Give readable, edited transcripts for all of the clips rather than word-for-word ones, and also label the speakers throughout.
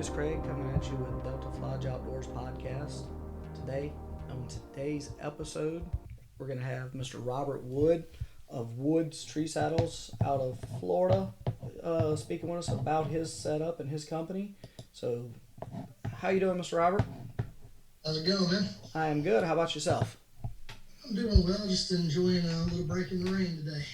Speaker 1: Julius Craig coming at you with Delta Flodge Outdoors podcast. Today, on today's episode, we're going to have Mr. Robert Wood of Wood's Tree Saddles out of Florida speaking with us about his setup and his company. So, how you doing, Mr. Robert?
Speaker 2: How's it going, man?
Speaker 1: I am good. How about yourself?
Speaker 2: I'm doing well. Just enjoying a little break in the rain today.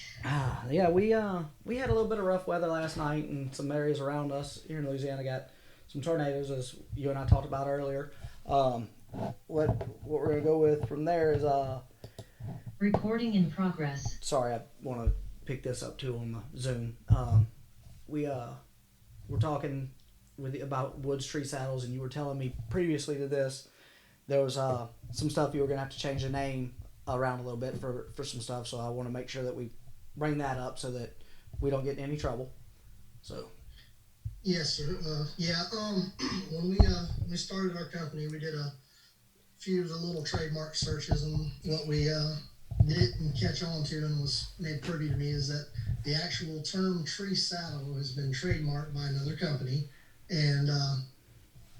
Speaker 1: Yeah, we had a little bit of rough weather last night, and some areas around us here in Louisiana got some tornadoes, as you and I talked about earlier. What we're gonna go with from there is
Speaker 3: Recording in progress.
Speaker 1: Sorry, I want to pick this up too on the Zoom. We're talking about Woods Tree Saddles, and you were telling me previously to this there was some stuff you were gonna have to change the name around a little bit for some stuff. So I want to make sure that we bring that up so that we don't get in any trouble. So.
Speaker 2: Yes, sir. When we started our company, we did a few of the little trademark searches, and what we didn't catch on to and was made privy to me is that the actual term tree saddle has been trademarked by another company, and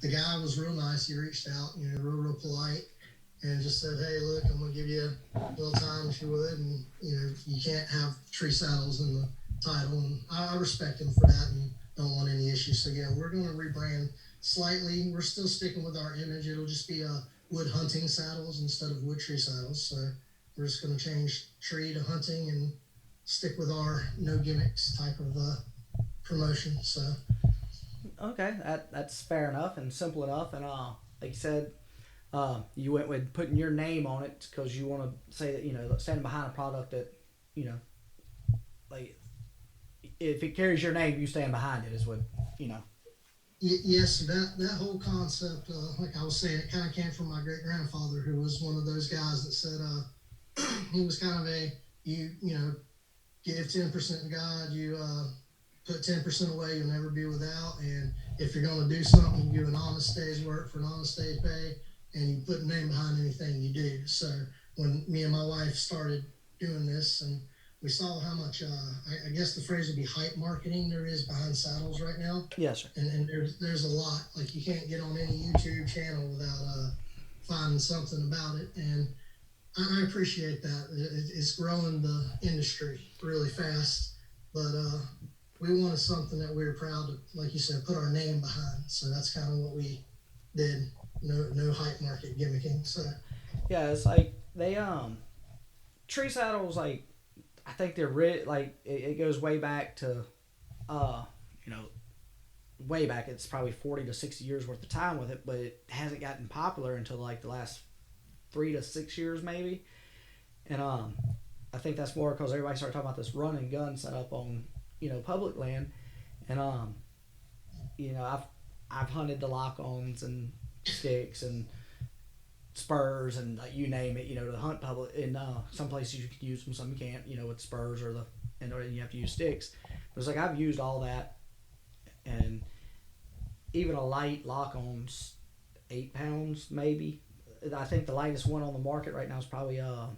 Speaker 2: the guy was real nice. He reached out, real polite, and just said, "Hey, look, I'm gonna give you a little time if you would, and you can't have tree saddles in the title." And I respect him for that, and don't want any issues. So yeah, we're going to rebrand slightly. We're still sticking with our image. It'll just be wood hunting saddles instead of wood tree saddles. So we're just going to change tree to hunting and stick with our no gimmicks type of promotion. So
Speaker 1: Okay, that's fair enough and simple enough. And like you said, you went with putting your name on it because you want to say that standing behind a product that like. If it carries your name, you stand behind it, is what.
Speaker 2: Yes, that whole concept, like I was saying, it kind of came from my great grandfather, who was one of those guys that said he was kind of you give 10% to God, you put 10% away, you'll never be without, and if you're going to do something, you do an honest day's work for an honest day's pay, and you put a name behind anything you do. So when me and my wife started doing this, and we saw how much, I guess the phrase would be hype marketing there is behind saddles right now.
Speaker 1: Yes, sir.
Speaker 2: And there's a lot. Like, you can't get on any YouTube channel without finding something about it. And I appreciate that. It's growing the industry really fast. But we wanted something that we were proud to, like you said, put our name behind. So that's kind of what we did. No hype market gimmicking. So
Speaker 1: yeah, it's like they tree saddles, like, I think they're it goes way back to, way back. It's probably 40 to 60 years worth of time with it, but it hasn't gotten popular until like the last 3 to 6 years maybe. And I think that's more because everybody started talking about this run and gun set up on public land, and I've hunted the lock-ons and sticks and spurs and you name it, to hunt public. In some places you can use them, some you can't, with spurs or you have to use sticks. But it's like I've used all that, and even a light lock-on's 8 pounds maybe. I think the lightest one on the market right now is probably
Speaker 2: a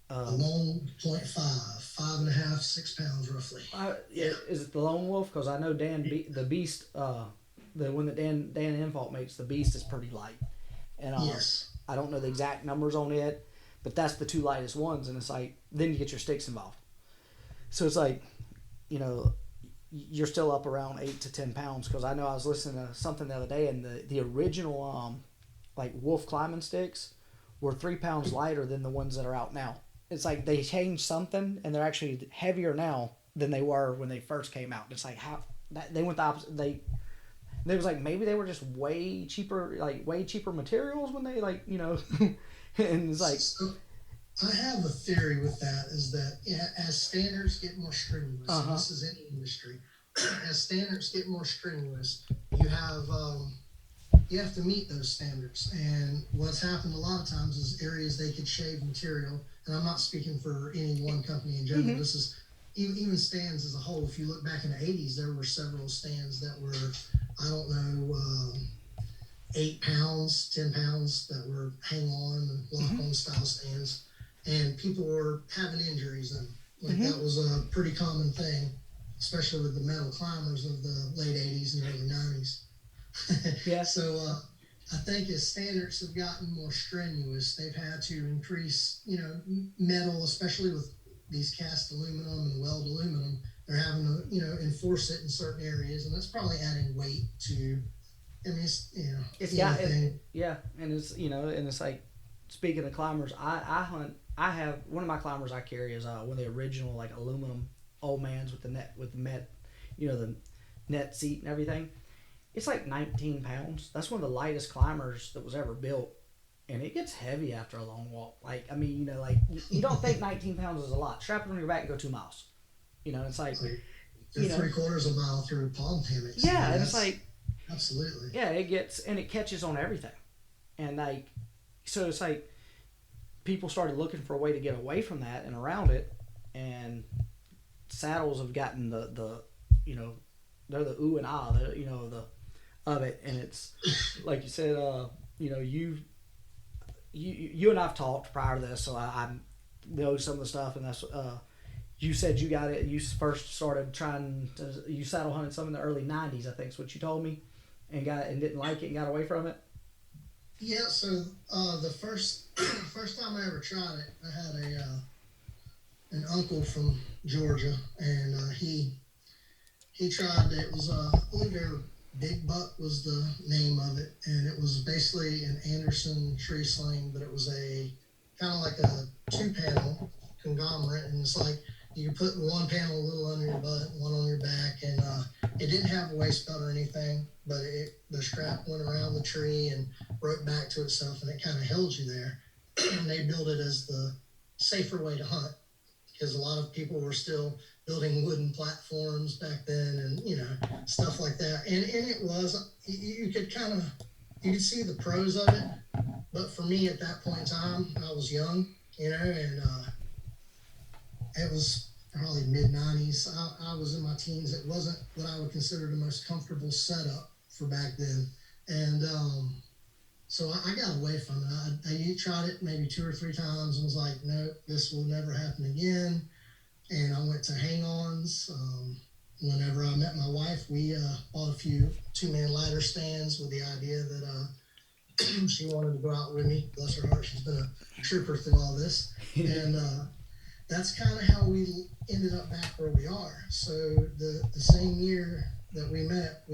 Speaker 2: long 0.5, 5.5, 6 pounds roughly.
Speaker 1: Yeah. Is it the Lone Wolf? Because I know the Beast, the one that Dan Infalt makes, the Beast is pretty light. And
Speaker 2: yes.
Speaker 1: I don't know the exact numbers on it, but that's the 2 lightest ones. And it's like, then you get your sticks involved. So it's like, you're still up around 8 to 10 pounds. Because I know I was listening to something the other day, and the original like wolf climbing sticks were 3 pounds lighter than the ones that are out now. It's like they changed something, and they're actually heavier now than they were when they first came out. It's like they went the opposite. It was like maybe they were just way cheaper materials when they and it's like.
Speaker 2: So I have a theory with that, is that as standards get more strenuous, and this is in industry, as standards get more strenuous, you have to meet those standards. And what's happened a lot of times is areas they could shave material, and I'm not speaking for any one company in general. Mm-hmm. This is even stands as a whole. If you look back in the 80s, there were several stands that were, 8 pounds, 10 pounds, that were hang on and lock on style stands, and people were having injuries in them. That was a pretty common thing, especially with the metal climbers of the late 80s and early 90s.
Speaker 1: Yeah.
Speaker 2: So I think as standards have gotten more strenuous, they've had to increase, metal, especially with these cast aluminum and weld aluminum. They're having to, enforce it in certain areas, and that's probably adding weight to. I mean, it's,
Speaker 1: It's got it.
Speaker 2: anything.
Speaker 1: Yeah, and it's and it's like speaking of climbers, I hunt. I have one of my climbers I carry is one of the original like aluminum old mans with the net with the met, the net seat and everything. It's like 19 pounds. That's one of the lightest climbers that was ever built, and it gets heavy after a long walk. Like I mean, like you don't think 19 pounds is a lot. Strap it on your back and go 2 miles. It's like
Speaker 2: Like
Speaker 1: you know,
Speaker 2: 3/4 of a mile through palm hammocks.
Speaker 1: yeah, and it's like
Speaker 2: Absolutely.
Speaker 1: yeah, it gets and it catches on everything, and like so it's like people started looking for a way to get away from that and around it, and saddles have gotten the you know they're the ooh and ah the of it, and it's like you said you and I've talked prior to this, so I know some of the stuff, and that's you said you got it. You first started trying to you saddle hunted some in the early '90s, I think is what you told me, and didn't like it and got away from it.
Speaker 2: Yeah. So the first first time I ever tried it, I had an uncle from Georgia, and he tried it. It was I believe their Big Buck was the name of it, and it was basically an Anderson tree sling, but it was a kind of like a 2 panel conglomerate, and it's like you could put one panel a little under your butt, one on your back, and it didn't have a waist belt or anything, but the strap went around the tree and broke back to itself, and it kind of held you there. And they built it as the safer way to hunt because a lot of people were still building wooden platforms back then, and stuff like that. And it was you could kind of you could see the pros of it, but for me at that point in time, I was young, and it was probably mid 90s. I was in my teens. It wasn't what I would consider the most comfortable setup for back then, and so I got away from it. I tried it maybe 2 or 3 times and was like, no, this will never happen again. And I went to hang-ons. Whenever I met my wife, we bought a few 2-man ladder stands with the idea that she wanted to go out with me. Bless her heart, she's been a trooper through all this. And that's kind of how we ended up back where we are. So the same year that we met,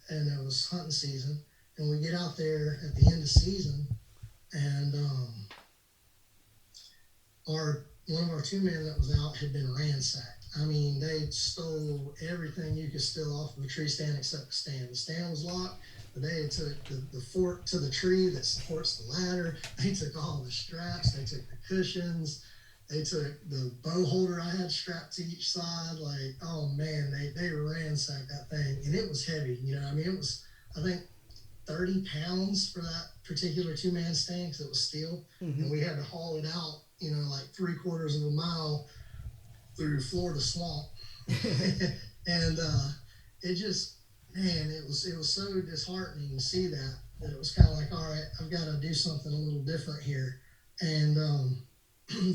Speaker 2: and it was hunting season. And we get out there at the end of season, and one of our 2 men that was out had been ransacked. I mean, they stole everything you could steal off of a tree stand except the stand. The stand was locked, but they took the fork to the tree that supports the ladder. They took all the straps. They took the cushions. They took the bow holder I had strapped to each side. Like, oh man, they ransacked that thing, and it was heavy. I mean, it was, I think, 30 pounds for that particular 2-man stand because it was steel, and we had to haul it out, like 3/4 of a mile through Florida swamp, and it just, man, it was so disheartening to see that it was kind of like, all right, I've got to do something a little different here, and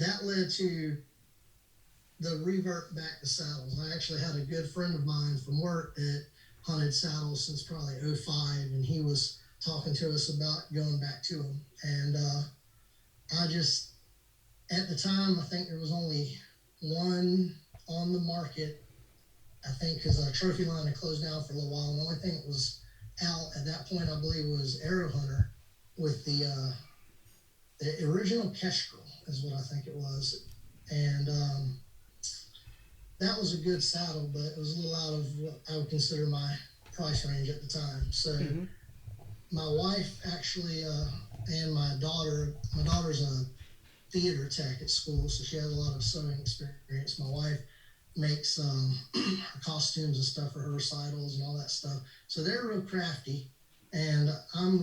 Speaker 2: that led to the revert back to saddles. I actually had a good friend of mine from work that hunted saddles since probably '05, and he was talking to us about going back to them. And I just, at the time, I think there was only one on the market, I think, because our trophy line had closed down for a little while. And the only thing that was out at that point, I believe, was Arrow Hunter with the original Kestrel, is what I think it was. And that was a good saddle, but it was a little out of what I would consider my price range at the time. So my wife actually, and my daughter's a theater tech at school, so she has a lot of sewing experience. My wife makes her costumes and stuff for her recitals and all that stuff. So they're real crafty, and I'm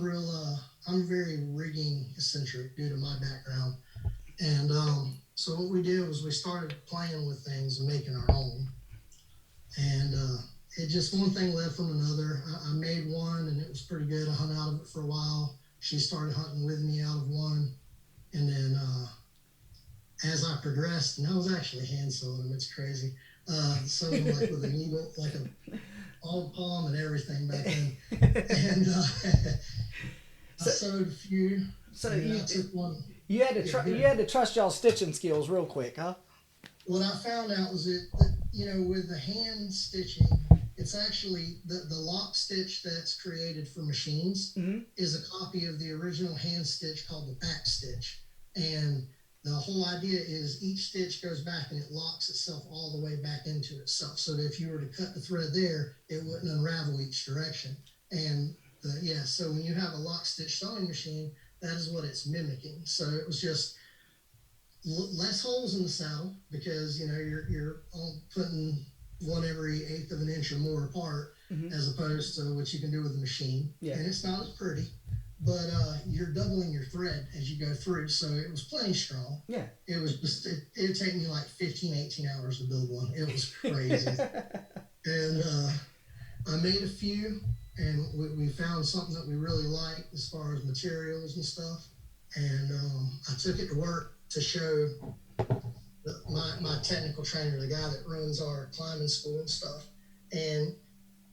Speaker 2: very rigging eccentric due to my background. And so what we did was we started playing with things and making our own. And it just, one thing led from another. I made one, and it was pretty good. I hung out of it for a while. She started hunting with me out of one. And then as I progressed, and I was actually hand sewing them, it's crazy. Sewing them like with a needle, like all palm and everything back then. And I sewed a few.
Speaker 1: So
Speaker 2: and I took one.
Speaker 1: you had to you had to trust y'all stitching skills real quick, huh?
Speaker 2: What I found out was that with the hand stitching, it's actually the lock stitch that's created for machines
Speaker 1: Mm-hmm.
Speaker 2: is a copy of the original hand stitch called the back stitch. And the whole idea is each stitch goes back and it locks itself all the way back into itself. So that if you were to cut the thread there, it wouldn't unravel each direction. And so when you have a lock stitch sewing machine, that is what it's mimicking. So it was just less holes in the saddle because you're all putting one every eighth of an inch or more apart,
Speaker 1: Mm-hmm.
Speaker 2: as opposed to what you can do with a machine.
Speaker 1: Yeah.
Speaker 2: And it's not as pretty, but you're doubling your thread as you go through. So it was plenty strong.
Speaker 1: Yeah.
Speaker 2: It was just it would take me like 15-18 hours to build one. It was crazy. And I made a few, and we found something that we really liked as far as materials and stuff. And I took it to work to show my technical trainer, the guy that runs our climbing school and stuff. And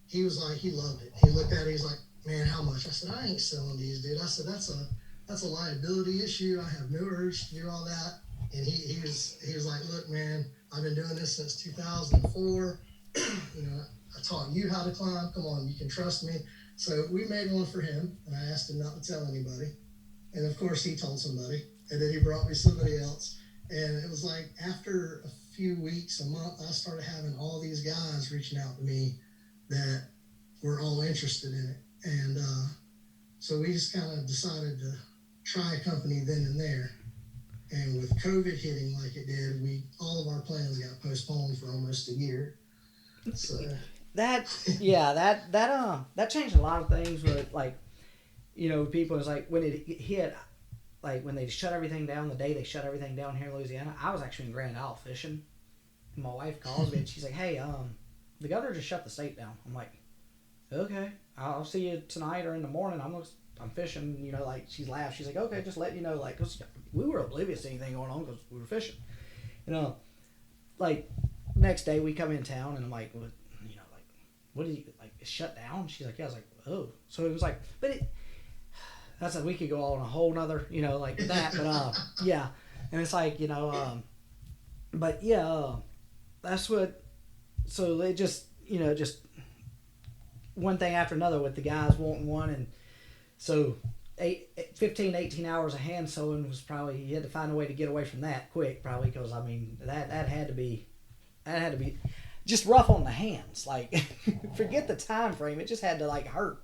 Speaker 2: he was like, he loved it. He looked at it, he's like, man, how much? I said, I ain't selling these, dude. I said, that's a liability issue. I have no urge to do all that. And he was like, look, man, I've been doing this since 2004. I taught you how to climb. Come on, you can trust me. So we made one for him, and I asked him not to tell anybody. And of course, he told somebody, and then he brought me somebody else. And it was like after a few weeks, a month, I started having all these guys reaching out to me that were all interested in it. And so we just kind of decided to try a company then and there. And with COVID hitting like it did, all of our plans got postponed for almost a year. So
Speaker 1: that changed a lot of things with people. It's like when it hit, like when they shut everything down, the day they shut everything down here in Louisiana, I was actually in Grand Isle fishing. And my wife calls me and she's like, hey, the governor just shut the state down. I'm like, okay, I'll see you tonight or in the morning. I'm fishing, she laughed. She's like, okay, just let you know, cause we were oblivious to anything going on because we were fishing. Next day we come in town and I'm like, what did you, it's shut down? She's like, yeah. I was like, oh. So it was like, but that's like, we could go on a whole nother, like that, but yeah. And it's like, but yeah, that's what, so they just, just one thing after another with the guys wanting one. And so 15, 18 hours of hand sewing was probably, you had to find a way to get away from that quick, probably, because that had to be just rough on the hands. Forget the time frame. It just had to hurt.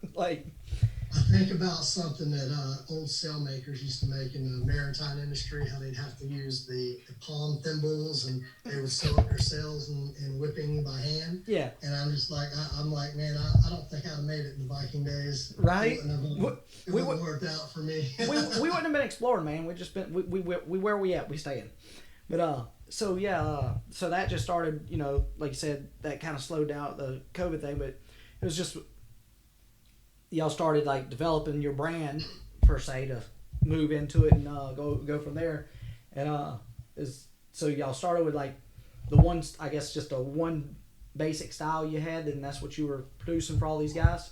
Speaker 2: I think about something that old sail makers used to make in the maritime industry, how they'd have to use the palm thimbles and they would sew up their sails and whipping by hand.
Speaker 1: Yeah.
Speaker 2: And I'm just like, I'm like, man, I don't think I'd have made it in the Viking days.
Speaker 1: Right.
Speaker 2: It wouldn't worked out for me.
Speaker 1: we wouldn't have been exploring, man. We just been, we where we at, we staying. But, so yeah, so that just started, like you said, that kind of slowed down the COVID thing, but it was just, y'all started developing your brand per se to move into it and go from there. And so y'all started with the ones, I guess, just a one basic style you had, and that's what you were producing for all these guys?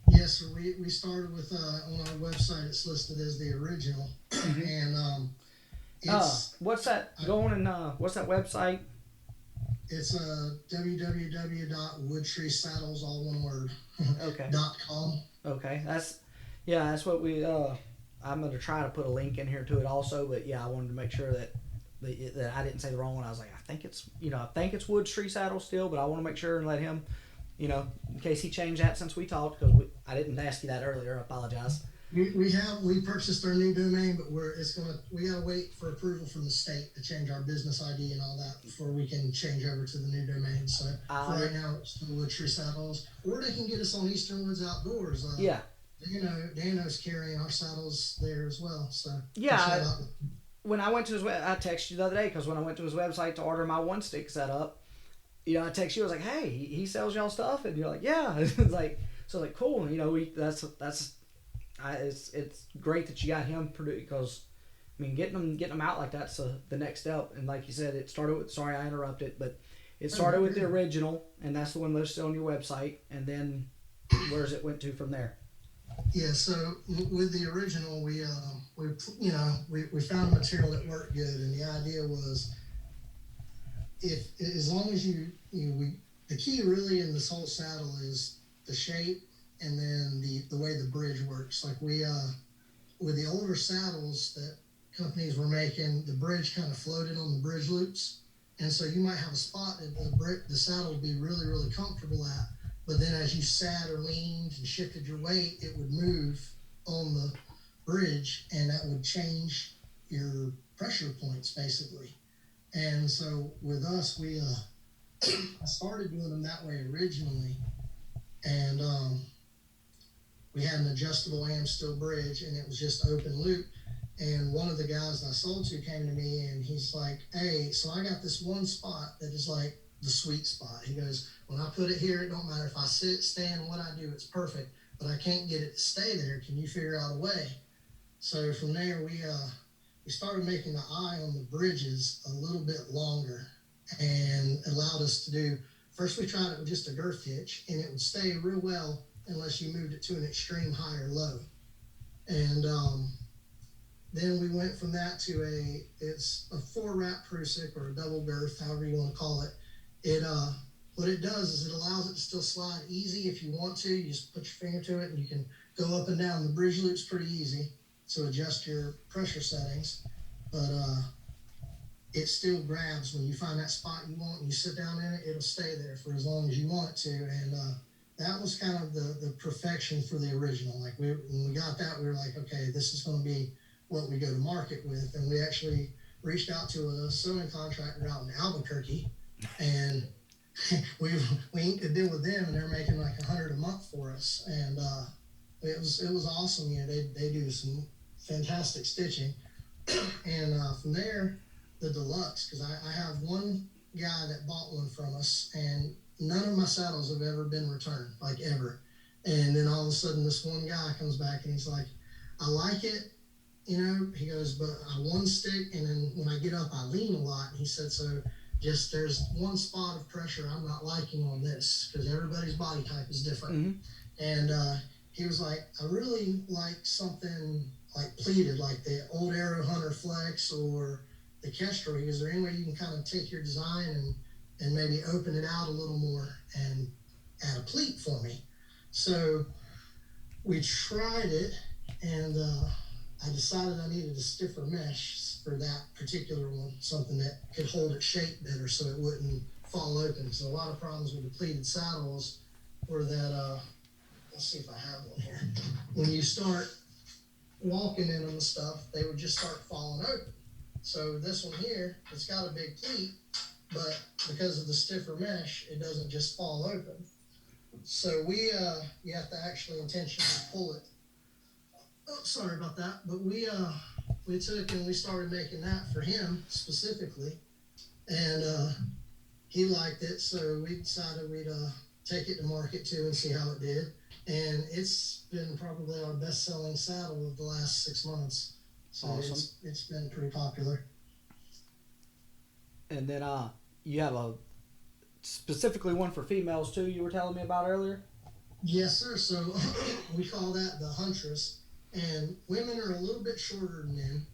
Speaker 2: Yes, sir. We started with on our website it's listed as the original. And
Speaker 1: what's that what's that website?
Speaker 2: It's www.woodtreesaddles, all one word.
Speaker 1: Okay.
Speaker 2: .com.
Speaker 1: Okay, that's what we. I'm gonna try to put a link in here to it also, but yeah, I wanted to make sure that I didn't say the wrong one. I was like, I think it's Woods Tree Saddle still, but I want to make sure and let him, in case he changed that since we talked, because I didn't ask you that earlier. I apologize.
Speaker 2: We purchased our new domain, but we gotta wait for approval from the state to change our business ID and all that before we can change over to the new domain. So for right now it's the Wood Tree Saddles, or they can get us on Eastern Woods Outdoors.
Speaker 1: Yeah.
Speaker 2: Dano's carrying our saddles there as well. So
Speaker 1: yeah. When I went to his I texted you the other day because when I went to his website to order my one stick setup, I texted you. I was like, hey, he sells y'all stuff, and you're like, yeah. It's like, so cool. It's great that you got him produced, because getting them out like that's the next step. And like you said, it started with, sorry I interrupted, but It
Speaker 2: Oh,
Speaker 1: started with the
Speaker 2: really?
Speaker 1: original, and that's the one listed on your website, and then where's it went to from there?
Speaker 2: Yeah, so with the original, we you know we found a material that worked good, and the idea was if as long as you we the key really in this whole saddle is the shape and then the way the bridge works. Like we with the older saddles that companies were making, the bridge kind of floated on the bridge loops, and so you might have a spot that the saddle would be really comfortable at, but then as you sat or leaned and shifted your weight, it would move on the bridge, and that would change your pressure points basically. And so with us, we I started doing them that way originally, and we had an adjustable AM steel bridge, and it was just open loop. And one of the guys I sold to came to me, and he's like, "Hey, so I got this one spot that is like the sweet spot." He goes, "When I put it here, it don't matter if I sit, stand, what I do, it's perfect. But I can't get it to stay there. Can you figure out a way?" So from there, we started making the eye on the bridges a little bit longer, and allowed us to do. First, we tried it with just a girth hitch, and it would stay real well unless you moved it to an extreme high or low. And then we went from that to it's a 4-wrap Prusik or a double girth, however you want to call it. It what it does is it allows it to still slide easy if you want to. You just put your finger to it, and you can go up and down the bridge loops pretty easy to adjust your pressure settings. But it still grabs when you find that spot you want and you sit down in it, it'll stay there for as long as you want it to. And that was kind of the perfection for the original. Like when we got that, we were like, okay, this is going to be what we go to market with. And we actually reached out to a sewing contractor out in Albuquerque, and we inked a deal with them, and they're making like $100 a month for us. And it was awesome. You know, they do some fantastic stitching. And from there, the deluxe, because I have one guy that bought one from us, and none of my saddles have ever been returned, like ever. And then all of a sudden, this one guy comes back and he's like, "I like it, you know." He goes, "But I one stick, and then when I get up, I lean a lot." And he said, "So just there's one spot of pressure I'm not liking on this, because everybody's body type is different."
Speaker 1: Mm-hmm.
Speaker 2: And he was like, "I really like something like pleated, like the old Arrow Hunter Flex or the Kestrel. Is there any way you can kind of take your design and maybe open it out a little more and add a pleat for me?" So we tried it, and I decided I needed a stiffer mesh for that particular one, something that could hold its shape better so it wouldn't fall open. So a lot of problems with the pleated saddles were that, let's see if I have one here. When you start walking in them and stuff, they would just start falling open. So this one here, it's got a big pleat, but because of the stiffer mesh, it doesn't just fall open. So you have to actually intentionally pull it. Oh, sorry about that. But we took and we started making that for him specifically, and he liked it. So we decided we'd take it to market too and see how it did. And it's been probably our best-selling saddle of the last 6 months. So
Speaker 1: Awesome.
Speaker 2: it's been pretty popular.
Speaker 1: And then you have a specifically one for females too. You were telling me about earlier.
Speaker 2: Yes, sir. So we call that the huntress. And women are a little bit shorter than men.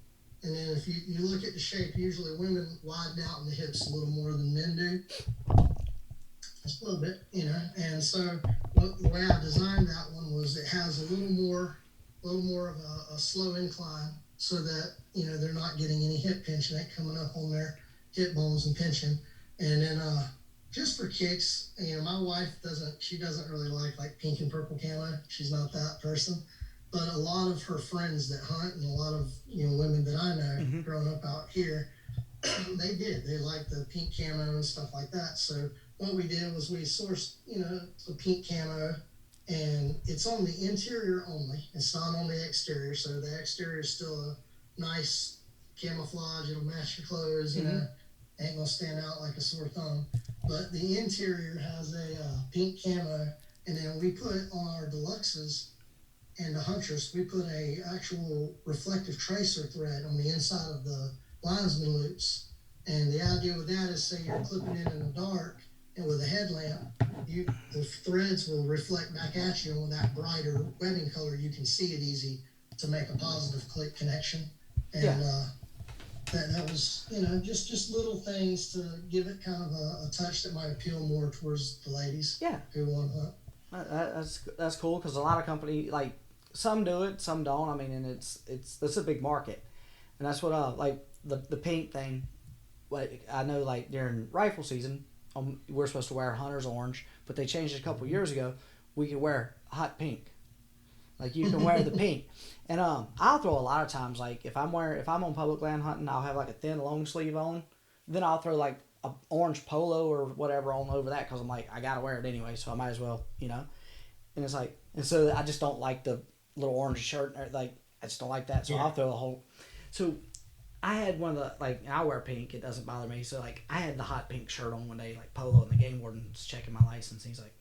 Speaker 2: And then if you look at the shape, usually women widen out in the hips a little more than men do. Just a little bit, you know. And so the way I designed that one was it has a little more of a slow incline, so that, you know, they're not getting any hip pinch, ain't coming up on their hip bones and pinching. And then just for kicks, you know, my wife doesn't really like pink and purple camo. She's not that person. But a lot of her friends that hunt, and a lot of, you know, women that I know growing up out here, they liked the pink camo and stuff like that. So what we did was we sourced, you know, the pink camo, and it's on the interior only. It's not on the exterior. So the exterior is still a nice camouflage. It'll match your clothes, you know, ain't gonna stand out like a sore thumb. But the interior has a pink camo, and then we put on our deluxes and the huntress, we put a actual reflective tracer thread on the inside of the linesman loops, And the idea with that is, say you're clipping it in the dark, and with a headlamp, the threads will reflect back at you, and with that brighter webbing color, you can see it easy to make a positive click connection. And
Speaker 1: Yeah.
Speaker 2: that was, just little things to give it kind of a touch that might appeal more towards the ladies
Speaker 1: Yeah.
Speaker 2: who want to.
Speaker 1: That's cool because a lot of company like some do it, some don't. I mean, and it's a big market, and that's what like the pink thing. Like I know, like during rifle season, we're supposed to wear hunter's orange, but they changed it a couple years ago. We could wear hot pink. Like you can wear the pink, and I'll throw a lot of times like if I'm on public land hunting, I'll have like a thin long sleeve on, then I'll throw like a orange polo or whatever on over that because I'm like I gotta wear it anyway, so I might as well, And it's like, and so I just don't like the little orange shirt, like I just don't like that, so
Speaker 2: Yeah.
Speaker 1: I'll throw a whole. So I had one of the like I wear pink, it doesn't bother me. So like I had the hot pink shirt on one day, like polo, and the game warden's checking my license. And he's like,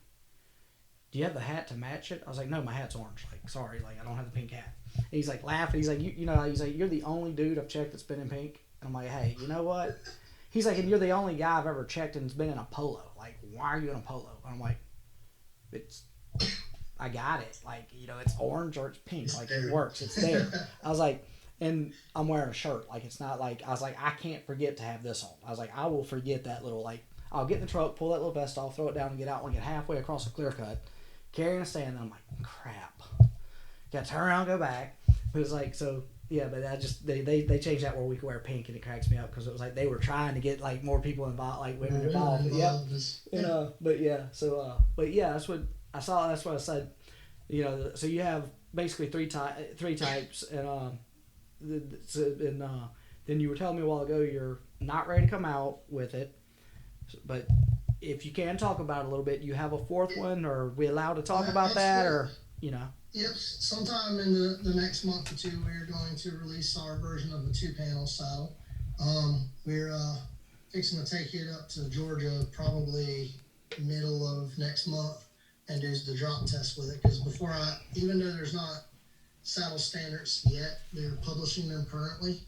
Speaker 1: "Do you have the hat to match it?" I was like, "No, my hat's orange. Like, sorry, like I don't have the pink hat." And he's like laughing. He's like, he's like, "You're the only dude I've checked that's been in pink." And I'm like, "Hey, you know what?" He's like, "And you're the only guy I've ever checked and's been in a polo. Like, why are you in a polo?" And I'm like, "It's, I got it. Like, it's orange or it's pink.
Speaker 2: It's
Speaker 1: Like,
Speaker 2: there.
Speaker 1: it works. It's there." I was like, and I'm wearing a shirt. Like, it's not like, I was like, I can't forget to have this on. I was like, I will forget that little, like, I'll get in the truck, pull that little vest off, throw it down, and get out. When I get halfway across a clear cut, carrying a stand, and I'm like, crap. Got to turn around, go back. It was like, so, yeah, but I just, they changed that where we could wear pink, and it cracks me up because it was like they were trying to get, like, more people involved, like women involved. But, yeah. But yeah, so, but yeah, that's what I saw. That's what I said. So you have basically three types, and then you were telling me a while ago you're not ready to come out with it, but if you can talk about it a little bit, you have a fourth one, or are we allowed to talk about that, or
Speaker 2: Yep, sometime in the next month or two, we're going to release our version of the 2-panel saddle. We're fixing to take it up to Georgia probably middle of next month and do the drop test with it. Because even though there's not saddle standards yet, they're publishing them currently.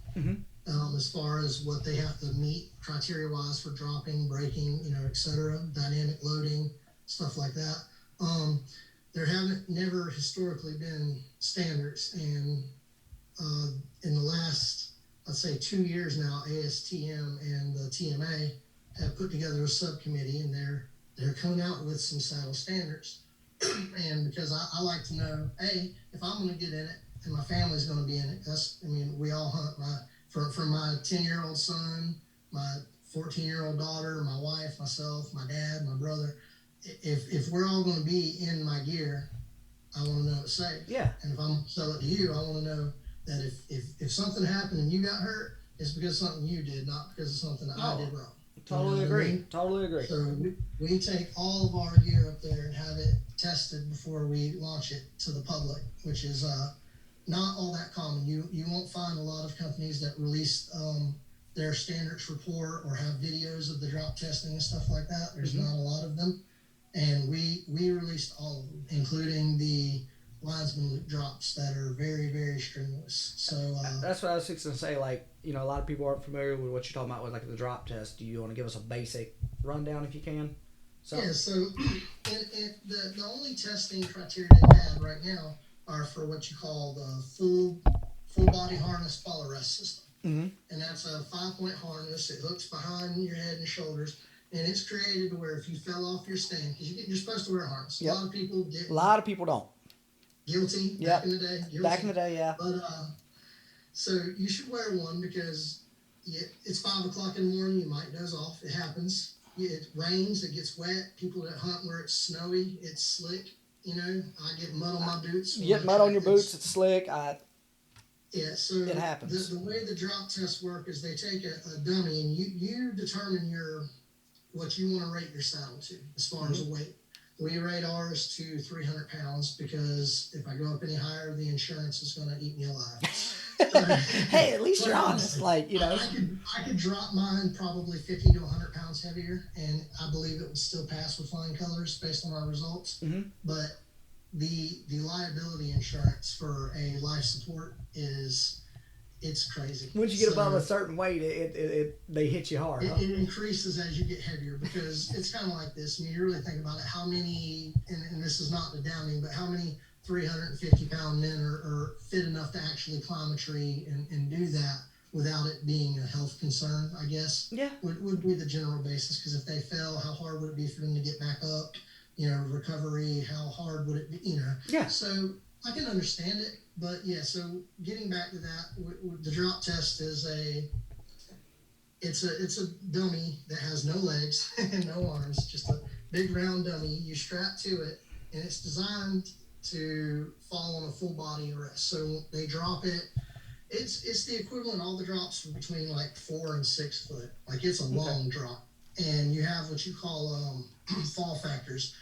Speaker 2: As far as what they have to meet criteria-wise for dropping, braking, etc., dynamic loading, stuff like that. There haven't never historically been standards, and in the last, I'd say 2 years now, ASTM and the TMA have put together a subcommittee, and they're coming out with some saddle standards. And because I like to know, if I'm going to get in it and my family's going to be in it, we all hunt. From my 10-year-old son, my 14-year-old daughter, my wife, myself, my dad, my brother. If we're all going to be in my gear, I want to know it's safe.
Speaker 1: Yeah.
Speaker 2: And if I'm selling it to you, I want to know that if something happened and you got hurt, it's because of something you did, not because of something that I did wrong.
Speaker 1: Totally agree. Totally agree.
Speaker 2: So we take all of our gear up there and have it tested before we launch it to the public, which is not all that common. You won't find a lot of companies that release their standards report or have videos of the drop testing and stuff like that. There's not a lot of them. And we released all of them, including the linesman loop drops that are very, very strenuous. So
Speaker 1: that's what I was fixing to say. Like, a lot of people aren't familiar with what you're talking about with like the drop test. Do you want to give us a basic rundown if you can?
Speaker 2: So the only testing criteria they have right now are for what you call the full body harness fall arrest system. And that's a 5-point harness. It hooks behind your head and shoulders. And it's created to where if you fell off your stand, because you're supposed to wear a harness.
Speaker 1: Yep.
Speaker 2: A lot of people didn't.
Speaker 1: A lot of people don't.
Speaker 2: Guilty.
Speaker 1: Yep.
Speaker 2: Back in the day. Guilty.
Speaker 1: Back in the day, yeah.
Speaker 2: But so you should wear one because it's 5 o'clock in the morning. You might doze off. It happens. It rains. It gets wet. People that hunt where it's snowy, it's slick. I get mud on my boots.
Speaker 1: You get mud on your boots. It's slick.
Speaker 2: So
Speaker 1: it happens.
Speaker 2: The way the drop tests work is they take a dummy and you determine what you want to rate your saddle to as far as a weight. We rate ours to 300 pounds because if I go up any higher, the insurance is going to eat me alive.
Speaker 1: Hey, at least you're honest.
Speaker 2: I could drop mine probably 50 to 100 pounds heavier, and I believe it would still pass with flying colors based on our results. But the liability insurance for a life support is it's crazy.
Speaker 1: Once you get above a certain weight, they hit you hard.
Speaker 2: It increases as you get heavier because it's kind of like this. I mean, you really think about it. How many, and this is not the downing, but how many 350-pound men are fit enough to actually climb a tree and do that without it being a health concern, I guess?
Speaker 1: Yeah.
Speaker 2: Would be the general basis. Because if they fell, how hard would it be for them to get back up? You know, recovery, how hard would it be? You know?
Speaker 1: Yeah.
Speaker 2: So I can understand it. But yeah, so getting back to that, the drop test is it's a dummy that has no legs and no arms, just a big round dummy. You strap to it, and it's designed to fall on a full body rest. So they drop it. It's the equivalent. All the drops are between like 4 and 6 foot. Like it's a long drop, and you have what you call fall factors.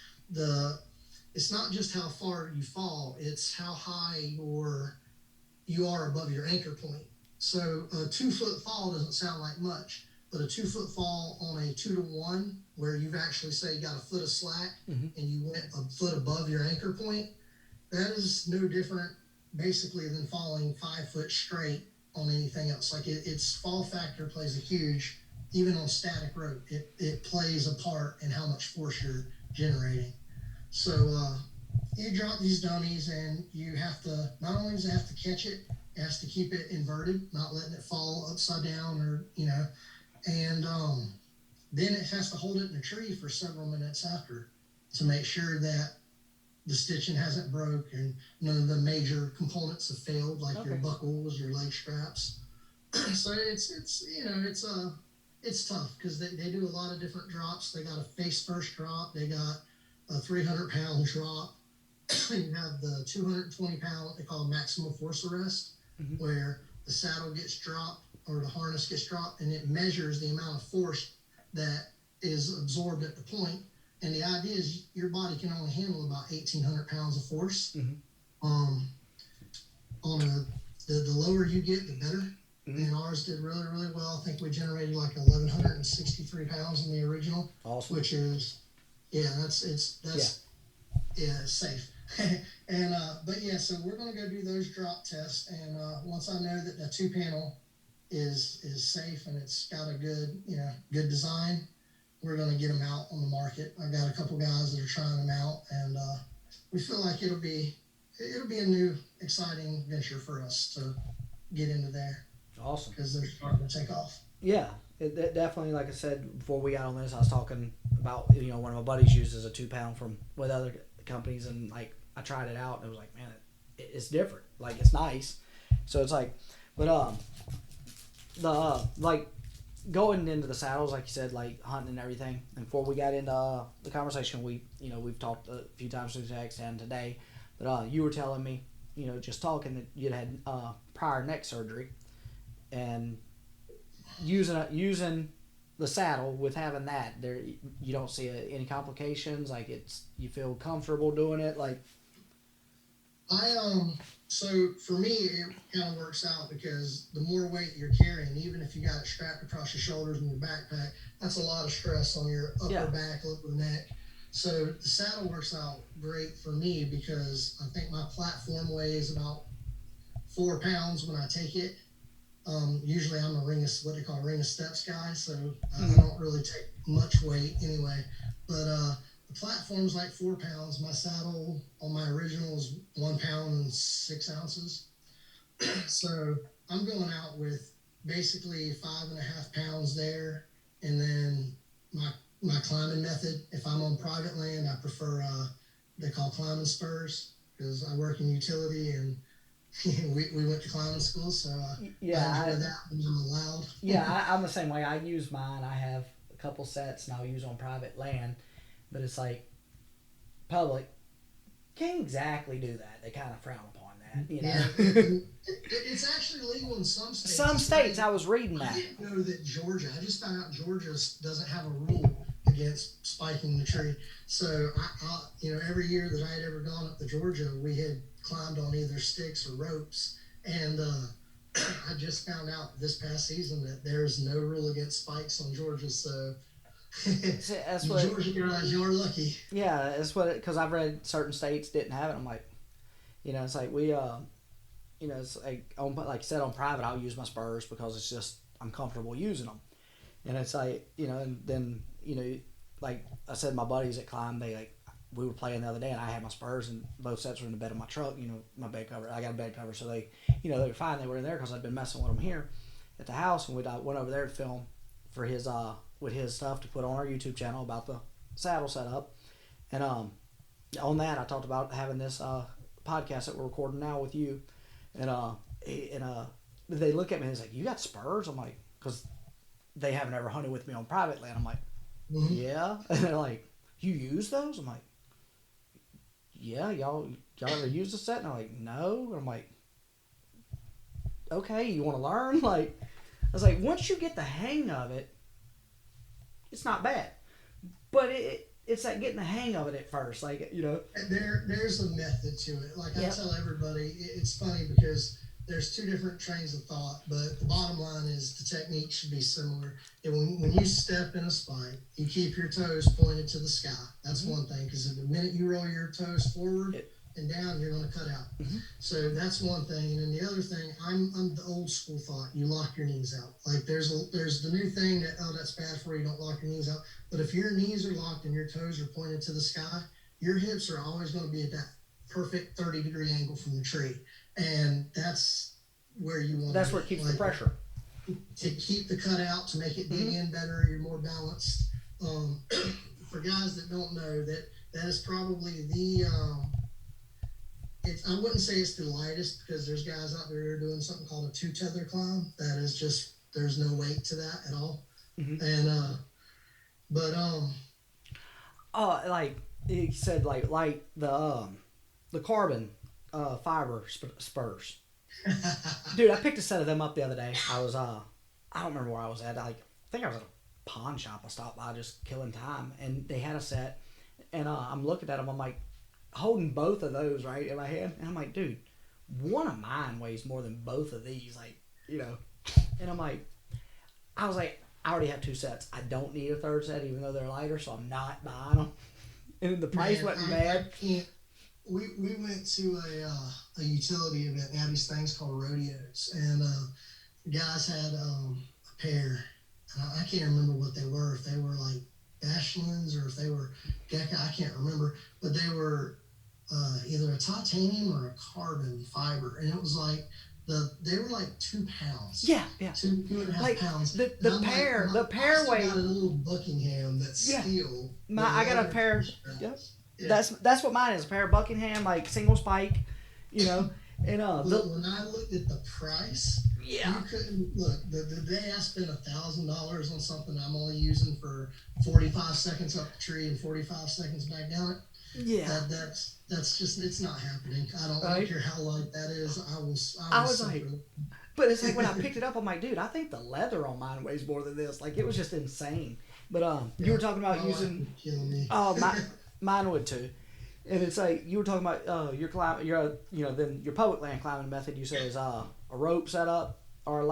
Speaker 2: It's not just how far you fall, it's how high you are above your anchor point. So a 2-foot fall doesn't sound like much, but a 2-foot fall on a 2-to-1, where you've actually, say, got a foot of slack and you went a foot above your anchor point, that is no different basically than falling 5 foot straight on anything else. Like its fall factor plays a huge, even on static rope, it plays a part in how much force you're generating. So you drop these dummies, and you have to, not only does it have to catch it, it has to keep it inverted, not letting it fall upside down, or, you know, and then it has to hold it in a tree for several minutes after to make sure that the stitching hasn't broke and none of the major components have failed, like your buckles, your leg straps. So it's you know, it's tough because they do a lot of different drops. They got a face first drop. They got a 300-pound drop. You have the 220-pound, what they call maximum force arrest, where the saddle gets dropped or the harness gets dropped, and it measures the amount of force that is absorbed at the point. And the idea is your body can only handle about 1,800 pounds of force. The lower you get, the better. And ours did really, really well. I think we generated like 1,163 pounds in the original.
Speaker 1: Awesome.
Speaker 2: Which is, that's safe. And but yeah, so we're gonna go do those drop tests, and once I know that the 2-panel is safe and it's got a good design, we're gonna get them out on the market. I've got a couple guys that are trying them out, and we feel like it'll be a new exciting venture for us to get into there.
Speaker 1: Awesome.
Speaker 2: Because they're starting to take off.
Speaker 1: Yeah, it definitely, like I said before we got on this, I was talking about, one of my buddies uses a 2-pound with other companies, and like I tried it out and it was like, man, it's different. Like it's nice. So it's like, but like going into the saddles, like you said, like hunting and everything. And before we got into the conversation, we've talked a few times through text and today, but you were telling me, just talking, that you'd had prior neck surgery, and using the saddle, with having that there, you don't see any complications. Like you feel comfortable doing it. Like
Speaker 2: so for me, it kind of works out because the more weight you're carrying, even if you got it strapped across your shoulders and your backpack, that's a lot of stress on your upper back, upper neck. So the saddle works out great for me because I think my platform weighs about 4 pounds when I take it. Usually I'm what they call a ring of steps guy, so I don't really take much weight anyway. But the platform's like 4 pounds. My saddle on my original is 1 pound and 6 ounces. So I'm going out with basically 5.5 pounds there, and then my climbing method. If I'm on private land, I prefer they call climbing spurs, because I work in utility and we went to climbing school, so I enjoy that when I'm allowed.
Speaker 1: Yeah, I'm the same way. I use mine. I have a couple sets, and I'll use on private land, but it's like public can't exactly do that. They kind of frown upon that,
Speaker 2: Yeah, it's actually legal in some states.
Speaker 1: Some states, I was reading that.
Speaker 2: I didn't know that Georgia. I just found out Georgia doesn't have a rule against spiking the tree. So I every year that I had ever gone up to Georgia, we had climbed on either sticks or ropes, and I just found out this past season that there's no rule against spikes on Georgia. So
Speaker 1: that's what
Speaker 2: Georgia guys, you're lucky.
Speaker 1: Yeah, that's what, because I've read certain states didn't have it. I'm like, it's like we it's like I said on private, I'll use my spurs because it's just I'm comfortable using them. And it's like and then like I said, my buddies that climb, they like we were playing the other day, and I had my spurs and both sets were in the bed of my truck. My bed cover. I got a bed cover, so they were fine. They were in there because I'd been messing with them here at the house, and we went over there to film for his with his stuff to put on our YouTube channel about the saddle setup. And on that, I talked about having this podcast that we're recording now with you, and they look at me and it's like, "You got spurs?" I'm like, because they haven't ever hunted with me on private land. I'm like, yeah, and they're like, "You use those?" I'm like, "Yeah, y'all ever use the set?" And they're like, "No." And I'm like, "Okay, you want to learn?" Like, I was like, once you get the hang of it, it's not bad, but it's like getting the hang of it at first, like.
Speaker 2: There's a method to it. Like I
Speaker 1: Yep.
Speaker 2: tell everybody, it's funny because there's two different trains of thought, but the bottom line is the technique should be similar. And when you step in a spike, you keep your toes pointed to the sky. That's one thing, because the minute you roll your toes forward and down, you're going to cut out. So that's one thing. And then the other thing, I'm the old school thought. You lock your knees out. Like there's the new thing that, oh, that's bad for you. Don't lock your knees out. But if your knees are locked and your toes are pointed to the sky, your hips are always going to be at that perfect 30-degree angle from the tree. And that's where you want.
Speaker 1: That's where it keeps the pressure.
Speaker 2: To keep the cutout, to make it dig in better, you're more balanced. For guys that don't know, that is probably the I wouldn't say it's the lightest, because there's guys out there doing something called a 2-tether climb. That is just, there's no weight to that at all. And
Speaker 1: like he said, like the carbon fiber spurs. Dude, I picked a set of them up the other day. I was I don't remember where I was at. I think I was at a pawn shop. I stopped by just killing time, and they had a set, and I'm looking at them. I'm like holding both of those right in my hand, and I'm like, dude, one of mine weighs more than both of these, and I'm like, I was like, I already have 2 sets. I don't need a third set, even though they're lighter, so I'm not buying them. And the price wasn't bad.
Speaker 2: We went to a utility event. They have these things called rodeos, and the guys had a pair. And I can't remember what they were. If they were like Ashlands or if they were Gecko, I can't remember. But they were either a titanium or a carbon fiber, and it was like they were like 2 pounds.
Speaker 1: Yeah.
Speaker 2: 2.5 pounds.
Speaker 1: The pair
Speaker 2: weight. I
Speaker 1: weight.
Speaker 2: got a little Buckingham that's steel.
Speaker 1: I got a pair. Yep. Yeah. That's what mine is. A pair of Buckingham, like single spike, And
Speaker 2: when I looked at the price, you couldn't look. The day I spent $1,000 on something I'm only using for 45 seconds up the tree and 45 seconds back down it.
Speaker 1: Yeah.
Speaker 2: That's just, it's not happening. I don't care how light that is.
Speaker 1: I was like, but it's like when I picked it up, I'm like, dude, I think the leather on mine weighs more than this. Like, it was just insane. But you were talking about using. Mine would too. And it's like you were talking about your climb, then your public land climbing method. You say is a rope setup or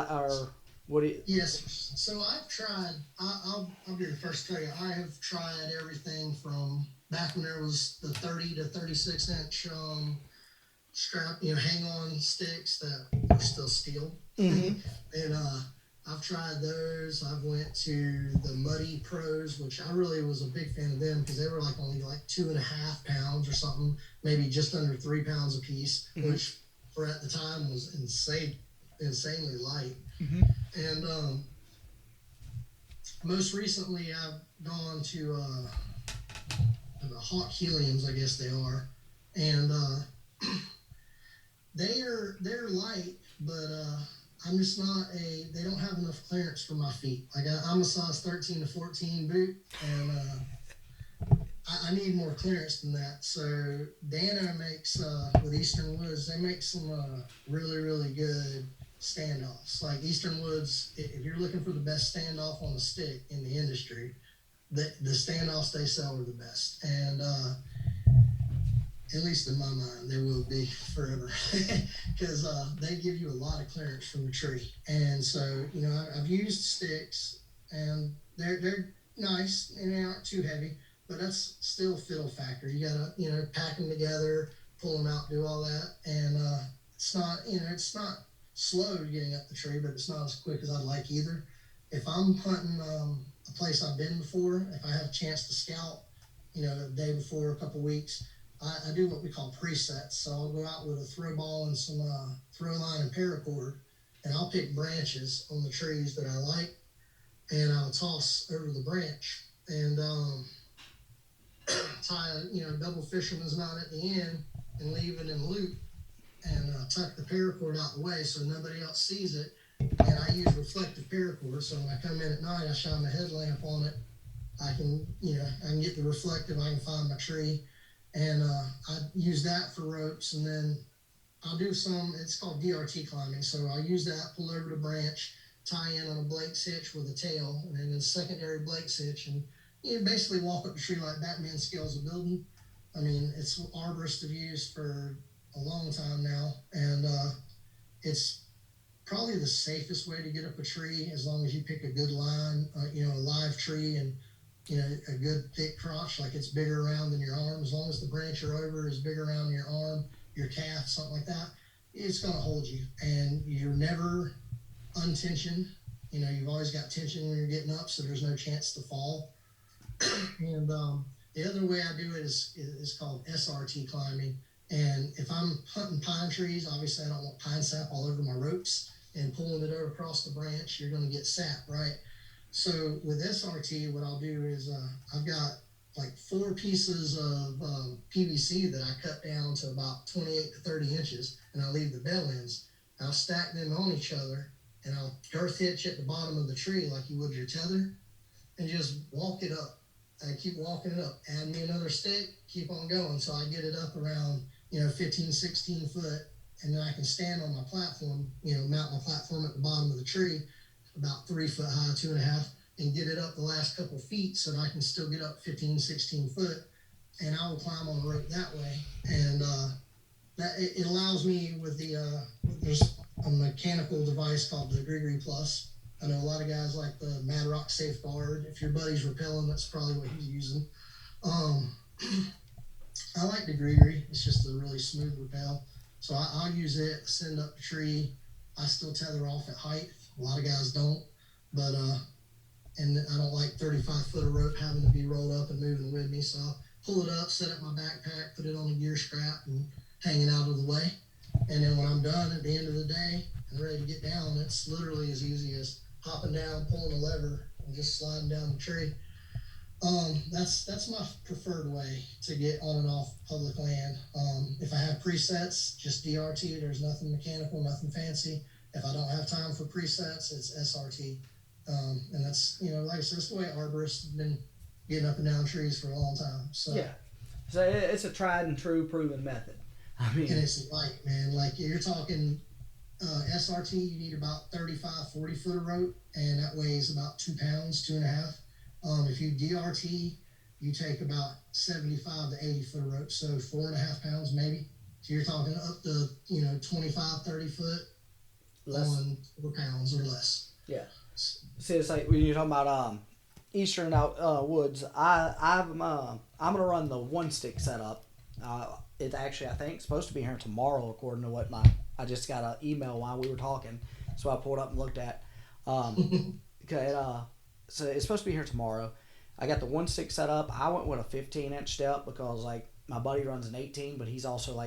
Speaker 1: what do you?
Speaker 2: Yes. So I've tried. I'll be the first to tell you. I have tried everything from back when there was the 30 to 36 inch strap, hang-on sticks that are still steel. And I've tried those. I've went to the Muddy Pros, which I really was a big fan of them because they were only 2.5 pounds or something, maybe just under 3 pounds a piece, which for at the time was insanely light. And most recently I've gone to the Hawk Heliums, I guess they are, and they're light, but I'm just not they don't have enough clearance for my feet. I'm a size 13 to 14 boot, and I need more clearance than that. So Dana makes, with Eastern Woods, they make some really, really good standoffs. Like Eastern Woods, if you're looking for the best standoff on a stick in the industry, the standoffs they sell are the best. And at least in my mind, they will be forever, because they give you a lot of clearance from the tree. And so, I've used sticks, and they're nice, and they aren't too heavy, but that's still a fiddle factor. You gotta, pack them together, pull them out, do all that, and it's not, it's not slow getting up the tree, but it's not as quick as I'd like either. If I'm hunting a place I've been before, if I have a chance to scout, the day before, a couple weeks, I do what we call presets. So I'll go out with a throw ball and some throw line and paracord, and I'll pick branches on the trees that I like, and I'll toss over the branch and tie a double fisherman's knot at the end and leave it in loop and tuck the paracord out the way so nobody else sees it. And I use reflective paracord, so when I come in at night, I shine my headlamp on it. I can get the reflective. I can find my tree, and I use that for ropes. And then I'll do some. It's called DRT climbing. So I use that, pull over the branch, tie in on a Blake's hitch with a tail, and then a secondary Blake's hitch, and basically walk up the tree like Batman scales a building. I mean, it's what arborists have used for a long time now, and it's probably the safest way to get up a tree, as long as you pick a good line, a live tree, and a good thick crotch, like it's bigger around than your arm. As long as the branch you're over is bigger around your arm, your calf, something like that, it's going to hold you, and you're never untensioned. You've always got tension when you're getting up, so there's no chance to fall. And the other way I do it is called SRT climbing. And if I'm hunting pine trees, obviously I don't want pine sap all over my ropes and pulling it over across the branch. You're going to get sap, right? So with SRT, what I'll do is I've got like 4 pieces of PVC that I cut down to about 28 to 30 inches, and I leave the bell ends. I'll stack them on each other, and I'll girth hitch at the bottom of the tree like you would your tether, and just walk it up. I keep walking it up. Add me another stick, keep on going. So I get it up around, 15, 16 foot, and then I can stand on my platform, mount my platform at the bottom of the tree, about 3 foot high, 2.5, and get it up the last couple feet so that I can still get up 15, 16 foot, and I will climb on the rope that way. And that it allows me with there's a mechanical device called the Grigri Plus. I know a lot of guys like the Mad Rock Safeguard. If your buddy's rappelling, that's probably what he's using. I like the Grigri. It's just a really smooth rappel. So I'll use it, send up the tree. I still tether off at height. A lot of guys don't. But, and I don't like 35 foot of rope having to be rolled up and moving with me. So I'll pull it up, set up my backpack, put it on a gear strap, and hang it out of the way. And then when I'm done at the end of the day and ready to get down, it's literally as easy as hopping down, pulling a lever, and just sliding down the tree. That's my preferred way to get on and off public land. If I have presets, just DRT. There's nothing mechanical, nothing fancy. If I don't have time for presets, it's SRT. And that's, like I said, that's the way arborists have been getting up and down trees for a long time. So
Speaker 1: yeah, so it's a tried and true proven method. I mean,
Speaker 2: and it's light, man. Like you're talking SRT, you need about 35, 40 foot of rope, and that weighs about 2 pounds, 2.5. If you DRT, you take about 75 to 80 foot of rope, so 4.5 pounds maybe. So you're talking up to 25, 30 foot
Speaker 1: less.
Speaker 2: On 4 pounds or less.
Speaker 1: Yeah. See, it's like when you're talking about eastern woods. I'm gonna run the 1-stick setup. It's actually, I think, supposed to be here tomorrow, according to what I just got an email while we were talking, so I pulled up and looked at. Okay, so it's supposed to be here tomorrow. I got the 1-stick set up. I went with a 15-inch step because my buddy runs an 18, but he's also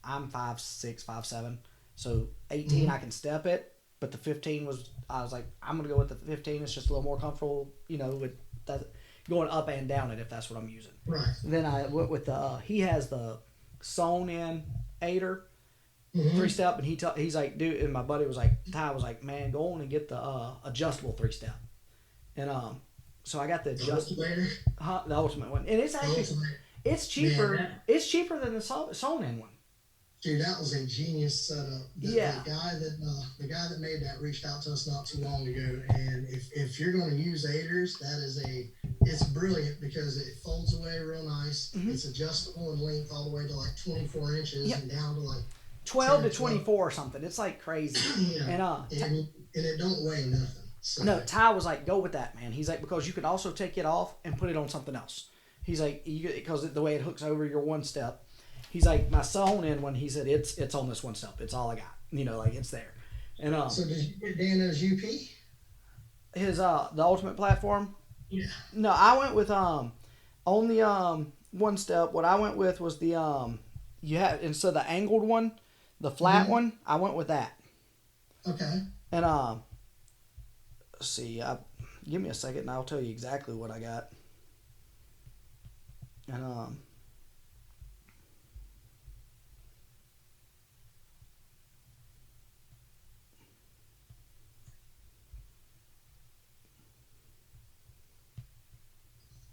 Speaker 1: I'm 5'6", 5'7", so 18 I can step it, but the 15 I was like, I'm gonna go with the 15. It's just a little more comfortable, with that going up and down it if that's what I'm using.
Speaker 2: Right.
Speaker 1: Then I went with he has the sewn in 8er. 3-step, and he's like, dude, and my buddy was like, Ty was like, man, go on and get the adjustable 3-step, and so I got the adjustable, the ultimate one, and it's actually it's cheaper. Man, it's cheaper than the sewn in one.
Speaker 2: Dude, that was a genius setup. The guy that made that reached out to us not too long ago, and if you're going to use 8ers, it's brilliant because it folds away real nice. Mm-hmm. It's adjustable in length all the way to 24 inches and down to
Speaker 1: 12 to 24 or something. It's crazy.
Speaker 2: Yeah. And it don't weigh nothing. So.
Speaker 1: No, Ty was like, go with that, man. He's like, because you could also take it off and put it on something else. He's like, because the way it hooks over your 1-step. He's like, my sewn in one. He said it's on this one step. It's all I got. Like it's there. And
Speaker 2: So did you get Dano's UP?
Speaker 1: his the ultimate platform.
Speaker 2: Yeah.
Speaker 1: No, I went with on the one step. What I went with was the you have instead of the angled one, the flat one. I went with that.
Speaker 2: Okay.
Speaker 1: And let's see, give me a second and I'll tell you exactly what I got. And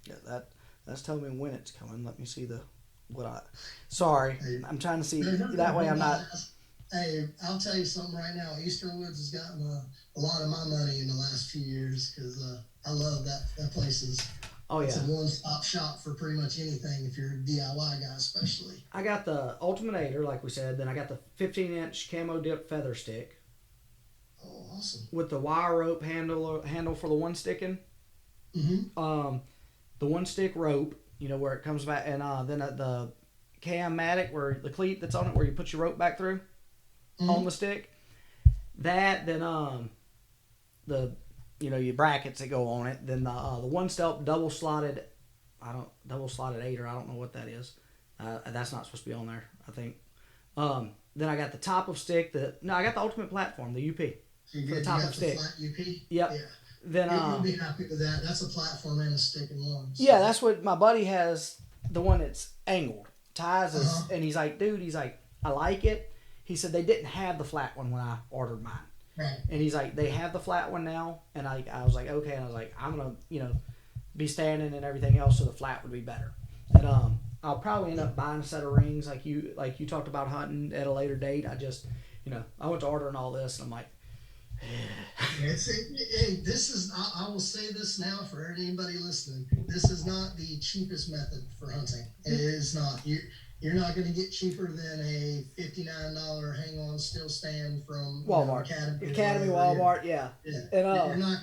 Speaker 1: yeah, that's telling me when it's coming. Let me see what I. Sorry,
Speaker 2: Hey,
Speaker 1: I'm trying to see
Speaker 2: no,
Speaker 1: that way. I'm not.
Speaker 2: Hey, I'll tell you something right now. Eastern Woods has gotten a lot of my money in the last few years because I love that place.
Speaker 1: Oh
Speaker 2: It's
Speaker 1: yeah,
Speaker 2: a one-stop shop for pretty much anything if you're a DIY guy, especially.
Speaker 1: I got the Ultimator, like we said. Then I got the 15-inch camo dip feather stick
Speaker 2: Oh, awesome.
Speaker 1: with the wire rope handle for the one sticking. The one stick rope, where it comes back, and then the Cam-Matic, where the cleat that's on it, where you put your rope back through on the stick. That, then the your brackets that go on it. Then the one step double slotted 8, or I don't know what that is. That's not supposed to be on there, I think. Then I got the top of stick. I got the ultimate platform, the UP
Speaker 2: So you
Speaker 1: for the
Speaker 2: did,
Speaker 1: top
Speaker 2: you got
Speaker 1: of
Speaker 2: the
Speaker 1: stick.
Speaker 2: flat UP?
Speaker 1: Yep.
Speaker 2: Yeah.
Speaker 1: Then
Speaker 2: You'll be happy with that. That's a platform and a stick in one. So.
Speaker 1: yeah, that's what my buddy has. The one that's angled ties is, and he's like, dude, I like it. He said they didn't have the flat one when I ordered mine.
Speaker 2: Right.
Speaker 1: And he's like, they have the flat one now, and I was like, okay, and I was like, I'm gonna, be standing and everything else, so the flat would be better. And I'll probably end up buying a set of rings like you talked about hunting at a later date. I just, I went to ordering all this, and I'm like,
Speaker 2: This is, I will say this now for anybody listening. This is not the cheapest method for hunting. It is not. You're not going to get cheaper than a $59 hang-on steel stand from
Speaker 1: Walmart, Academy, Walmart, yeah. And
Speaker 2: You're not.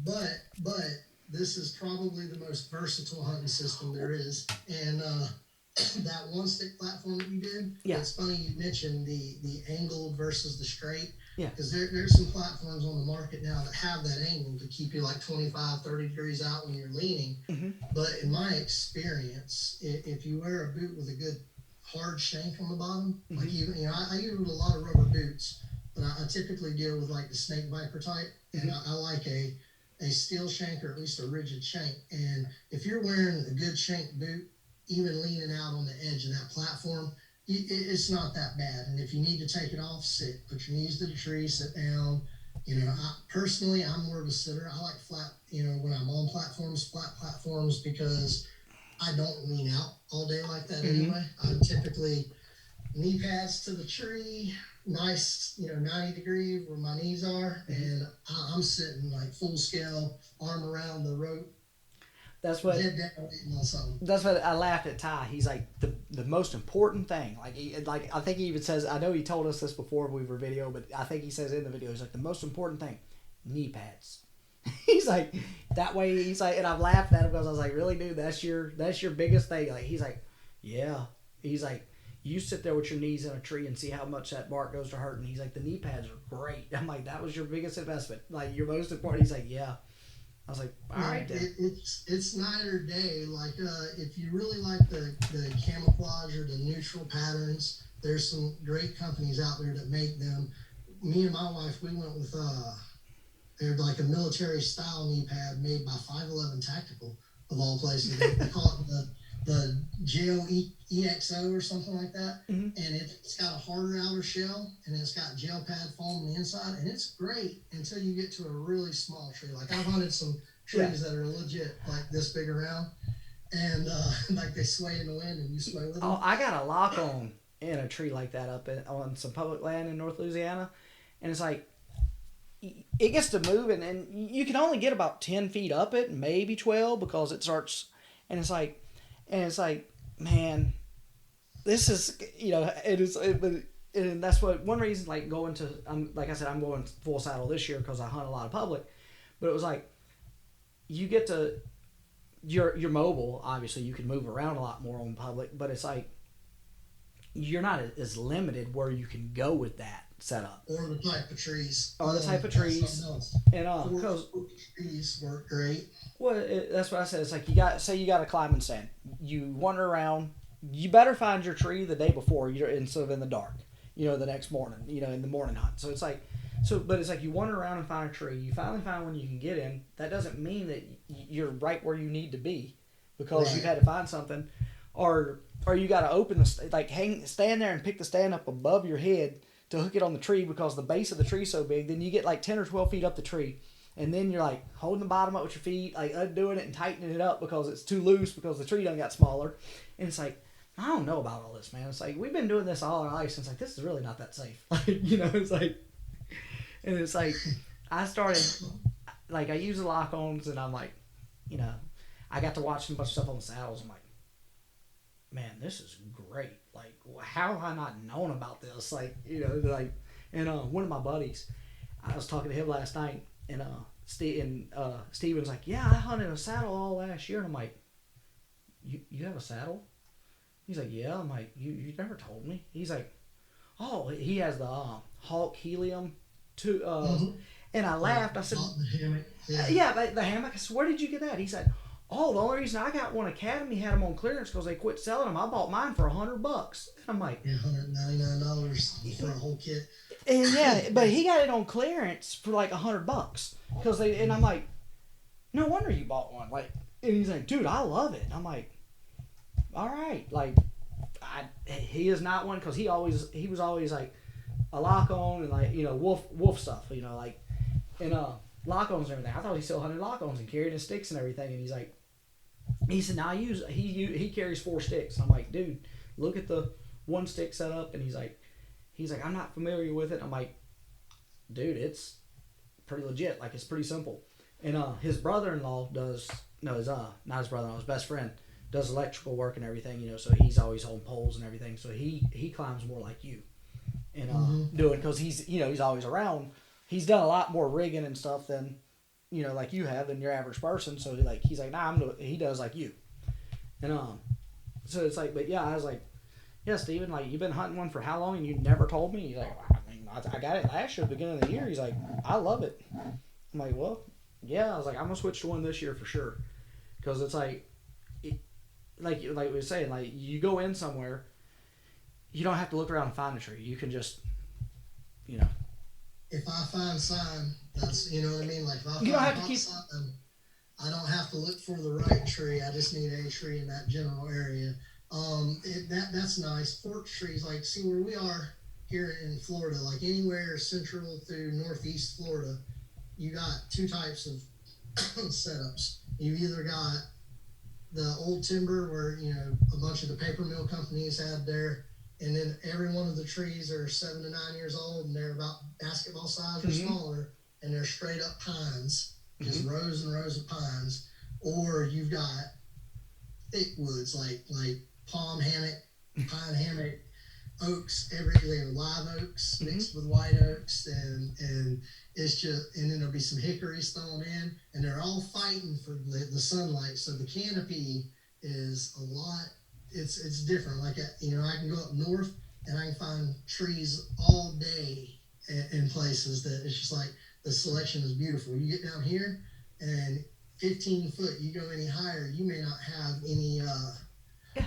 Speaker 2: But this is probably the most versatile hunting system there is, and that one stick platform that you did.
Speaker 1: Yeah.
Speaker 2: It's funny you mentioned the angled versus the straight.
Speaker 1: Yeah.
Speaker 2: Because there's some platforms on the market now that have that angle to keep you like 25, 30 degrees out when you're leaning.
Speaker 1: Mm-hmm.
Speaker 2: But in my experience, if you wear a boot with a good hard shank on the bottom, like I use a lot of rubber boots, but I typically deal with like the snake viper type, and I like a steel shank or at least a rigid shank. And if you're wearing a good shank boot, even leaning out on the edge of that platform, it's not that bad. And if you need to take it off, sit, put your knees to the tree, sit down. Personally, I'm more of a sitter. I like flat, when I'm on platforms, flat platforms, because I don't lean out all day like that anyway. I typically knee pads to the tree, nice, 90 degree where my knees are, and I'm sitting like full scale, arm around the rope.
Speaker 1: That's what.
Speaker 2: Head down, eating on something.
Speaker 1: That's what I laughed at Ty. He's like the most important thing. Like I think he even says. I know he told us this before we were video, but I think he says in the video, he's like the most important thing, knee pads. He's like that way. He's like, and I've laughed at him because I was like, really, dude, that's your biggest thing. Like he's like, yeah. He's like, you sit there with your knees in a tree and see how much that bark goes to hurt. And he's like, the knee pads are great. I'm like, that was your biggest investment. Like your most important. He's like, yeah. I was like, all right.
Speaker 2: It's night or day. Like if you really like the camouflage or the neutral patterns, there's some great companies out there that make them. Me and my wife, we went with they're like a military style knee pad made by 511 Tactical of all places. They call it the JOEXO or something like that, and it's got a harder outer shell, and it's got gel pad foam on the inside, and it's great until you get to a really small tree. Like I've hunted some trees that are legit like this big around, and like they sway in the wind and you sway with them.
Speaker 1: Oh, I got a lock on in a tree like that on some public land in North Louisiana, and it's like it gets to moving, and you can only get about 10 feet up it, maybe 12, because it starts, and it's like, man, this is, and that's what one reason, like going to, like I said, I'm going full saddle this year because I hunt a lot of public, but it was like, you get to, you're mobile, obviously you can move around a lot more on public, but it's like, you're not as limited where you can go with that setup
Speaker 2: or the type of trees.
Speaker 1: or the type of
Speaker 2: That's
Speaker 1: trees.
Speaker 2: something else.
Speaker 1: And because
Speaker 2: Fork trees work great.
Speaker 1: well, that's what I said. It's like you got a climbing stand. You wander around. You better find your tree the day before, instead of in the dark. The next morning. In the morning hunt. So it's like, but it's like you wander around and find a tree. You finally find one you can get in. That doesn't mean that you're right where you need to be, because
Speaker 2: Right.
Speaker 1: you've had to find something, or you got to open stand there and pick the stand up above your head to hook it on the tree, because the base of the tree is so big. Then you get like 10 or 12 feet up the tree. And then you're like holding the bottom up with your feet, like undoing it and tightening it up because it's too loose because the tree done got smaller. And it's like, I don't know about all this, man. It's like, we've been doing this all our lives. And it's like, this is really not that safe. It's like, and it's like, I started, like, I use the lock-ons, and I'm like, I got to watch a bunch of stuff on the saddles. I'm like, man, this is great. Like, how have I not known about this? Like, and one of my buddies, I was talking to him last night, and Steven's like, yeah, I hunted a saddle all last year. And I'm like, you have a saddle? He's like, yeah. I'm like, you never told me. He's like, oh, he has the Hawk Helium too. And I laughed. I said, yeah, the hammock. I said, where did you get that? He said, oh, the only reason I got one, Academy had them on clearance because they quit selling them. I bought mine for $100. And I'm like,
Speaker 2: Yeah, $199 for a whole kit.
Speaker 1: And yeah, but he got it on clearance for like $100 because and I'm like, no wonder you bought one. Like, and he's like, dude, I love it. And I'm like, all right, like, he is not one, because he was always like a lock on and like wolf stuff, like, and lock-ons and everything. I thought he still hunted lock-ons and carried his sticks and everything. And he said, now he carries 4 sticks. I'm like, dude, look at the one stick setup. And he's like, I'm not familiar with it. I'm like, dude, it's pretty legit. Like, it's pretty simple. And his brother-in-law does, no, not his brother-in-law, his best friend does electrical work and everything. So he's always holding poles and everything. So he climbs more like you, and doing, because he's always around. He's done a lot more rigging and stuff than, like you have, than your average person. So he's like, nah, he does like you. And so it's like, but yeah, I was like, yeah, Steven, like, you've been hunting one for how long and you never told me? He's like, I got it last year, beginning of the year. He's like, I love it. I'm like, well, yeah. I was like, I'm gonna switch to one this year for sure, because it's like we were saying, like, you go in somewhere, you don't have to look around and find a tree. You can just,
Speaker 2: If I find sign, that's, you know what I mean? Like, if I find
Speaker 1: you don't have to keep.
Speaker 2: something, I don't have to look for the right tree. I just need a tree in that general area. That's nice. Fork trees, like, see where we are here in Florida, like anywhere central through northeast Florida, you got 2 types of setups. You either got the old timber where, a bunch of the paper mill companies had their, and then every one of the trees are 7 to 9 years old, and they're about basketball size or smaller, and they're straight up pines, just rows and rows of pines. Or you've got thick woods like palm hammock, pine hammock, oaks, everything, live oaks mixed with white oaks, and it's just, and then there'll be some hickories thrown in, and they're all fighting for the sunlight. So the canopy is a lot. It's different. Like, I can go up north and I can find trees all day in places that it's just like the selection is beautiful. You get down here and 15 foot, you go any higher, you may not have any.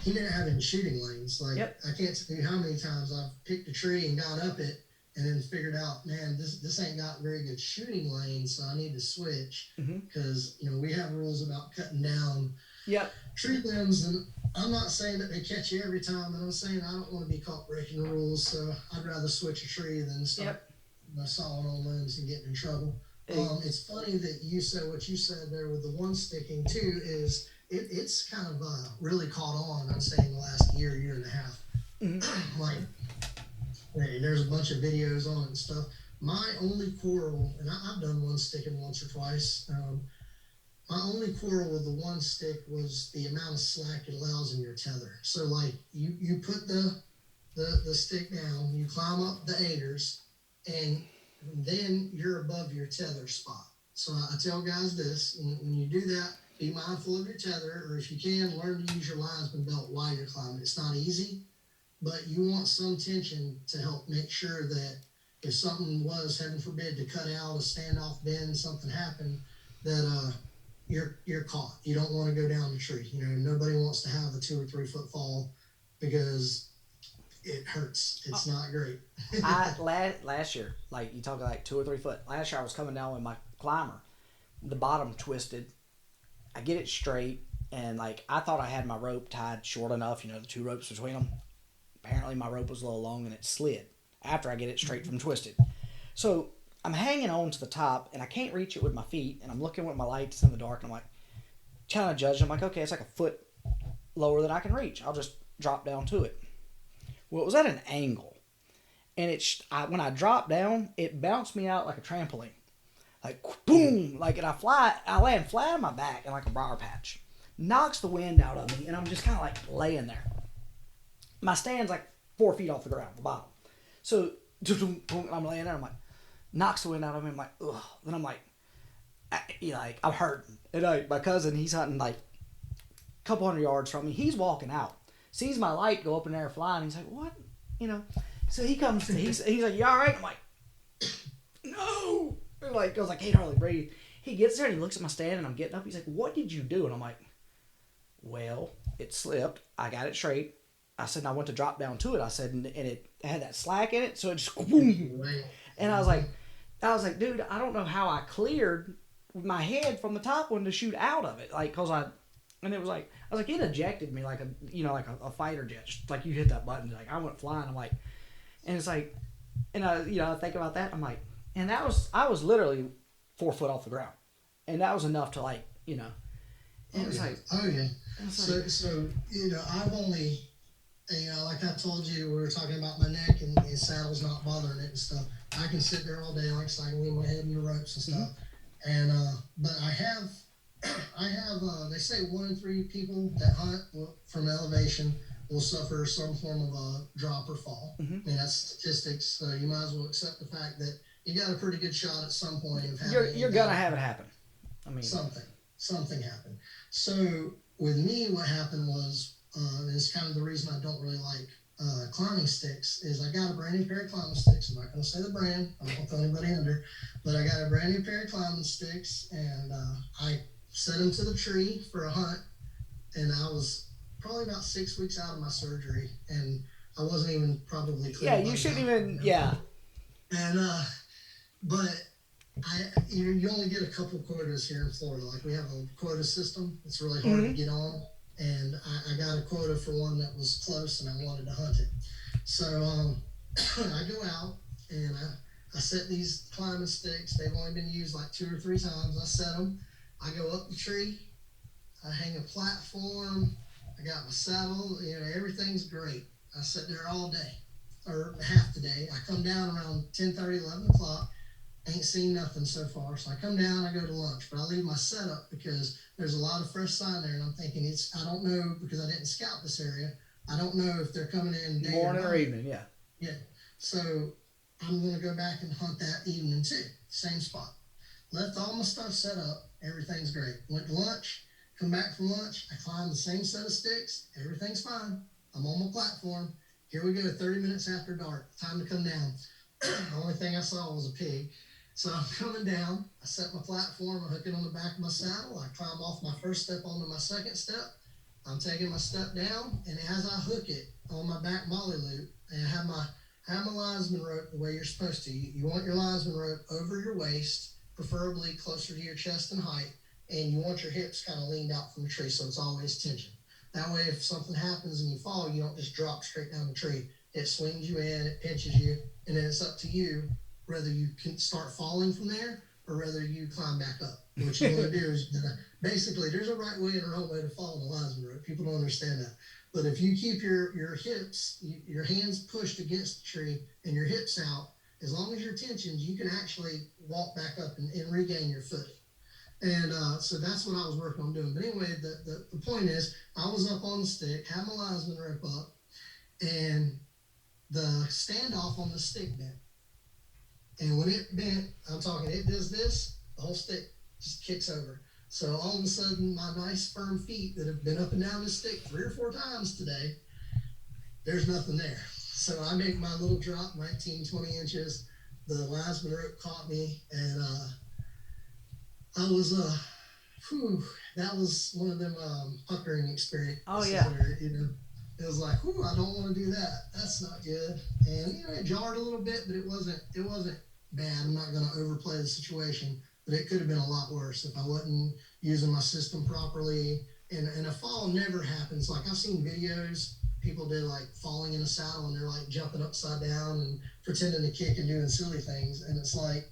Speaker 2: You may not have any shooting lanes. Like, I can't tell you how many times I've picked a tree and got up it and then figured out, man, this ain't got very good shooting lanes, so I need to switch, because we have rules about cutting down tree limbs, and I'm not saying that they catch you every time, and I'm saying I don't want to be caught breaking the rules, so I'd rather switch a tree than start sawing on limbs and getting in trouble. It's funny that you said what you said there with the one sticking too. Is it's kind of really caught on, I'd say, in the last year and a half. Like, there's a bunch of videos on it and stuff. My only quarrel, and I've done one sticking once or twice. My only quarrel with the one stick was the amount of slack it allows in your tether. So, like, you put the stick down, you climb up the aiders, and then you're above your tether spot. So I tell guys this: when you do that, be mindful of your tether, or if you can, learn to use your linesman belt while you're climbing. It's not easy, but you want some tension to help make sure that if something was, heaven forbid, to cut out a standoff bend, something happened, that you're caught. You don't want to go down the tree. You know, nobody wants to have a 2 or 3 foot fall because it hurts. It's not great.
Speaker 1: Last year, like you talk like 2 or 3 foot. Last year I was coming down with my climber, the bottom twisted. I get it straight, and like I thought I had my rope tied short enough. You know, the two ropes between them. Apparently my rope was a little long and it slid after I get it straight from twisted. So I'm hanging on to the top and I can't reach it with my feet, and I'm looking with my lights in the dark, and I'm like kind of judging. I'm like, okay, it's like a foot lower than I can reach. I'll just drop down to it. Well, it was at an angle, and when I dropped down, it bounced me out like a trampoline, like boom, like, and I land flat on my back in like a briar patch, knocks the wind out of me, and I'm just kind of like laying there. My stand's like 4 feet off the ground, the bottom. So I'm laying there. I'm like, knocks the wind out of me. I'm like, ugh. Then I'm like, I'm hurting. And my cousin, he's hunting like a couple hundred yards from me. He's walking out, sees my light go up in the air flying. He's like, what? You know. So he comes to me. He's like, you all right? I'm like, no. Like, I was like, can't hardly breathe. He gets there and he looks at my stand, and I'm getting up. He's like, what did you do? And I'm like, well, it slipped. I got it straight. I said, and I went to drop down to it. I said, and it had that slack in it, so it just boom. And I was like, dude, I don't know how I cleared my head from the top one to shoot out of it, like, and it was like, I was like, it ejected me like a fighter jet, just like you hit that button, like I went flying. I'm like, and it's like, and I think about that. I'm like, and I was literally 4 foot off the ground, and that was enough to like, and it was like,
Speaker 2: oh yeah. So I've only. Like I told you, we were talking about my neck and the saddle's not bothering it and stuff. I can sit there all day, like I can lean my head in the ropes and stuff. Mm-hmm. And but I have they say 1 in 3 people that hunt from elevation will suffer some form of a drop or fall. Mm-hmm. I mean, that's statistics. So you might as well accept the fact that you got a pretty good shot at some point of having.
Speaker 1: You're gonna have it happen. I mean,
Speaker 2: something happened. So with me, what happened was. Is kind of the reason I don't really like climbing sticks is I got a brand new pair of climbing sticks. I'm not going to say the brand. I don't want to throw anybody under. But I got a brand new pair of climbing sticks, and I set them to the tree for a hunt. And I was probably about 6 weeks out of my surgery, and I wasn't even probably clear.
Speaker 1: Yeah, you shouldn't even, yeah.
Speaker 2: And, but you only get a couple quotas here in Florida. Like, we have a quota system. It's really hard to get on. And I got a quota for one that was close, and I wanted to hunt it. So I go out, and I set these climbing sticks. They've only been used like 2 or 3 times. I set them. I go up the tree. I hang a platform. I got my saddle. Everything's great. I sit there all day, or half the day. I come down around 10:30, 11 o'clock. Ain't seen nothing so far. So I come down, I go to lunch, but I leave my setup because there's a lot of fresh sign there, and I'm thinking I don't know, because I didn't scout this area. I don't know if they're coming in day
Speaker 1: morning or evening, yeah.
Speaker 2: Yeah. So I'm going to go back and hunt that evening too. Same spot. Left all my stuff set up. Everything's great. Went to lunch, come back from lunch. I climbed the same set of sticks. Everything's fine. I'm on my platform. Here we go, 30 minutes after dark. Time to come down. The only thing I saw was a pig. So I'm coming down, I set my platform, I hook it on the back of my saddle, I climb off my first step onto my second step, I'm taking my step down, and as I hook it on my back molly loop, and I have my linesman rope the way you're supposed to. You want your linesman rope over your waist, preferably closer to your chest and height, and you want your hips kind of leaned out from the tree so it's always tension. That way if something happens and you fall, you don't just drop straight down the tree. It swings you in, it pinches you, and then it's up to you whether you can start falling from there or whether you climb back up. What you want to do is, basically, there's a right way and a wrong way to fall on the linesman rope. People don't understand that. But if you keep your hips, your hands pushed against the tree and your hips out, as long as you're tensioned, you can actually walk back up and regain your footing. And so that's what I was working on doing. But anyway, the point is, I was up on the stick, had my linesman rope up, and the standoff on the stick bent. And when it bent, I'm talking, it does this, the whole stick just kicks over. So all of a sudden, my nice firm feet that have been up and down the stick 3 or 4 times today there's nothing there. So I make my little drop, 19, 20 inches. The linesman rope caught me, and I was whew, that was one of them puckering
Speaker 1: Oh
Speaker 2: experiences
Speaker 1: yeah.
Speaker 2: where it was like, whew, I don't want to do that. That's not good. And it jarred a little bit, but it wasn't bad. I'm not going to overplay the situation, but it could have been a lot worse if I wasn't using my system properly. And a fall never happens. Like I've seen videos, people did like falling in a saddle and they're like jumping upside down and pretending to kick and doing silly things, and it's like,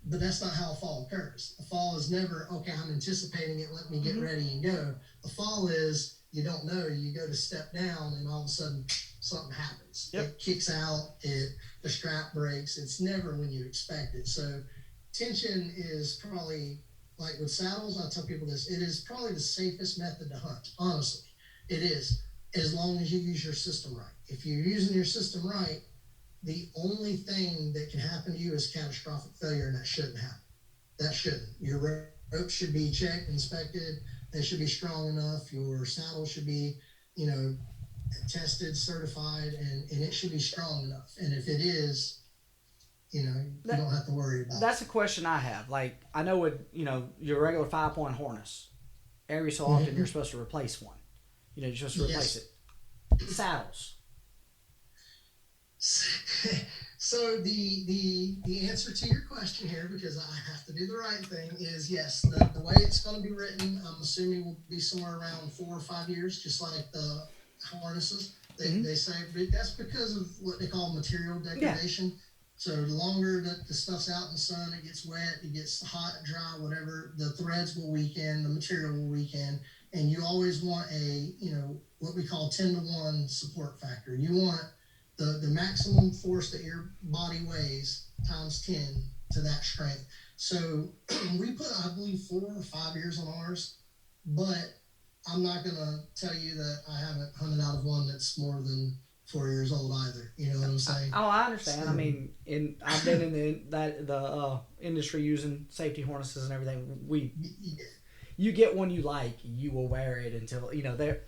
Speaker 2: but that's not how a fall occurs. A fall is never, okay, I'm anticipating it, let me get
Speaker 1: Hmm.
Speaker 2: ready and go. A fall is, you don't know, you go to step down and all of a sudden something happens.
Speaker 1: Yep.
Speaker 2: It kicks out, the strap breaks. It's never when you expect it. So tension is probably, like with saddles, I tell people this, it is probably the safest method to hunt, honestly. It is, as long as you use your system right. If you're using your system right, the only thing that can happen to you is catastrophic failure, and that shouldn't happen. That shouldn't. Your ropes should be checked, inspected. They should be strong enough. Your saddle should be, you know, tested, certified, and it should be strong enough. And if it is, you
Speaker 1: That
Speaker 2: don't have to worry about
Speaker 1: that's a question I have. Like I know with your regular 5 point harness, every so
Speaker 2: it.
Speaker 1: often you're supposed to replace one. You're supposed to replace
Speaker 2: Yes.
Speaker 1: it. Saddles.
Speaker 2: So the answer to your question here, because I have to do the right thing, is yes. The way it's going to be written, I'm assuming will be somewhere around 4 or 5 years, just like the harnesses.
Speaker 1: Hmm.
Speaker 2: They say, but that's because of what they call material
Speaker 1: Yeah.
Speaker 2: degradation. So the longer that the stuff's out in the sun, it gets wet, it gets hot, dry, whatever. The threads will weaken, the material will weaken, and you always want a what we call 10-to-1 support factor. You want the maximum force that your body weighs times 10 to that strength. So we put, I believe, 4 or 5 years on ours, but I'm not going to tell you that I haven't hunted out of one that's more than 4 years old either. You know what I'm saying?
Speaker 1: Oh, I understand. I
Speaker 2: So,
Speaker 1: mean, I've been in the industry using safety harnesses and everything. You get one you like, you will wear it until they're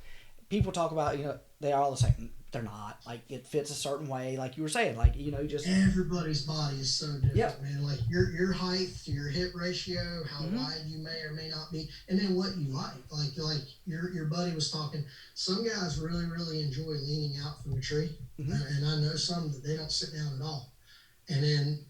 Speaker 1: people talk about they are all the same. They're not. Like it fits a certain way, like you were saying. Like just
Speaker 2: everybody's body is so
Speaker 1: yep.
Speaker 2: different, man. Like your height, your hip ratio, how
Speaker 1: Hmm.
Speaker 2: wide you may or may not be, and then what you like. Like your buddy was talking. Some guys really enjoy leaning out from a tree,
Speaker 1: Hmm.
Speaker 2: and I know some that they don't sit down at all. And then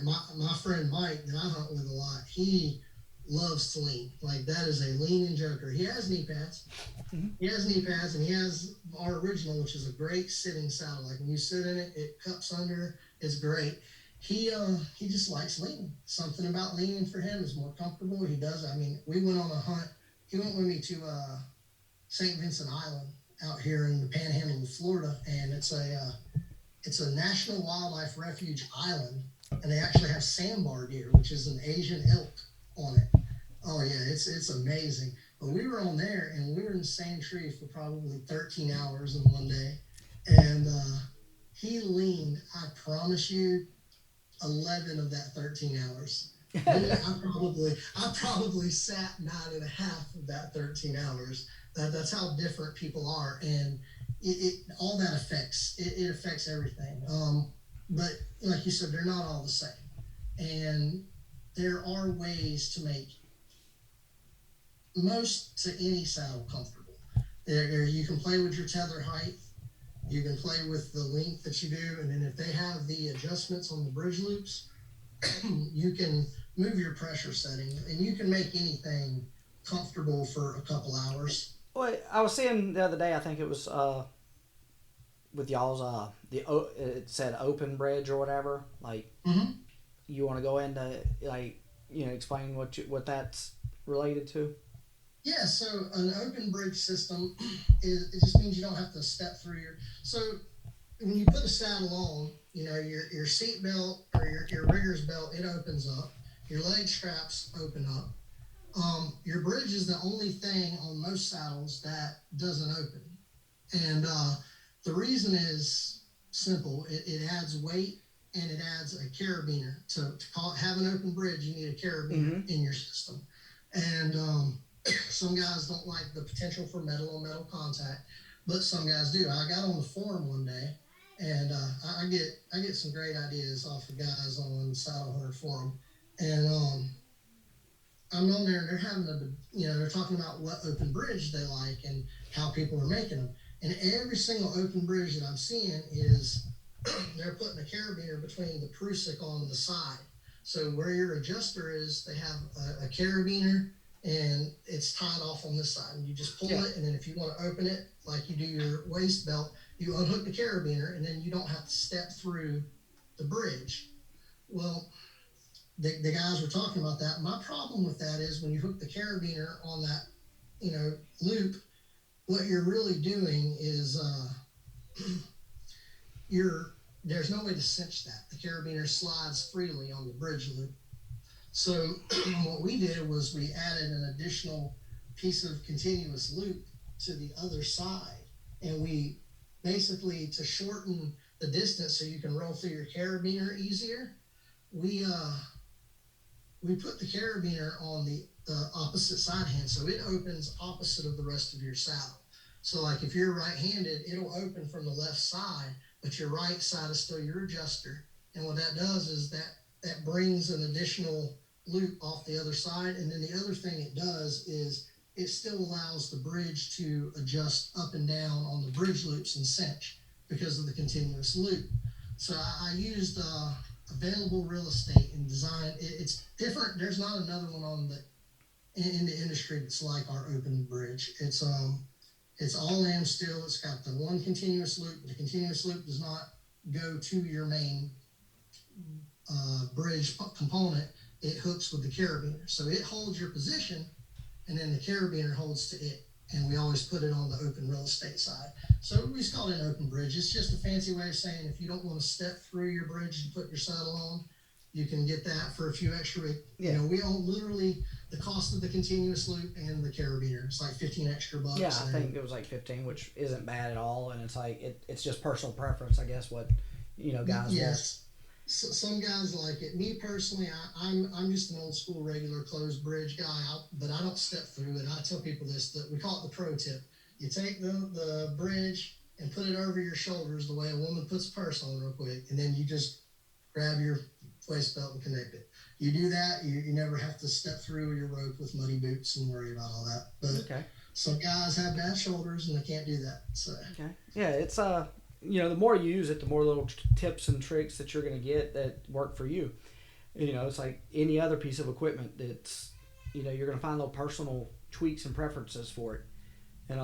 Speaker 2: my friend Mike that I hunt with a lot, he loves to lean. Like that is a leaning joker. He has knee pads.
Speaker 1: Hmm.
Speaker 2: He has knee pads, and he has our original, which is a great sitting saddle. Like when you sit in it, it cups under. It's great. He just likes leaning. Something about leaning for him is more comfortable. He does. I mean, we went on a hunt. He went with me to St. Vincent Island out here in the Panhandle of Florida, and it's a national wildlife refuge island, and they actually have sandbar deer, which is an Asian elk on it. Oh yeah, it's amazing. But we were on there, and we were in the same tree for probably 13 hours in one day, and he leaned. I promise you, 11 of that 13 hours. Me, I probably sat 9.5 of that 13 hours. That's how different people are, and all that it affects everything. But like you said, they're not all the same, and there are ways to make most to any saddle comfortable. You can play with your tether height. You can play with the length that you do, and then if they have the adjustments on the bridge loops, you can move your pressure setting, and you can make anything comfortable for a couple hours.
Speaker 1: Well, I was seeing the other day. I think it was with y'all's it said open bridge or whatever. Like
Speaker 2: Mm-hmm.
Speaker 1: you want to go into like explain what that's related to.
Speaker 2: Yeah, so an open bridge system is it just means you don't have to step through your. So when you put a saddle on, your seat belt or your rigger's belt, it opens up. Your leg straps open up. Your bridge is the only thing on most saddles that doesn't open, and the reason is simple. It adds weight, and it adds a carabiner have an open bridge. You need a carabiner
Speaker 1: Hmm.
Speaker 2: in your system, and some guys don't like the potential for metal on metal contact. but some guys do. I got on the forum one day, and I get some great ideas off of guys on the Saddle Hunter forum, and I'm on there and they're having they're talking about what open bridge they like and how people are making them. And every single open bridge that I'm seeing is they're putting a carabiner between the prusik on the side. So where your adjuster is, they have a carabiner and it's tied off on this side. And you just pull it, and then if you want to open it, like you do your waist belt, you unhook the carabiner, and then you don't have to step through the bridge. Well, the guys were talking about that. My problem with that is when you hook the carabiner on that, loop, what you're really doing is there's no way to cinch that. The carabiner slides freely on the bridge loop. So what we did was we added an additional piece of continuous loop to the other side, and we basically, to shorten the distance so you can roll through your carabiner easier, we put the carabiner on the opposite side hand, so it opens opposite of the rest of your saddle. So like if you're right-handed, it'll open from the left side, but your right side is still your adjuster. And what that does is that brings an additional loop off the other side. And then the other thing it does is it still allows the bridge to adjust up and down on the bridge loops and cinch because of the continuous loop. So I used available real estate and design. It's different. There's not another one in the industry that's like our open bridge. It's all AM steel. It's got the one continuous loop. The continuous loop does not go to your main bridge component. It hooks with the carabiner. So it holds your position, and then the carabiner holds to it. And we always put it on the open real estate side. So we just call it an open bridge. It's just a fancy way of saying if you don't want to step through your bridge and put your saddle on, you can get that for a few extra. We own literally the cost of the continuous loop and the carabiner. It's like 15 extra bucks.
Speaker 1: Yeah, I think it was like 15, which isn't bad at all. And it's like it's just personal preference, I guess. What guys.
Speaker 2: Yes. So some guys like it. Me personally, I'm just an old school regular closed bridge guy, but I don't step through it. I tell people this, that we call it the pro tip. You take the bridge and put it over your shoulders the way a woman puts a purse on real quick, and then you just grab your waist belt and connect it. You do that, you never have to step through your rope with muddy boots and worry about all that. But some guys have bad shoulders and they can't do that. So
Speaker 1: yeah, it's the more you use it, the more little tips and tricks that you're going to get that work for you. It's like any other piece of equipment that's, you're going to find little personal tweaks and preferences for it. And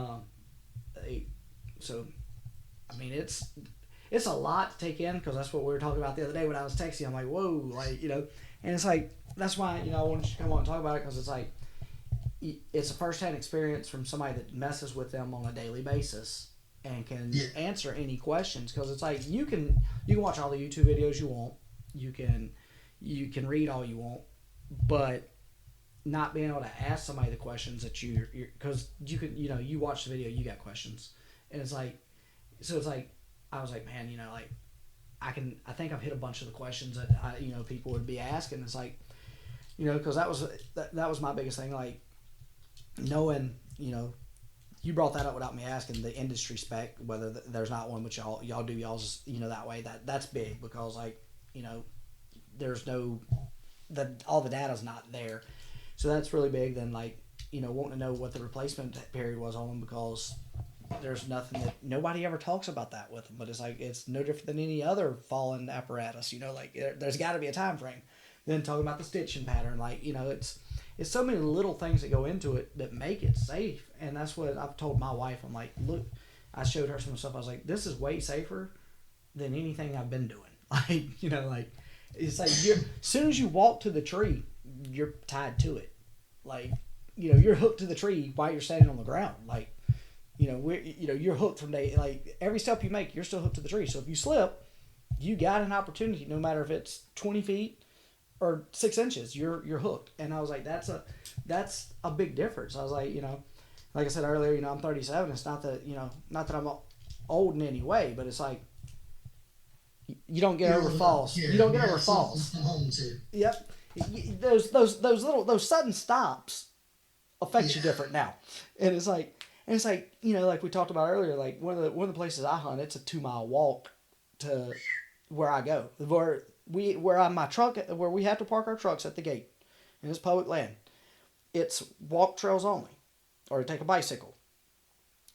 Speaker 1: it's a lot to take in, because that's what we were talking about the other day when I was texting. I'm like, whoa, and it's like, that's why, I wanted you to come on and talk about it, because it's like, it's a first-hand experience from somebody that messes with them on a daily basis and can answer any questions. Because it's like you can watch all the YouTube videos you want, you can read all you want, but not being able to ask somebody the questions that because you could, you watch the video, you got questions, and it's like, so it's like, I was like, man, I think I've hit a bunch of the questions that people would be asking. It's like, because that was my biggest thing, like knowing, you brought that up without me asking, the industry spec, whether there's not one, but y'all do y'all's, that way. That's big, because there's no, all the data's not there. So that's really big. Then wanting to know what the replacement period was on them, because there's nothing that nobody ever talks about that with them. But it's like, it's no different than any other fallen apparatus, there's got to be a time frame. Then talking about the stitching pattern, it's so many little things that go into it that make it safe. And that's what I've told my wife. I'm like, look, I showed her some stuff. I was like, this is way safer than anything I've been doing. It's like, as soon as you walk to the tree, you're tied to it. You're hooked to the tree while you're standing on the ground. You're hooked from day, every step you make, you're still hooked to the tree. So if you slip, you got an opportunity, no matter if it's 20 feet or 6 inches, you're hooked. And I was like, that's a big difference. I was like, like I said earlier, I'm 37. It's not that, not that I'm old in any way, but it's like, you don't get over falls. You don't get over falls. Yep. Those sudden stops affect you different now. And it's like, And it's like, you know, like we talked about earlier, like one of the places I hunt, it's a 2 mile walk to where I go, where I my truck where we have to park our trucks at the gate, and it's public land. It's walk trails only, or take a bicycle,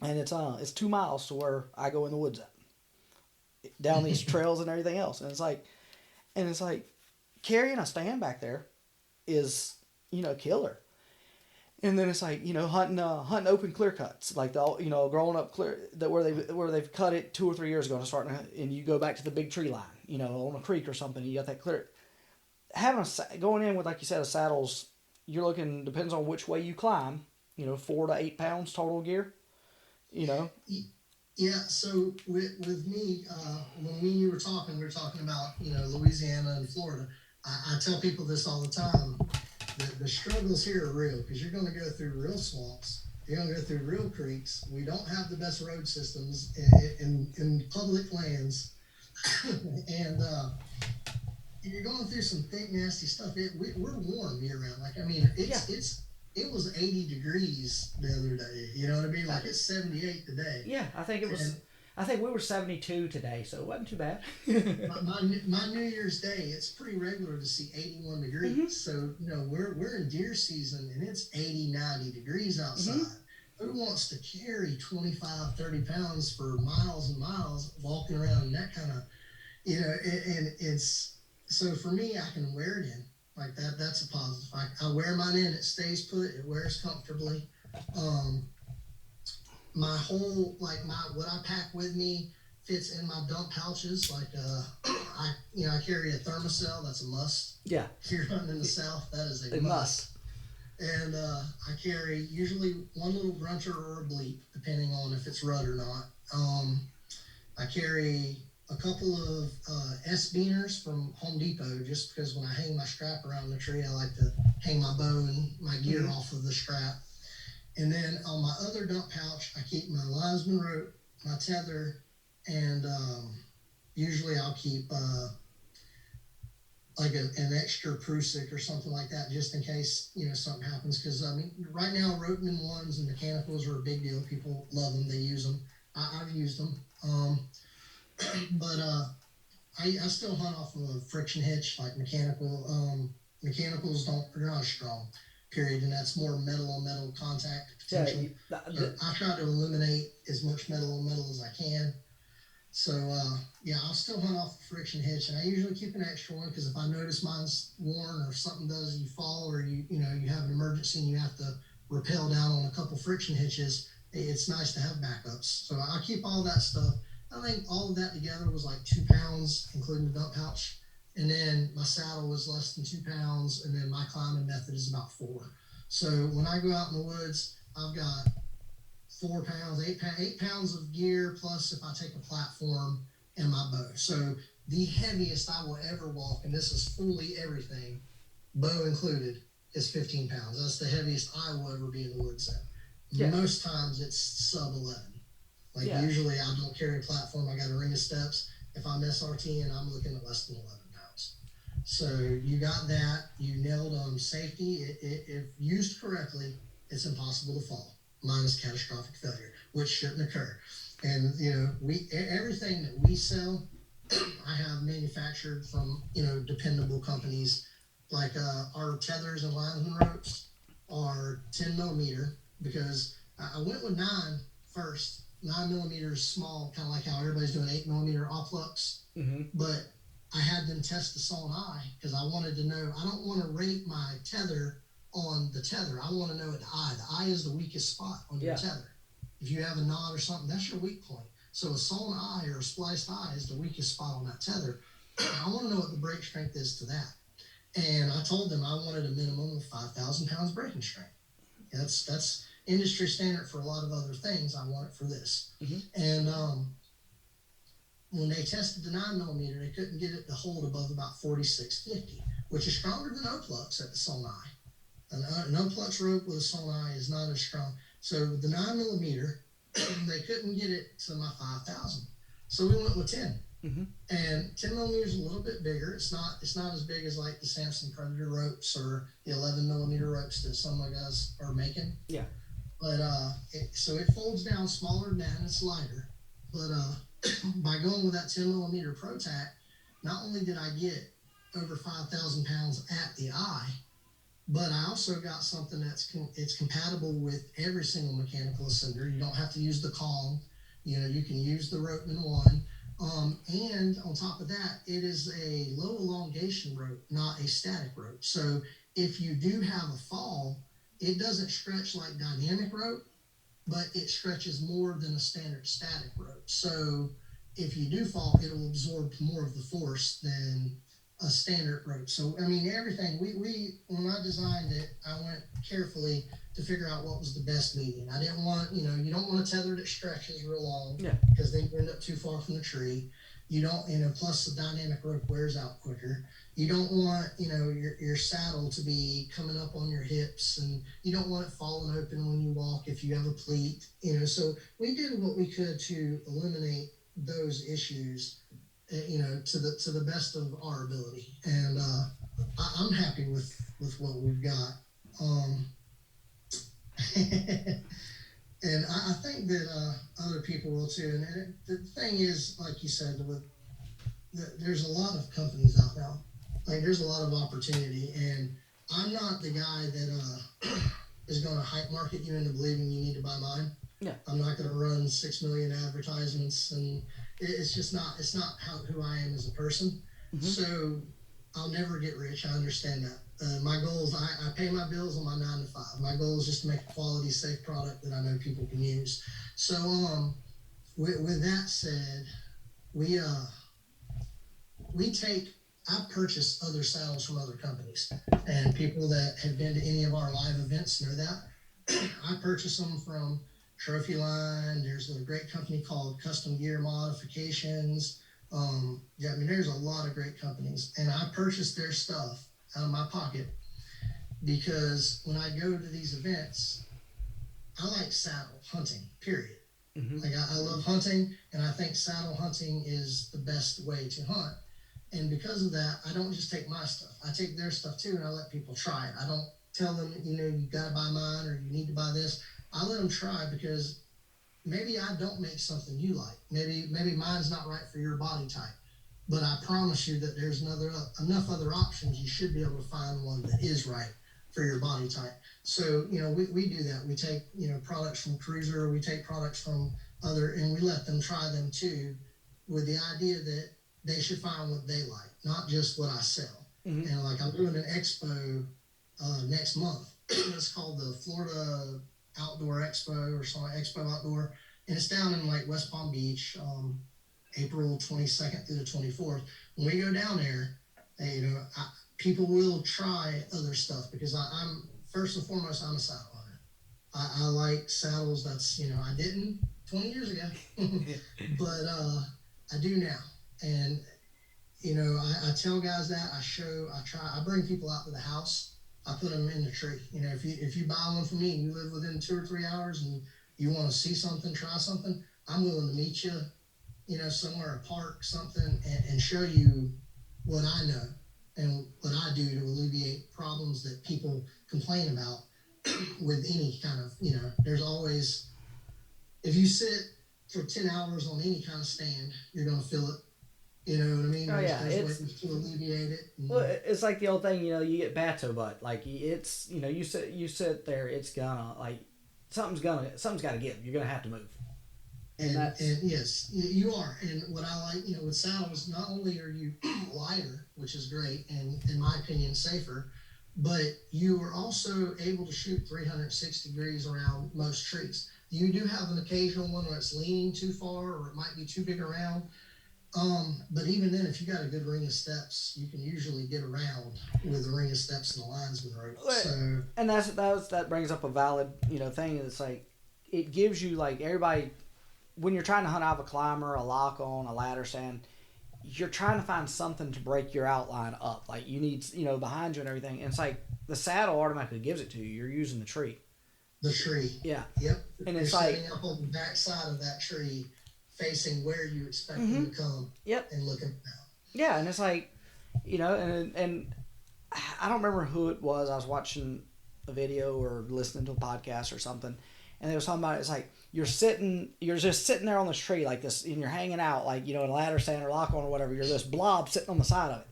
Speaker 1: and it's 2 miles to where I go in the woods at, down these trails and everything else, and it's like carrying a stand back there is, you know, killer. And then it's like, you know, hunting open clear cuts, like you know, growing up clear that where they've cut it 2 or 3 years ago and starting to, and you go back to the big tree line, you know, on a creek or something. You got that clear. Going in with, like you said, a saddle's, you're looking, depends on which way you climb, you know, 4 to 8 pounds total gear, you know.
Speaker 2: Yeah, so with me, when you were talking, we were talking about, you know, Louisiana and Florida. I tell people this all the time. The struggles here are real, because you're going to go through real swamps. You're going to go through real creeks. We don't have the best road systems in public lands. And you're going through some thick, nasty stuff. We're warm year round. Like, I mean, it was 80 degrees the other day. You know what I mean? Like, it's 78 today.
Speaker 1: Yeah, I think it was. And I think we were 72 today, so it wasn't too bad.
Speaker 2: my New Year's Day, it's pretty regular to see 81 degrees. Mm-hmm. So, you know, we're in deer season, and it's 80, 90 degrees outside. Mm-hmm. Who wants to carry 25, 30 pounds for miles and miles walking around in that kind of, you know, and it's, so for me, I can wear it in. Like that's a positive. I wear mine in, it stays put, it wears comfortably. My whole, what I pack with me fits in my dump pouches. Like, I carry a thermocell. That's a must.
Speaker 1: Yeah.
Speaker 2: If you're hunting in the South, that is a
Speaker 1: must.
Speaker 2: And I carry usually one little grunter or a bleep, depending on if it's rut or not. I carry a couple of S-beaners from Home Depot, just because when I hang my strap around the tree, I like to hang my bow and my gear off of the strap. And then on my other dump pouch, I keep my linesman rope, my tether, and usually I'll keep like an extra Prusik or something like that, just in case, you know, something happens. Because, I mean, right now, Roteman ones and mechanicals are a big deal. People love them. They use them. I've used them. But I still hunt off of a friction hitch, like mechanical. Mechanicals they're not as strong, period, and that's more metal on metal contact potential. Yeah, I try to eliminate as much metal on metal as I can. So I'll still hunt off a friction hitch, and I usually keep an extra one, because if I notice mine's worn, or if something does, you fall, or you have an emergency and you have to rappel down on a couple friction hitches, it's nice to have backups. So I keep all that stuff. I think all of that together was like 2 pounds, including the dump pouch. And then my saddle was less than 2 pounds. And then my climbing method is about 4. So when I go out in the woods, I've got 4 pounds, 8 pounds of gear, plus if I take a platform and my bow. So the heaviest I will ever walk, and this is fully everything, bow included, is 15 pounds. That's the heaviest I will ever be in the woods at. Yeah. Most times it's sub 11. Usually I don't carry a platform. I got a ring of steps. If I'm SRT, and I'm looking at less than 11 pounds. So you got that. You nailed safety. If used correctly, it's impossible to fall, minus catastrophic failure, which shouldn't occur. And, you know, everything that we sell, I have manufactured from, you know, dependable companies. Like our tethers and linesman ropes are 10 millimeter, because I went with 9 first. 9 millimeters small, kind of like how everybody's doing 8 millimeter Oplux. Mm-hmm. But I had them test the sawn eye, because I wanted to know. I don't want to rate my tether on the tether. I want to know at the eye. The eye is the weakest spot on your tether. If you have a knot or something, that's your weak point. So a sawn eye or a spliced eye is the weakest spot on that tether. I want to know what the break strength is to that. And I told them I wanted a minimum of 5,000 pounds breaking strength. That's industry standard for a lot of other things. I want it for this. Mm-hmm. And when they tested the 9 millimeter, they couldn't get it to hold above about 4650, which is stronger than Oplux at the sawn eye. An Oplux rope with a sawn eye is not as strong. So the 9 millimeter, they couldn't get it to my 5,000. So we went with 10. Mm-hmm. And 10 millimeters is a little bit bigger. It's not as big as like the Samson Predator ropes or the 11 millimeter ropes that some of my guys are making.
Speaker 1: Yeah.
Speaker 2: But so it folds down smaller than that and it's lighter. But by going with that 10 millimeter Pro Tack, not only did I get over 5,000 pounds at the eye, but I also got something it's compatible with every single mechanical ascender. You don't have to use the Kong. You can use the Ropeman one. And on top of that, it is a low elongation rope, not a static rope. So if you do have a fall, it doesn't stretch like dynamic rope, but it stretches more than a standard static rope. So if you do fall, it'll absorb more of the force than a standard rope. So I mean, everything we when I designed it, I went carefully to figure out what was the best medium. I didn't want, you don't want a tether that stretches real long,
Speaker 1: Yeah.
Speaker 2: because then you end up too far from the tree. You don't, plus the dynamic rope wears out quicker. You don't want, your saddle to be coming up on your hips, and you don't want it falling open when you walk if you have a pleat, So we did what we could to eliminate those issues, to the best of our ability, and I'm happy with what we've got. And I think that other people will too. And the thing is, like you said, there's a lot of companies out now. Like, there's a lot of opportunity, and I'm not the guy that is going to hype market you into believing you need to buy mine.
Speaker 1: Yeah.
Speaker 2: I'm not going to run 6 million advertisements, and it's just not. It's not who I am as a person. Mm-hmm. So I'll never get rich. I understand that. My goal is I pay my bills on my 9 to 5. My goal is just to make a quality, safe product that I know people can use. So with that said, I purchase other saddles from other companies, and people that have been to any of our live events know that. I purchase them from Trophy Line. There's a great company called Custom Gear Modifications. There's a lot of great companies, and I purchase their stuff out of my pocket because when I go to these events, I like saddle hunting, period. Mm-hmm. Like, I love hunting, and I think saddle hunting is the best way to hunt. And because of that, I don't just take my stuff. I take their stuff too, and I let people try it. I don't tell them, you got to buy mine or you need to buy this. I let them try, because maybe I don't make something you like. Maybe mine's not right for your body type. But I promise you that there's enough other options. You should be able to find one that is right for your body type. So, we do that. We take, products from Cruiser. We take products from and we let them try them too, with the idea that they should find what they like, not just what I sell. Mm-hmm. And like, I'm doing an expo next month. It's called the Florida Outdoor Expo, or something, Expo Outdoor. And it's down in like West Palm Beach, April 22nd through the 24th. When we go down there, people will try other stuff, because I'm first and foremost, I'm a saddle hunter. I like saddles. That's, I didn't 20 years ago, but I do now. And, I tell guys that, I bring people out to the house. I put them in the tree. If you buy one from me and you live within 2 or 3 hours and you want to see something, try something, I'm willing to meet you, somewhere, a park, something, and show you what I know and what I do to alleviate problems that people complain about with any kind of, there's always, if you sit for 10 hours on any kind of stand, you're going to feel it. You know what I mean?
Speaker 1: Oh, yeah.
Speaker 2: There's ways to alleviate it.
Speaker 1: Well, it's like the old thing, you get bateau butt. Like, it's, you sit there, it's gonna, like, something's got to give. You're going to have to move.
Speaker 2: And yes, you are. And what I like, with saddles, not only are you lighter, which is great, and in my opinion, safer, but you are also able to shoot 360 degrees around most trees. You do have an occasional one where it's leaning too far, or it might be too big around. But even then, if you got a good ring of steps, you can usually get around with a ring of steps and a linesman rope. So, and
Speaker 1: that brings up a valid, thing. It's like, it gives you, like, everybody, when you're trying to hunt out of a climber, a lock on, a ladder stand, you're trying to find something to break your outline up. Like, you need, behind you and everything. And it's like, the saddle automatically gives it to you. You're using the tree.
Speaker 2: The tree.
Speaker 1: Yeah.
Speaker 2: Yep.
Speaker 1: And
Speaker 2: it's like setting up on the back side of that tree, facing where you expect them to come.
Speaker 1: Yep.
Speaker 2: And looking down.
Speaker 1: Yeah, and it's like, and I don't remember who it was. I was watching a video or listening to a podcast or something, and they was talking about it's like you're just sitting there on this tree like this, and you're hanging out like in a ladder stand or lock on or whatever. You're this blob sitting on the side of it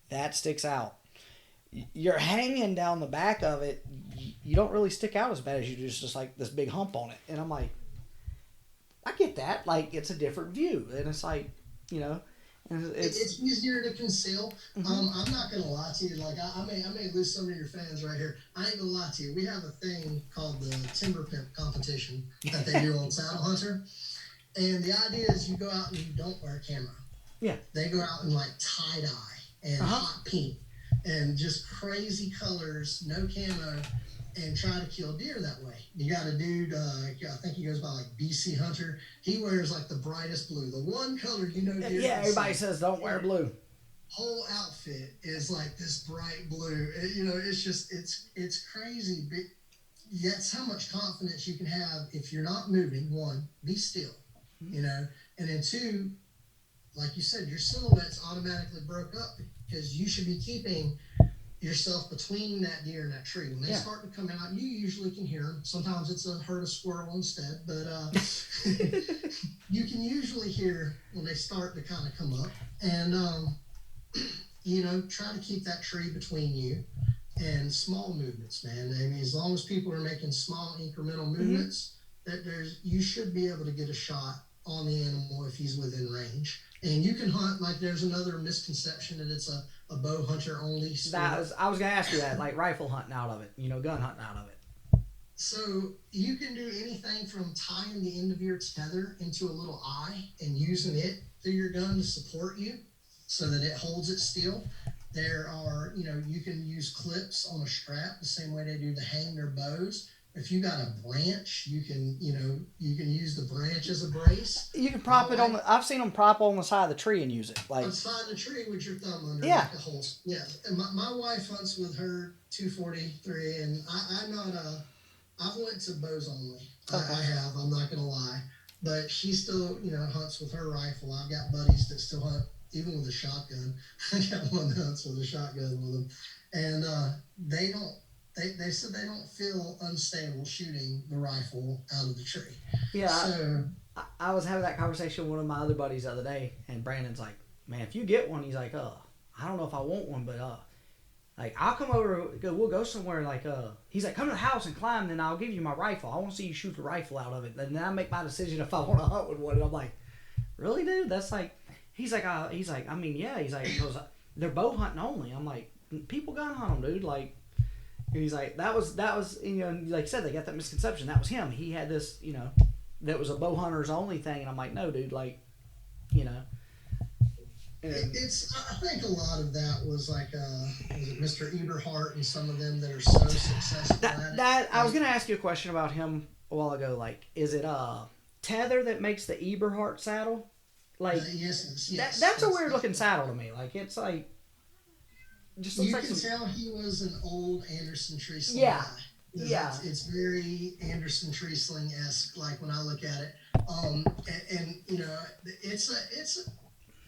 Speaker 1: that sticks out. You're hanging down the back of it. You don't really stick out as bad as you do. Just like this big hump on it, and I'm like, I get that. Like it's a different view, and it's like
Speaker 2: it's easier to conceal.
Speaker 1: Mm-hmm.
Speaker 2: I'm not gonna lie to you. Like I may lose some of your fans right here. I ain't gonna lie to you. We have a thing called the Timber Pimp competition that they do on Saddle Hunter, and the idea is you go out and you don't wear a camera.
Speaker 1: Yeah.
Speaker 2: They go out in like tie dye and hot pink and just crazy colors, no camo, and try to kill deer that way. You got a dude, I think he goes by like BC Hunter. He wears like the brightest blue, the one color deer.
Speaker 1: Yeah, everybody says don't wear blue.
Speaker 2: Whole outfit is like this bright blue. It's crazy. But that's how much confidence you can have if you're not moving. One, be still, and then two, like you said, your silhouette's automatically broke up because you should be keeping yourself between that deer and that tree. When they start to come out, you usually can hear them. Sometimes it's a herd of squirrel instead, but you can usually hear when they start to kind of come up. And, try to keep that tree between you and small movements, man. I mean, as long as people are making small incremental movements, you should be able to get a shot on the animal if he's within range. And you can hunt, like there's another misconception that it's a bow hunter only sport.
Speaker 1: I was going to ask you that, like rifle hunting out of it, gun hunting out of it.
Speaker 2: So you can do anything from tying the end of your tether into a little eye and using it through your gun to support you so that it holds it still. There are, you can use clips on a strap the same way they do to hang their bows. If you got a branch, you can use the branch as a brace.
Speaker 1: You can prop it on I've seen them prop on the side of the tree and use it. Like
Speaker 2: on the side of the tree with your thumb under
Speaker 1: yeah.
Speaker 2: like a hole. Yeah. And my wife hunts with her 243, and I'm not I've went to bows only. Okay. I have, I'm not gonna lie. But she still, hunts with her rifle. I've got buddies that still hunt even with a shotgun. I got one that hunts with a shotgun with them. And they don't. They said they don't feel unstable shooting the rifle out of the tree.
Speaker 1: Yeah.
Speaker 2: So
Speaker 1: I was having that conversation with one of my other buddies the other day, and Brandon's like, "Man, if you get one," he's like, I don't know if I want one, but like I'll come over. We'll go somewhere. Like he's like, "Come to the house and climb, then I'll give you my rifle. I want to see you shoot the rifle out of it, and then I make my decision if I want to hunt with one." And I'm like, "Really, dude? That's like." He's like, I mean, yeah. He's like, because they're bow hunting only. I'm like, people gun hunt them, dude. Like. And he's like, that was, like you said, they got that misconception. That was him. He had this, that was a bow hunters only thing. And I'm like, no, dude, like, And
Speaker 2: I think a lot of that was like, was it Mr. Eberhart and some of them that are so successful at it?
Speaker 1: I was going to ask you a question about him a while ago. Like, is it tether that makes the Eberhart saddle? Like,
Speaker 2: yes.
Speaker 1: That's a weird looking saddle to me. Like, it's like,
Speaker 2: just looks can tell he was an old Anderson tree sling
Speaker 1: guy.
Speaker 2: Yeah. It's very Anderson tree sling-esque, like when I look at it.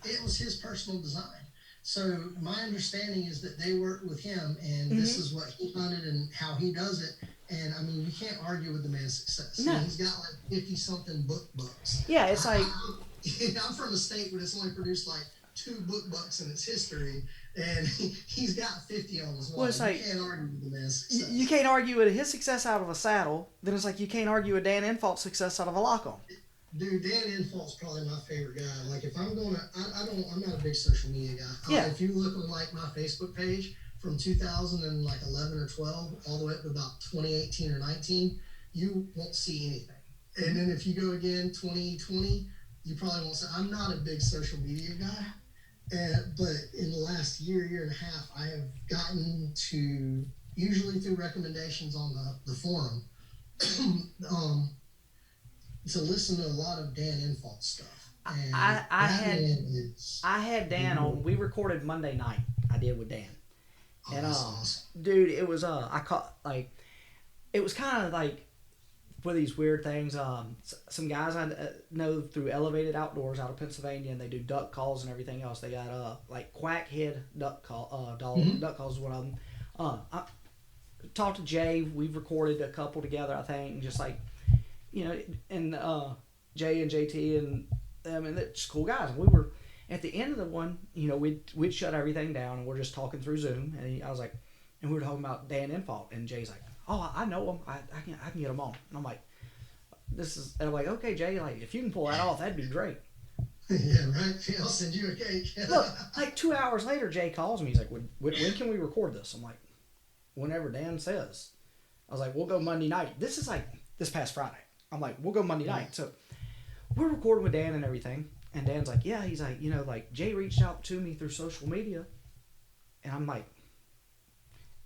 Speaker 2: It was his personal design. So my understanding is that they worked with him, and this is what he hunted and how he does it. And I mean, you can't argue with the man's success.
Speaker 1: No.
Speaker 2: I mean, he's got like 50-something book books.
Speaker 1: Yeah, it's like
Speaker 2: I'm from a state where it's only produced like 2 book bucks in its history, and he's got 50 on his wall.
Speaker 1: Well, it's like,
Speaker 2: you can't argue with the man's success.
Speaker 1: You can't argue with his success out of a saddle. Then it's like you can't argue with Dan Infalt's success out of a lock-on.
Speaker 2: Dude, Dan Infalt's probably my favorite guy. Like if I'm going to, I'm not a big social media guy.
Speaker 1: Yeah.
Speaker 2: If you look on like my Facebook page from 2011 or 12 all the way up to about 2018 or 19, you won't see anything. And then if you go again 2020, you probably won't see. I'm not a big social media guy. But in the last year and a half, I have gotten to, usually through recommendations on the forum, to listen to a lot of Dan Infalt stuff. And
Speaker 1: I had Dan on. We recorded Monday night. I did with Dan. And
Speaker 2: awesome.
Speaker 1: Dude, it was it was kind of like for these weird things. Some guys I know through Elevated Outdoors out of Pennsylvania, and they do duck calls and everything else. They got like quackhead duck call, duck calls is one of them. I talked to Jay. We've recorded a couple together, I think, and just like you know, and Jay and JT and them, and they're just cool guys. We were at the end of the one, you know, we'd shut everything down and we're just talking through Zoom, and I was like, and we were talking about Dan Infalt, and Jay's like, oh, I know him, I can get him on, and I'm like, and I'm like, okay, Jay, like if you can pull that off, that'd be great.
Speaker 2: Yeah, right. I'll send you a cake.
Speaker 1: Look, like 2 hours later, Jay calls me. He's like, when can we record this? I'm like, whenever Dan says. I was like, we'll go Monday night. This is like this past Friday. I'm like, we'll go Monday night. So we're recording with Dan and everything. And Dan's like, yeah. He's like, you know, like Jay reached out to me through social media. And I'm like,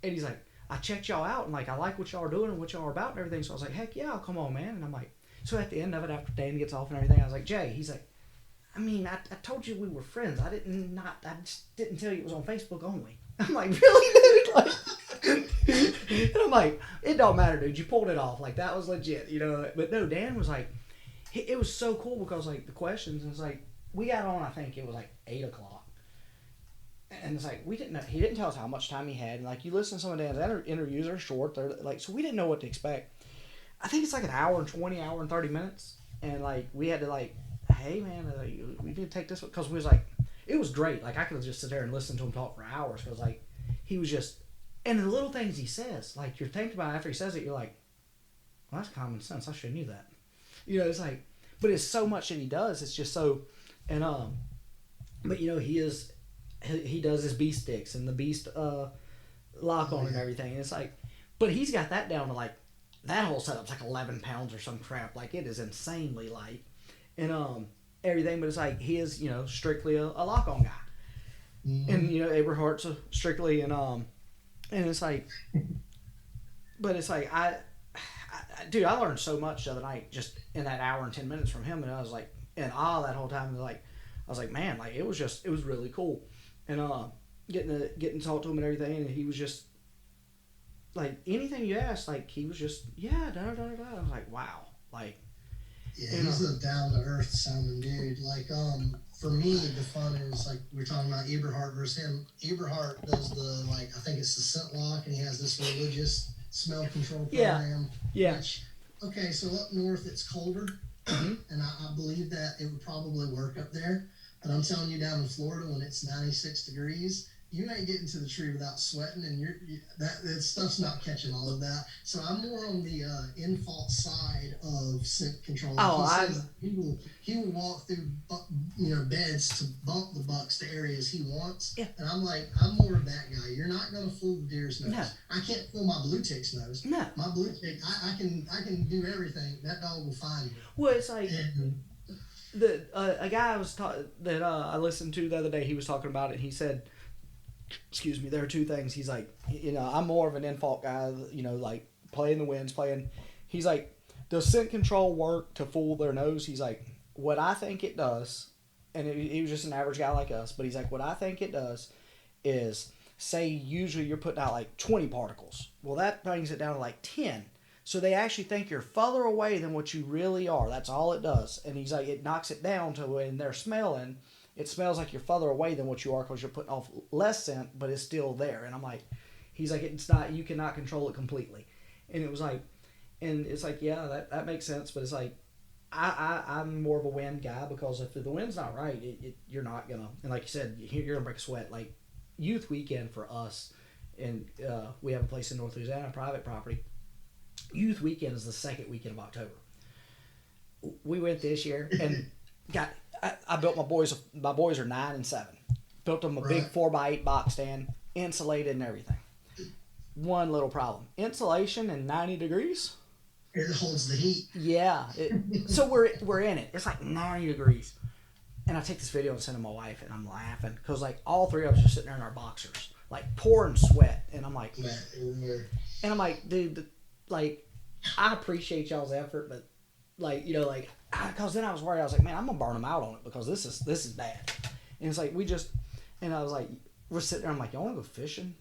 Speaker 1: and he's like, I checked y'all out and like I like what y'all are doing and what y'all are about and everything. So I was like, heck yeah, I'll come on, man. And I'm like, so at the end of it, after Dan gets off and everything, I was like, Jay, he's like, I mean, I told you we were friends. I just didn't tell you it was on Facebook only. I'm like, really, dude? Like, and I'm like, it don't matter, dude. You pulled it off. Like, that was legit, you know. But no, Dan was like, it was so cool because, like, the questions, and it's like, we got on, I think it was like 8 o'clock. And it's like, we didn't know, he didn't tell us how much time he had. And, like, you listen to some of Dan's interviews, they're short. They're like, so we didn't know what to expect. I think it's like an hour and 20, hour and 30 minutes. And, like, we had to, like, hey man, we need to take this because we was like, it was great. Like I could have just sit there and listen to him talk for hours because like he was just, and the little things he says, like you're thinking about it after he says it, you're like, well, that's common sense. I should have knew that. You know, it's like, but it's so much that he does. It's just so, and but you know he does his beast sticks and the beast lock on and everything. And it's like, but he's got that down to like that whole setup's like 11 pounds or some crap. Like it is insanely light. And everything, but it's like he is, you know, strictly a lock on guy, and you know Aberhart's strictly and it's like, but it's like dude, I learned so much the other night just in that hour and 10 minutes from him, and I was like in awe that whole time. And like I was like, man, like it was really cool, and getting to talk to him and everything, and he was just like anything you asked, like he was just yeah, da da da da. I was like, wow, like.
Speaker 2: Yeah, he's a down to earth sounding dude. Like, for me, the fun is like we're talking about Eberhard versus him. Eberhard does the like I think it's the scent lock, and he has this religious smell control program.
Speaker 1: Yeah.
Speaker 2: Which, okay, so up north it's colder, and I believe that it would probably work up there. But I'm telling you, down in Florida when it's 96 degrees, you ain't getting to the tree without sweating, and that stuff's not catching all of that. So I'm more on the in-fault side of scent control.
Speaker 1: Oh,
Speaker 2: he will walk through beds to bump the bucks to areas he wants.
Speaker 1: Yeah.
Speaker 2: And I'm like, I'm more of that guy. You're not gonna fool the deer's nose.
Speaker 1: No.
Speaker 2: I can't fool my blue tick's nose.
Speaker 1: No.
Speaker 2: My blue tick, I can do everything. That dog will find you.
Speaker 1: Well, it's like a guy I listened to the other day. He was talking about it. He said, excuse me, there are two things. He's like, you know, I'm more of an in-fault guy, you know, like playing the winds, he's like, does scent control work to fool their nose? He's like, what I think it does, and he was just an average guy like us, but he's like, what I think it does is, say usually you're putting out like 20 particles. Well, that brings it down to like 10. So they actually think you're further away than what you really are. That's all it does. And he's like, it knocks it down to when they're smelling, it smells like you're further away than what you are because you're putting off less scent, but it's still there. And I'm like, he's like, it's not, you cannot control it completely. And it was like, and it's like, yeah, that makes sense. But it's like, I'm more of a wind guy because if the wind's not right, you're not gonna, and like you said, you're gonna break a sweat. Like youth weekend for us, and we have a place in North Louisiana, private property. Youth weekend is the second weekend of October. We went this year and I built my boys. My boys are 9 and 7. Built them a big 4x8 box stand, insulated and everything. One little problem: insulation and 90 degrees.
Speaker 2: It holds the heat.
Speaker 1: Yeah. So we're in it. It's like 90 degrees, and I take this video and send it to my wife, and I'm laughing because like all three of us are sitting there in our boxers, like pouring sweat, and I'm like, dude, like I appreciate y'all's effort, but like, you know, like, because then I was worried. I was like, man, I'm gonna burn them out on it because this is bad. And it's like and I was like, we're sitting there. I'm like, y'all wanna go fishing?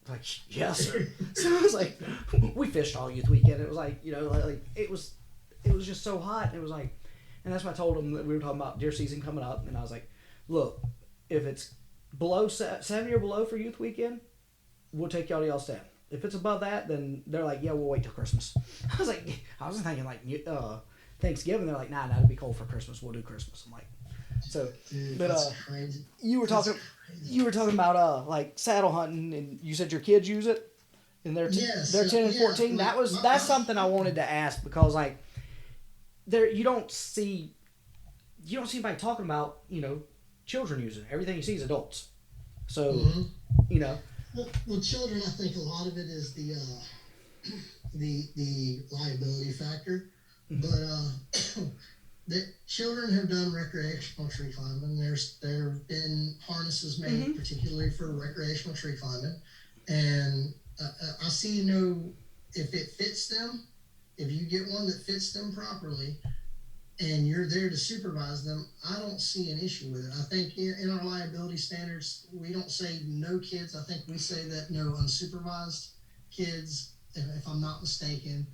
Speaker 1: Like, yes, sir. So I was like, we fished all youth weekend. It was like, you know, like it was just so hot. And it was like, and that's why I told them that we were talking about deer season coming up. And I was like, look, if it's below 70 or below for youth weekend, we'll take y'all to y'all's stand. If it's above that, then they're like, yeah, we'll wait till Christmas. I was thinking like Thanksgiving. They're like, nah, it'll be cold for Christmas. We'll do Christmas. I'm like, so,
Speaker 2: Dude,
Speaker 1: but
Speaker 2: that's crazy.
Speaker 1: you were
Speaker 2: That's
Speaker 1: talking,
Speaker 2: crazy.
Speaker 1: you were talking about like saddle hunting, and you said your kids use it, and
Speaker 2: Yes,
Speaker 1: they're 10 and
Speaker 2: yeah,
Speaker 1: 14.
Speaker 2: like,
Speaker 1: That's something I wanted to ask because like there you don't see anybody talking about children using it. Everything you see is adults. So
Speaker 2: Mhm.
Speaker 1: you know.
Speaker 2: Well, children, I think a lot of it is the liability factor,
Speaker 1: Mhm.
Speaker 2: but that children have done recreational tree climbing. There have been harnesses made
Speaker 1: Mhm.
Speaker 2: particularly for recreational tree climbing, and I see if it fits them, if you get one that fits them properly, and you're there to supervise them, I don't see an issue with it. I think in our liability standards, we don't say no kids. I think we say that no unsupervised kids, if I'm not mistaken.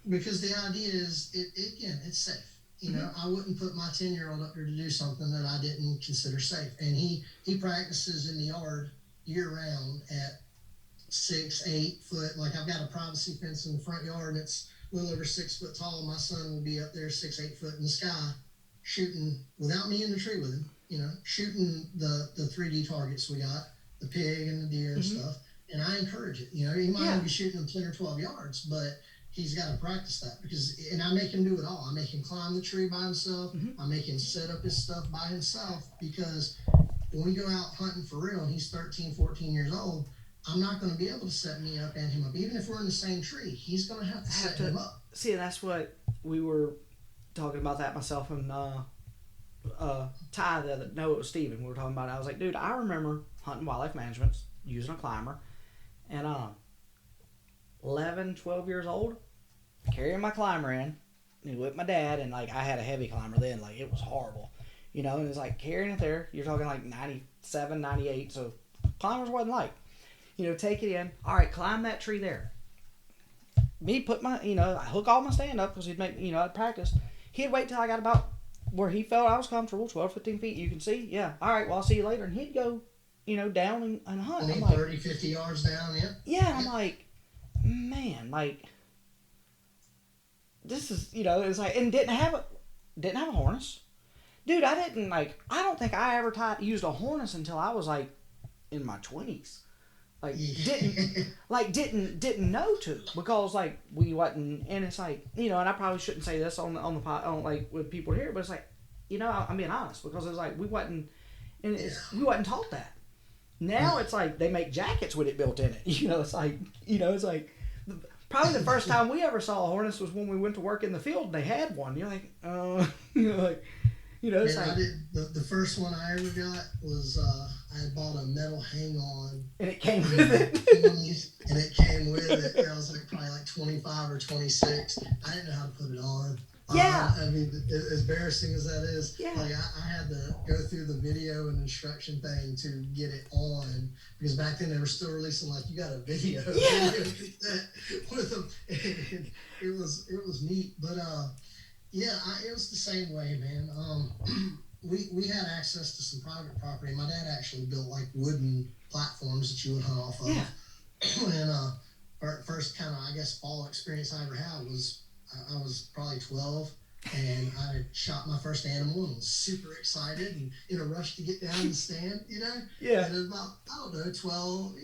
Speaker 2: Because the idea is, again, it's safe. I wouldn't put my 10-year-old up there to do something that I didn't consider safe. And he practices in the yard year round at 6, 8 foot. Like I've got a privacy fence in the front yard, and it's a little over 6 foot tall. My son will be up there 6, 8 foot in the sky, shooting without me in the tree with him. Shooting the 3D targets we got, the pig and the deer and
Speaker 1: Mhm.
Speaker 2: stuff. And I encourage it. He might
Speaker 1: Yeah.
Speaker 2: only be shooting them 10 or 12 yards, but he's got to practice that and I make him do it all. I make him climb the tree by himself.
Speaker 1: Mhm.
Speaker 2: I make him set up his stuff by himself because when we go out hunting for real and he's 13, 14 years old, I'm not going to be able to set me up and him up. Even if we're in the same tree, he's going to have to set him up.
Speaker 1: See, that's what we were talking about, that myself and Ty no, it was Steven. We were talking about it. I was like, dude, I remember hunting wildlife management using a climber, and 11, 12 years old, carrying my climber in with my dad, and like I had a heavy climber then, like it was horrible, and it's like carrying it there. You're talking like 97, 98, so climbers wasn't like, take it in. All right, climb that tree there. Me put my, I hook all my stand up because he'd make, I'd practice. He'd wait till I got about where he felt I was comfortable, 12, 15 feet. You can see, yeah. All right, well, I'll see you later. And he'd go, down and hunt.
Speaker 2: 20,
Speaker 1: I'm like,
Speaker 2: 30, 50 yards down, yeah.
Speaker 1: Yeah, I'm like, man, like, this is, it's like, and didn't have a harness. Dude, I don't think I ever used a harness until I was like in my 20s. Like didn't know to, because like we wasn't, and it's like, and I probably shouldn't say this on the pod, like with people here, but it's like, I'm being honest, because it's like we wasn't taught that. Now it's like they make jackets with it built in it. It's like, probably the first time we ever saw a harness was when we went to work in the field and they had one. You're like, it's like,
Speaker 2: the first one I ever got was I had bought a metal hang-on,
Speaker 1: and it came with it.
Speaker 2: And it came with it. I was like probably like 25 or 26. I didn't know how to put it on.
Speaker 1: Yeah.
Speaker 2: I mean, as embarrassing as that is,
Speaker 1: Yeah.
Speaker 2: like I had to go through the video and instruction thing to get it on, because back then they were still releasing like, you got a video.
Speaker 1: Yeah.
Speaker 2: With them. And it was neat, but yeah, it was the same way, man. We had access to some private property. My dad actually built like wooden platforms that you would hunt off of.
Speaker 1: Yeah.
Speaker 2: And first kind of, I guess, fall experience I ever had was I was probably 12, and I shot my first animal and was super excited and in a rush to get down and stand,
Speaker 1: Yeah.
Speaker 2: And it was about, I don't know, 12,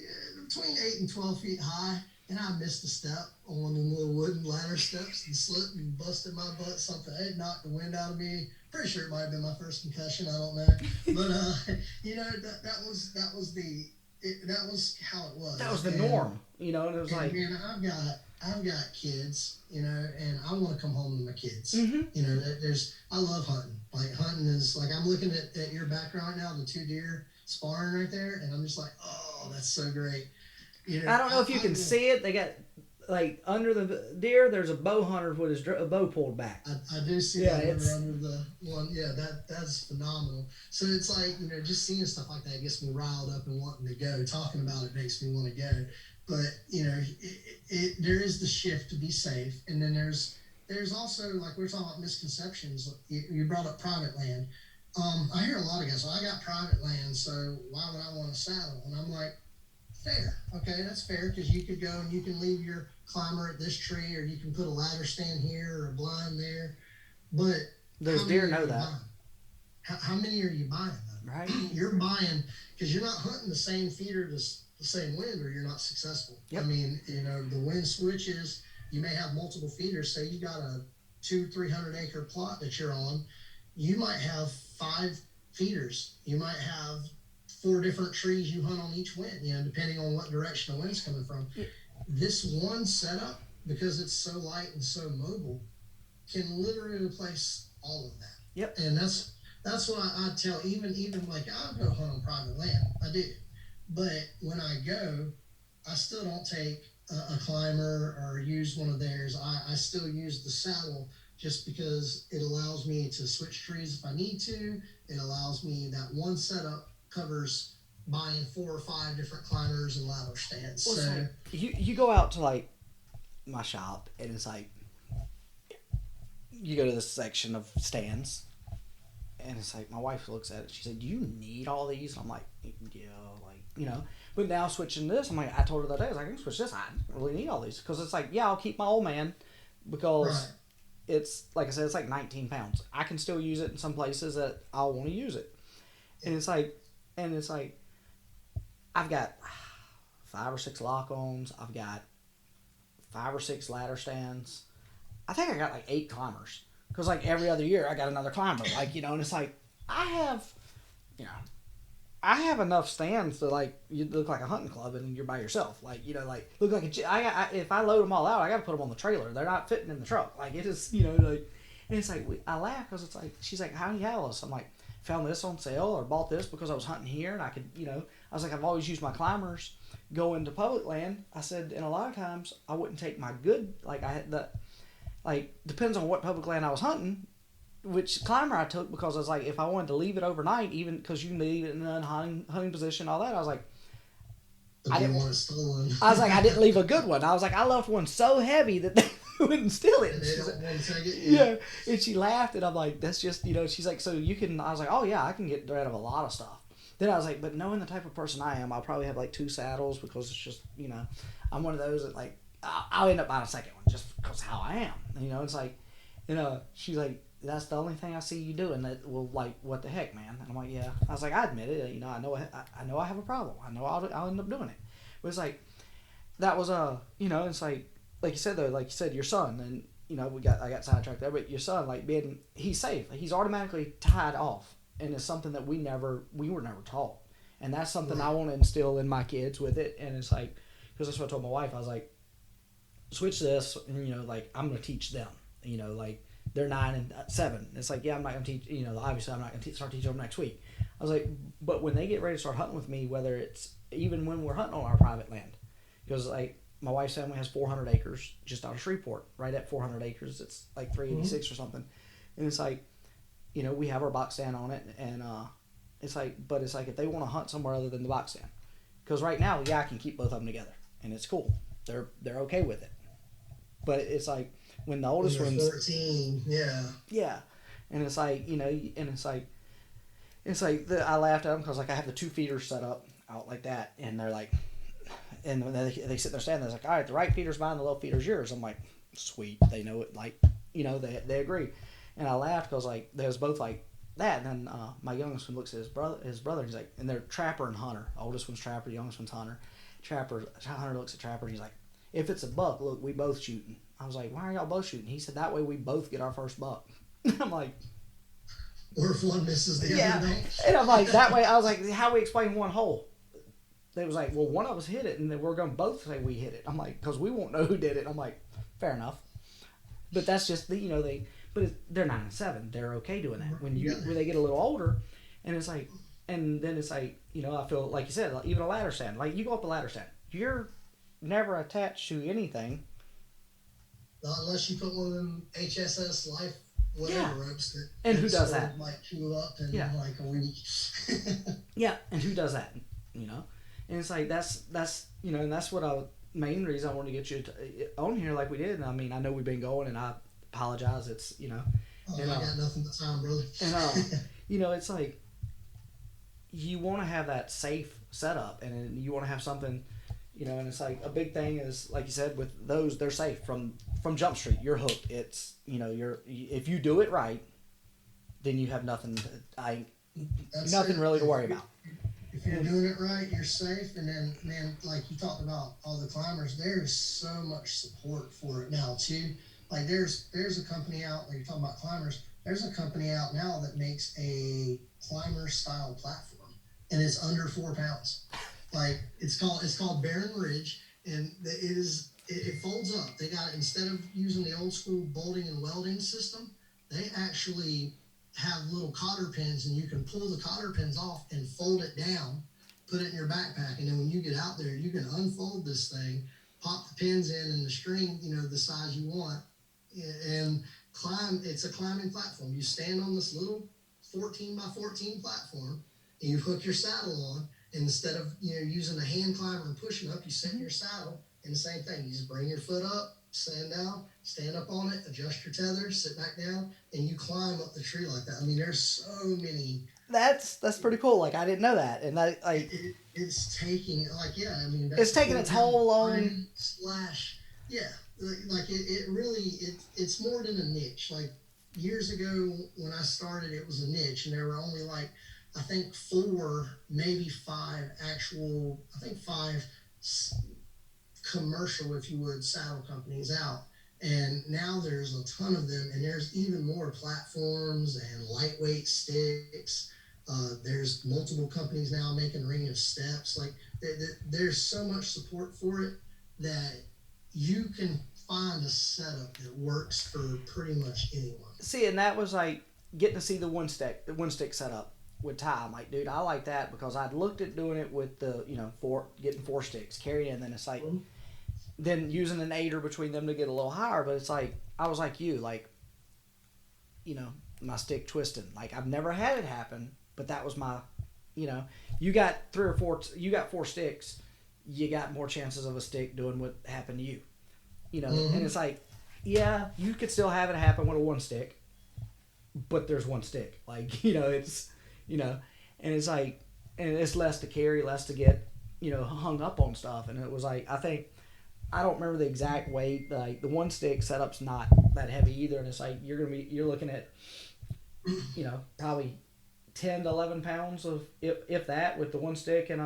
Speaker 2: between 8 and 12 feet high. And I missed a step on one of them little wooden ladder steps and slipped and busted my butt. Something, it knocked the wind out of me. Pretty sure it might have been my first concussion. I don't know, but that was how it was.
Speaker 1: That was the norm, and it was like,
Speaker 2: man, I've got kids, and I want to come home to my kids.
Speaker 1: Mhm.
Speaker 2: I love hunting. Like hunting is like, I'm looking at your background right now, the 2 deer sparring right there, and I'm just like, oh, that's so great.
Speaker 1: I don't know if you can see it. They got like under the deer. There's a bow hunter with his bow pulled back.
Speaker 2: I do see that under the one. Yeah, that's phenomenal. So it's like, just seeing stuff like that gets me riled up and wanting to go. Talking about it makes me want to go. But there is the shift to be safe, and then there's also, like we're talking about misconceptions. You brought up private land. I hear a lot of guys, I got private land, so why would I want to saddle? And I'm like, Fair. Okay, that's fair because you could go and you can leave your climber at this tree, or you can put a ladder stand here or a blind there. But
Speaker 1: Those
Speaker 2: how many
Speaker 1: deer
Speaker 2: are
Speaker 1: know
Speaker 2: you
Speaker 1: that,
Speaker 2: buying? How many are you buying
Speaker 1: right?
Speaker 2: though? You're buying because you're not hunting the same feeder the same wind, or you're not successful. I
Speaker 1: Yep.
Speaker 2: mean, the wind switches. You may have multiple feeders. Say you got a 200-300 acre plot that you're on. You might have 5 feeders. You might have 4 different trees you hunt on each wind. Depending on what direction the wind's coming from.
Speaker 1: Yeah.
Speaker 2: This one setup, because it's so light and so mobile, can literally replace all of that.
Speaker 1: Yep.
Speaker 2: And that's what I tell even like I'll go hunt on private land. I do. But when I go, I still don't take a climber or use one of theirs. I still use the saddle just because it allows me to switch trees if I need to. It allows me that one setup covers buying 4 or 5 different climbers and ladder stands.
Speaker 1: Well,
Speaker 2: So
Speaker 1: you go out to like my shop and it's like you go to this section of stands and it's like my wife looks at it. She said, "Do you need all these?" And I'm like, "Yeah, like." But now switching to this, I'm like, I told her that day, I was like, "I can switch this. I don't really need all these because it's like, yeah, I'll keep my old man because
Speaker 2: right.
Speaker 1: it's like I said, it's like 19 pounds. I can still use it in some places that I'll want to use it, and it's like, I've got 5 or 6 lock-ons. I've got 5 or 6 ladder stands. I think I got like 8 climbers because like every other year I got another climber. And it's like you know, I have enough stands to like you look like a hunting club and you're by yourself. Look like if I load them all out, I got to put them on the trailer. They're not fitting in the truck. Like it is, and it's like I laugh because it's like she's like, "How do you have this?" I'm like, "Found this on sale or bought this because I was hunting here and I could, I was like, I've always used my climbers go into public land." I said, and a lot of times I wouldn't take my good, like I had the, like depends on what public land I was hunting, which climber I took because I was like, if I wanted to leave it overnight, even because you can leave it in an hunting position, all that, I was like,
Speaker 2: I didn't want it stolen.
Speaker 1: I was like, I didn't leave a good one. I was like, I left one so heavy that they wouldn't steal it.
Speaker 2: And they don't want to take it.
Speaker 1: Yeah, and she laughed, and I'm like, that's just, she's like, so you can, I was like, oh yeah, I can get rid of a lot of stuff. Then I was like, but knowing the type of person I am, I'll probably have like 2 saddles because it's just, I'm one of those that like, I'll end up buying a second one just because of how I am. It's like, she's like, that's the only thing I see you doing that will like, what the heck, man? And I'm like, yeah. I was like, I admit it. I know I have a problem. I know I'll end up doing it. But it's like, that was it's like you said though, like you said, your son, and I got sidetracked there, but your son, like he's safe. He's automatically tied off, and it's something that we were never taught, and that's something I want to instill in my kids with it. And it's like, because that's what I told my wife. I was like, switch this, and like I'm gonna teach them. Like they're 9 and 7. It's like, yeah, I'm not gonna teach. Obviously I'm not gonna start teaching them next week. I was like, but when they get ready to start hunting with me, whether it's even when we're hunting on our private land, because like my wife's family has 400 acres just out of Shreveport, right at 400 acres. It's like 386 or something, and it's like, we have our box stand on it, and it's like, but it's like if they want to hunt somewhere other than the box stand, because right now, yeah, I can keep both of them together, and it's cool. They're okay with it, but it's like when the oldest one's
Speaker 2: 14,
Speaker 1: yeah, and it's like I laughed at them because like I have the 2 feeders set up out like that, and they're like, and when they sit there standing, they're like, all right, the right feeder's mine, the little feeder's yours. I'm like, sweet, they know it, like, they agree, and I laughed because like they was both like that, and then my youngest one looks at his brother, he's like, and they're Trapper and Hunter. Oldest one's Trapper, youngest one's Hunter. Hunter looks at Trapper, and he's like, if it's a buck, look, we both shooting. I was like, why are y'all both shooting? He said, that way we both get our first buck. I'm like,
Speaker 2: or if one misses, the other don't.
Speaker 1: And I'm like, that way, I was like, how we explain one hole? They was like, well, one of us hit it, and then we're going to both say we hit it. I'm like, because we won't know who did it. I'm like, fair enough. But that's just they're 9 and 7. They're okay doing that. When they get a little older, and it's like, and then it's like, I feel like you said, like, even a ladder stand. Like you go up a ladder stand, you're never attached to anything.
Speaker 2: Not unless you put one of them HSS life whatever ropes that.
Speaker 1: And who does that?
Speaker 2: Might chew up in like a week.
Speaker 1: Yeah, and who does that? And it's like that's and that's what main reason I wanted to get you on here like we did. And I mean, I know we've been going, and I apologize. It's
Speaker 2: I got nothing but time, brother.
Speaker 1: And it's like, you want to have that safe setup, and you want to have something, and it's like a big thing is like you said with those, they're safe from Jump Street. You're hooked. It's if you do it right, then you have nothing. Nothing really to worry about.
Speaker 2: If you're doing it right, you're safe. And then, man, like you talked about all the climbers, there's so much support for it now too. Like there's a company out, like you're talking about climbers, there's a company out now that makes a climber style platform, and it's under 4 pounds. Like it's called Barren Ridge, and it folds up. They got it, instead of using the old school bolting and welding system, they actually have little cotter pins, and you can pull the cotter pins off and fold it down, put it in your backpack, and then when you get out there, you can unfold this thing, pop the pins in and the string, the size you want, and climb. It's a climbing platform. You stand on this little 14 by 14 platform, and you hook your saddle on, and instead of using a hand climber and pushing up, you sit in your saddle, and the same thing. You just bring your foot up, stand down, stand up on it, adjust your tether, sit back down, and you climb up the tree like that. I mean, there's so many.
Speaker 1: That's pretty cool. Like I didn't know that, and that
Speaker 2: it's taking
Speaker 1: it's taking its whole own
Speaker 2: it really it's more than a niche. Like years ago when I started, it was a niche, and there were only like I think 4, maybe 5 commercial, if you would, saddle companies out, and now there's a ton of them, and there's even more platforms and lightweight sticks. There's multiple companies now making ring of steps. Like there's so much support for it that you can find a setup that works for pretty much anyone.
Speaker 1: See, and that was like getting to see the one stick setup with Ty. I'm like, dude, I like that, because I'd looked at doing it with the getting 4 sticks carrying, and then it's like then using an 8er between them to get a little higher. But it's like I was like you, like my stick twisting. Like I've never had it happen, but that was my you got 3 or 4, you got 4 sticks, you got more chances of a stick doing what happened to you. And it's like, yeah, you could still have it happen with a 1 stick, but there's 1 stick. Like it's and it's like, and it's less to carry, less to get hung up on stuff. And it was like, I don't remember the exact weight, but like the 1 stick setup's not that heavy either, and it's like you're looking at probably 10 to 11 pounds of if that, with the 1 stick and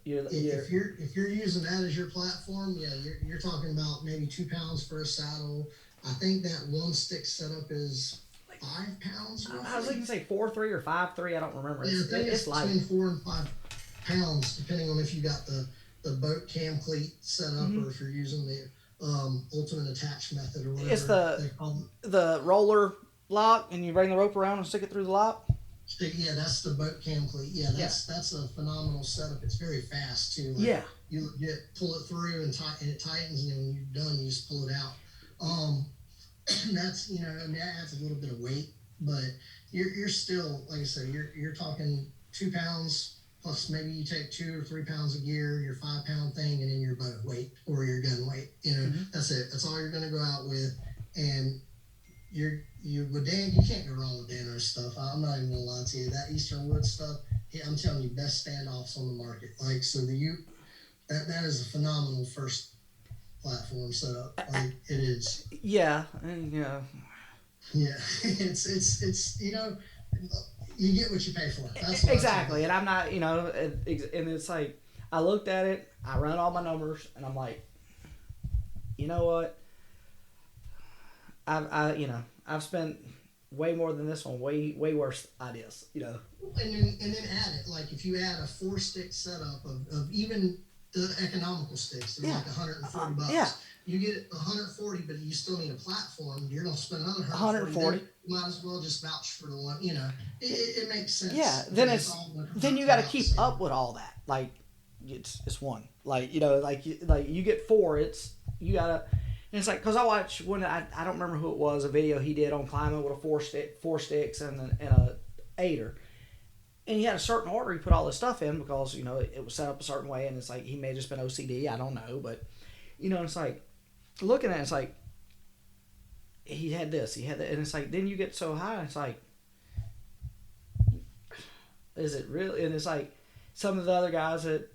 Speaker 2: if you're using that as your platform, yeah, you're talking about maybe 2 pounds for a saddle. I think that 1 stick setup is 5 pounds. Roughly.
Speaker 1: I was going to say 4.3 or 5.3. I don't remember.
Speaker 2: Yeah, I think it's
Speaker 1: light.
Speaker 2: Between 4 and 5 pounds, depending on if you got the boat cam cleat set up, or if you're using the ultimate attach method or whatever.
Speaker 1: It's the roller lock, and you bring the rope around and stick it through the lock.
Speaker 2: Yeah, that's the boat cam cleat. Yeah, that's a phenomenal setup. It's very fast too. Like,
Speaker 1: yeah.
Speaker 2: You pull it through and it tightens, and then when you're done, you just pull it out. That's that adds a little bit of weight, but you're still, like I said, you're talking 2 pounds plus maybe you take 2 or 3 pounds of gear, your 5 pound thing, and then your boat weight or your gun weight. That's it. That's all you're gonna go out with, and with Dan, you can't go wrong with Dano's stuff. I'm not even gonna lie to you. That Eastern Wood stuff, I'm telling you, best standoffs on the market. Like, so that is a phenomenal first platform setup. Like, it is.
Speaker 1: Yeah.
Speaker 2: Yeah, it's you get what you pay for. That's
Speaker 1: exactly, and I'm not, and it's like I looked at it, I run all my numbers, and I'm like, you know what? I've spent way more than this on way worse ideas,
Speaker 2: And then add it, like if you add a 4 stick setup of even the economical sticks, they're like $140.
Speaker 1: Yeah.
Speaker 2: You get 140, but you still need a platform. You're gonna spend another
Speaker 1: 140.
Speaker 2: You might as well just vouch for the one. It makes sense.
Speaker 1: Yeah. Then you got to keep up with all that. Like it's one. Like you get 4. You gotta. And it's like, because I watched one, I don't remember who it was, a video he did on climbing with a 4 sticks and a 8er. And he had a certain order he put all this stuff in because, it was set up a certain way, and it's like, he may have just been OCD, I don't know. But, it's like, looking at it, it's like, he had this, he had that. And it's like, then you get so high, it's like, Is it really? And it's like some of the other guys that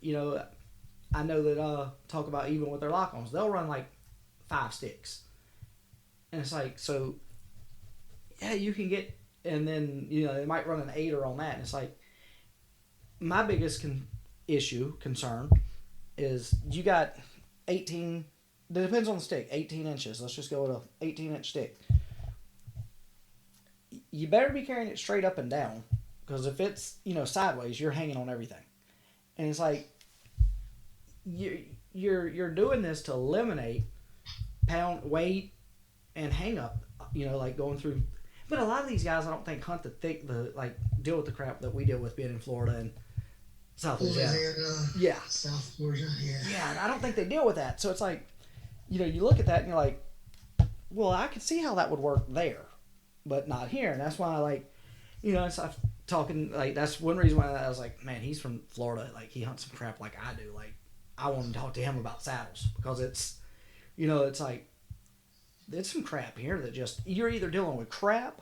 Speaker 1: I know that talk about even with their lock-ons, they'll run like 5 sticks, and it's like so. Yeah, you can get, and then they might run an 8er on that, and it's like my biggest concern is you got 18. It depends on the stick. 18 inches. Let's just go with a 18-inch stick. You better be carrying it straight up and down, because if it's sideways, you're hanging on everything, and it's like you're doing this to eliminate pound weight and hang up. Like going through. But a lot of these guys, I don't think hunt deal with the crap that we deal with being in Florida and South Louisiana. Yeah.
Speaker 2: South Florida, yeah.
Speaker 1: Yeah, I don't think they deal with that. So it's like, you look at that and you're like, well, I could see how that would work there, but not here. And that's why I like, so I'm talking, like, that's one reason why I was like, man, he's from Florida. Like, he hunts some crap like I do. Like, I want to talk to him about saddles because it's, it's like, there's some crap here that just, you're either dealing with crap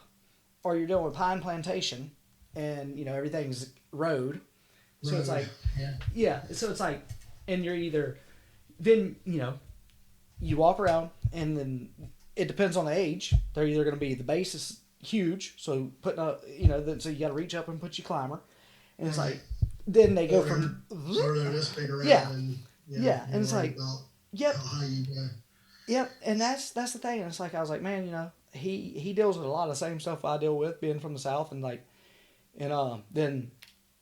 Speaker 1: or you're dealing with pine plantation and, everything's road. So it's like, yeah. So it's like, and you're either, then, you walk around and then it depends on the age. They're either going to be, the base is huge. So putting a, so you got to reach up and put your climber. And it's like, then they go from,
Speaker 2: or they're this big around.
Speaker 1: Yeah.
Speaker 2: And,
Speaker 1: and it's like, yep.
Speaker 2: How high you go.
Speaker 1: Yep, and that's the thing. And it's like I was like, man, he deals with a lot of the same stuff I deal with, being from the South, and then,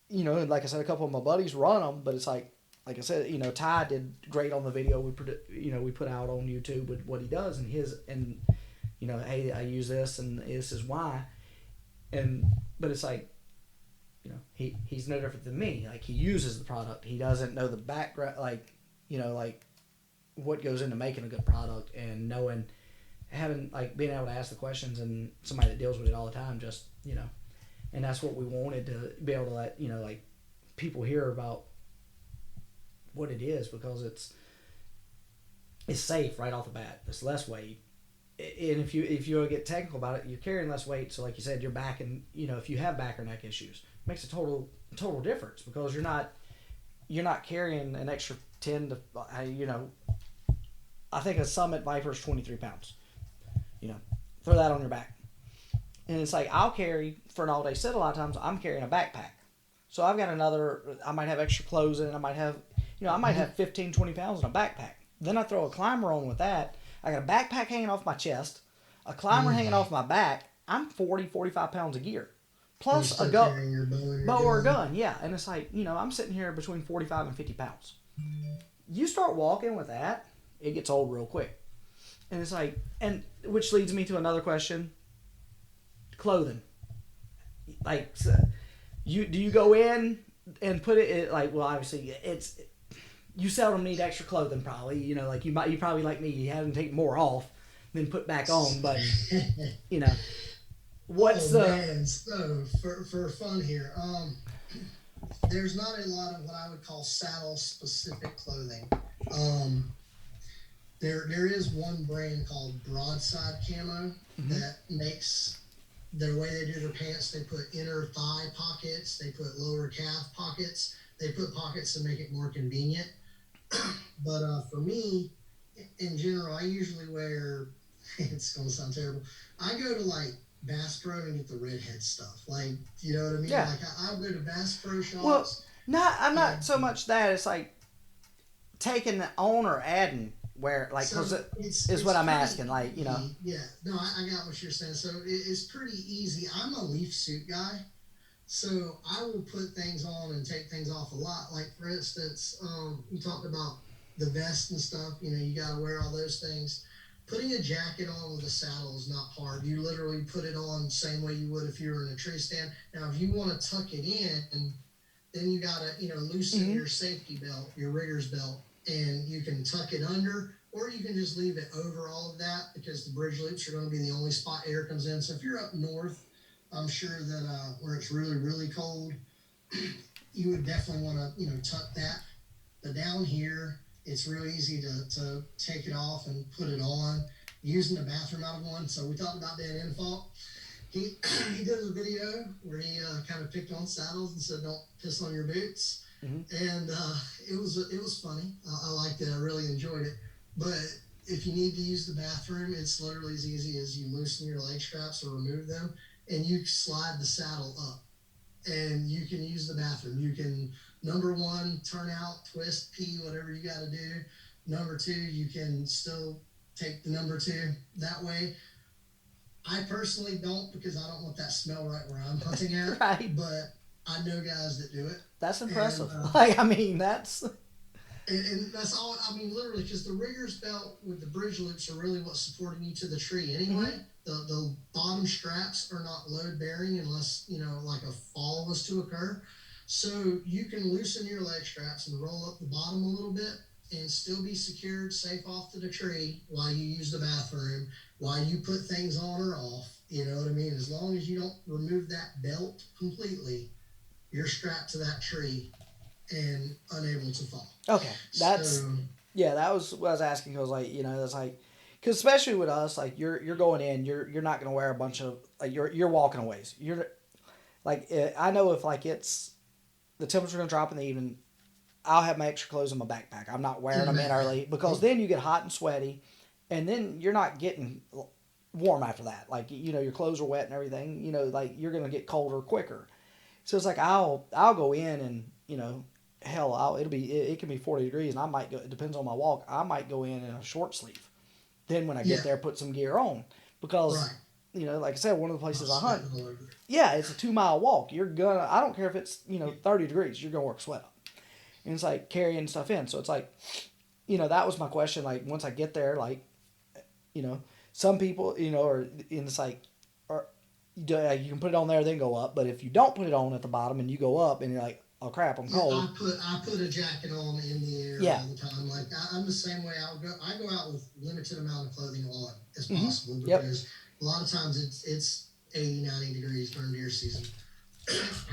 Speaker 1: like I said, a couple of my buddies run them, but it's like I said, Ty did great on the video we put out on YouTube with what he does and hey, I use this and this is why, but it's like, he's no different than me. Like, he uses the product, he doesn't know the background, like what goes into making a good product, and being able to ask the questions, and somebody that deals with it all the time, just and that's what we wanted to be able to let like people hear about what it is, because it's safe right off the bat. It's less weight, and if you get technical about it, you're carrying less weight. So like you said, your back, and if you have back or neck issues, it makes a total difference, because you're not carrying an extra 10 to I think a Summit Viper is 23 pounds. Throw that on your back. And it's like, I'll carry, for an all-day sit, a lot of times, I'm carrying a backpack. So I've got I might have extra clothes in it. I might have, I might have 15, 20 pounds in a backpack. Then I throw a climber on with that. I got a backpack hanging off my chest, a climber hanging off my back. I'm 40, 45 pounds of gear. Plus a bow or a gun. Yeah. And it's like, I'm sitting here between 45 and 50 pounds. You start walking with that, it gets old real quick. And it's like, and which leads me to another question. Clothing. Like, so do you go in and put it like, well, obviously you seldom need extra clothing, probably, like you probably, like me, you have to take more off than put back on, but what's
Speaker 2: man. So for fun here, there's not a lot of what I would call saddle specific clothing. There is one brand called Broadside Camo that makes the way they do their pants. They put inner thigh pockets, they put lower calf pockets, they put pockets to make it more convenient. But for me, in general, I usually wear, it's going to sound terrible, I go to like Bass Pro and get the redhead stuff. Like, you know what I mean?
Speaker 1: Yeah.
Speaker 2: Like, I'll go to Bass Pro shops.
Speaker 1: Well, I'm not so much that. It's like taking on or adding where, like,
Speaker 2: So
Speaker 1: is what I'm asking. Like,
Speaker 2: Yeah, no, I got what you're saying. So it's pretty easy. I'm a leaf suit guy, so I will put things on and take things off a lot. Like, for instance, you talked about the vest and stuff. You got to wear all those things. Putting a jacket on with a saddle is not hard. You literally put it on the same way you would if you were in a tree stand. Now, if you want to tuck it in, then you got to, loosen your safety belt, your rigger's belt, and you can tuck it under, or you can just leave it over all of that, because the bridge loops are going to be the only spot air comes in. So if you're up north, I'm sure that where it's really, really cold, you would definitely want to, tuck that. But down here, it's real easy to take it off and put it on. Using the bathroom out of one, so we talked about that infalt. he he did a video where he kind of picked on saddles and said, "Don't piss on your boots," and it was funny. I liked it. I really enjoyed it. But if you need to use the bathroom, it's literally as easy as you loosen your leg straps or remove them, and you slide the saddle up, and you can use the bathroom. You can, number one, turn out, twist, pee, whatever you got to do. Number two, you can still take the number two that way. I personally don't, because I don't want that smell right where I'm hunting at.
Speaker 1: Right.
Speaker 2: But I know guys that do it.
Speaker 1: That's impressive.
Speaker 2: And,
Speaker 1: Like, I mean, that's...
Speaker 2: and that's all. I mean, literally, because the rigger's belt with the bridge loops are really what's supporting you to the tree anyway. The bottom straps are not load bearing unless, like a fall was to occur. So you can loosen your leg straps and roll up the bottom a little bit and still be secured safe off to the tree while you use the bathroom, while you put things on or off. You know what I mean? As long as you don't remove that belt completely, you're strapped to that tree and unable to fall.
Speaker 1: Okay, that's...
Speaker 2: So,
Speaker 1: Yeah, that was what I was asking. Because, like, that's like... Because especially with us, like, you're going in, you're not going to wear a bunch of... Like, you're walking a ways. You're... Like, I know if, like, it's... The temperature's going to drop in the evening, I'll have my extra clothes in my backpack. I'm not wearing them in early. Because then you get hot and sweaty. And then you're not getting warm after that. Like, your clothes are wet and everything. Like, you're going to get colder quicker. So it's like, I'll go in and, hell, it can be 40 degrees, and I might go, it depends on my walk, I might go in a short sleeve. Then when I get there, put some gear on. Because, like I said, one of the places I hunt, it's a 2-mile walk. I don't care if it's, 30 degrees, you're going to work sweat up. And it's like carrying stuff in. So it's like, that was my question. Like, once I get there, like, some people, and it's like, you can put it on there, then go up. But if you don't put it on at the bottom and you go up and you're like, oh crap, I'm cold.
Speaker 2: I put a jacket on in the air all the time. Like I'm the same way. I go out with limited amount of clothing on as possible because a lot of times it's 80, 90 degrees during deer season.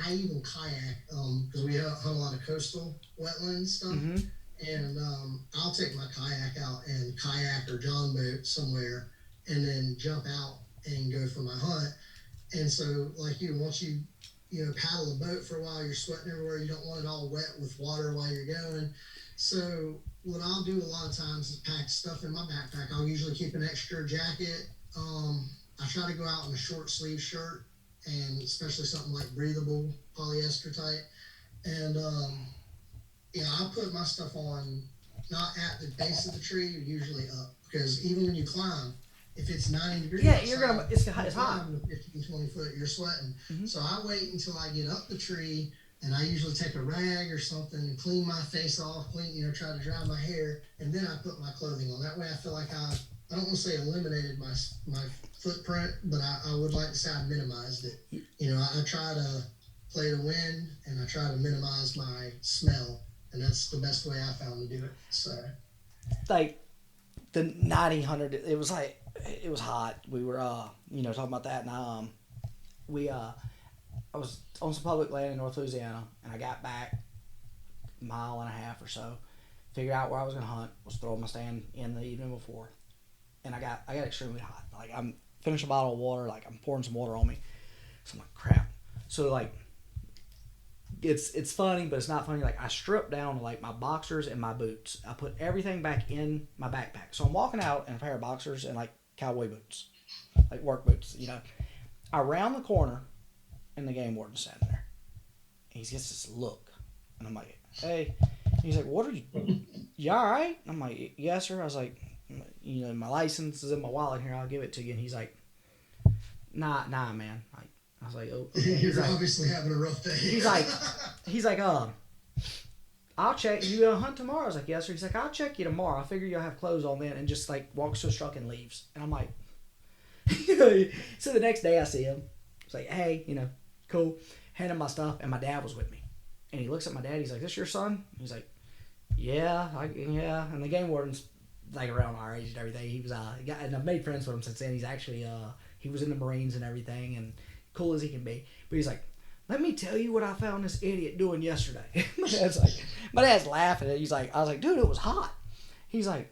Speaker 2: I even kayak because we hunt a lot of coastal wetland stuff, and I'll take my kayak out and kayak or john boat somewhere, and then jump out and go for my hunt. And so, like once you paddle a boat for a while, you're sweating everywhere. You don't want it all wet with water while you're going. So what I'll do a lot of times is pack stuff in my backpack. I'll usually keep an extra jacket. I try to go out in a short sleeve shirt, and especially something like breathable polyester type. And I put my stuff on not at the base of the tree, usually up, because even when you climb, if it's 90 degrees outside,
Speaker 1: it's hot.
Speaker 2: 15, 20 foot, you're sweating. So I wait until I get up the tree, and I usually take a rag or something and clean my face off, try to dry my hair, and then I put my clothing on. That way I feel like I don't want to say eliminated my footprint, but I would like to say I minimized it. I try to play the wind, and I try to minimize my smell, and that's the best way I found to do it. So,
Speaker 1: like, the 90, 100, it was like, it was hot. We were, talking about that, and I was on some public land in North Louisiana, and I got back a mile and a half or so, figured out where I was going to hunt, was throwing my stand in the evening before, and I got extremely hot. Like, I'm finishing a bottle of water, like, I'm pouring some water on me, so I'm like, crap. So, like, it's funny, but it's not funny. Like, I stripped down to, like, my boxers and my boots. I put everything back in my backpack. So I'm walking out in a pair of boxers and, like, cowboy boots, like work boots, I round the corner, and the game warden's standing there. And he gets this look, and I'm like, hey. And he's like, what are you all right? I'm like, yes, sir. I was like, my license is in my wallet here. I'll give it to you. And he's like, nah, man. Like, I was like, oh. Okay.
Speaker 2: You're obviously having a rough day.
Speaker 1: He's like, I'll check. You gonna hunt tomorrow? I was like, yes, sir. He's like, I'll check you tomorrow. I figure you'll have clothes on then, and just like walks to his truck and leaves. And I'm like, so the next day I see him. It's like, hey, cool. Hand him my stuff, and my dad was with me. And he looks at my dad. He's like, this your son? He's like, yeah. And the game warden's like around our age and everything. He was and I've made friends with him since then. He's actually he was in the Marines and everything, and cool as he can be. But he's like, let me tell you what I found this idiot doing yesterday. My dad's laughing. He's like, I was like, dude, it was hot. He's like,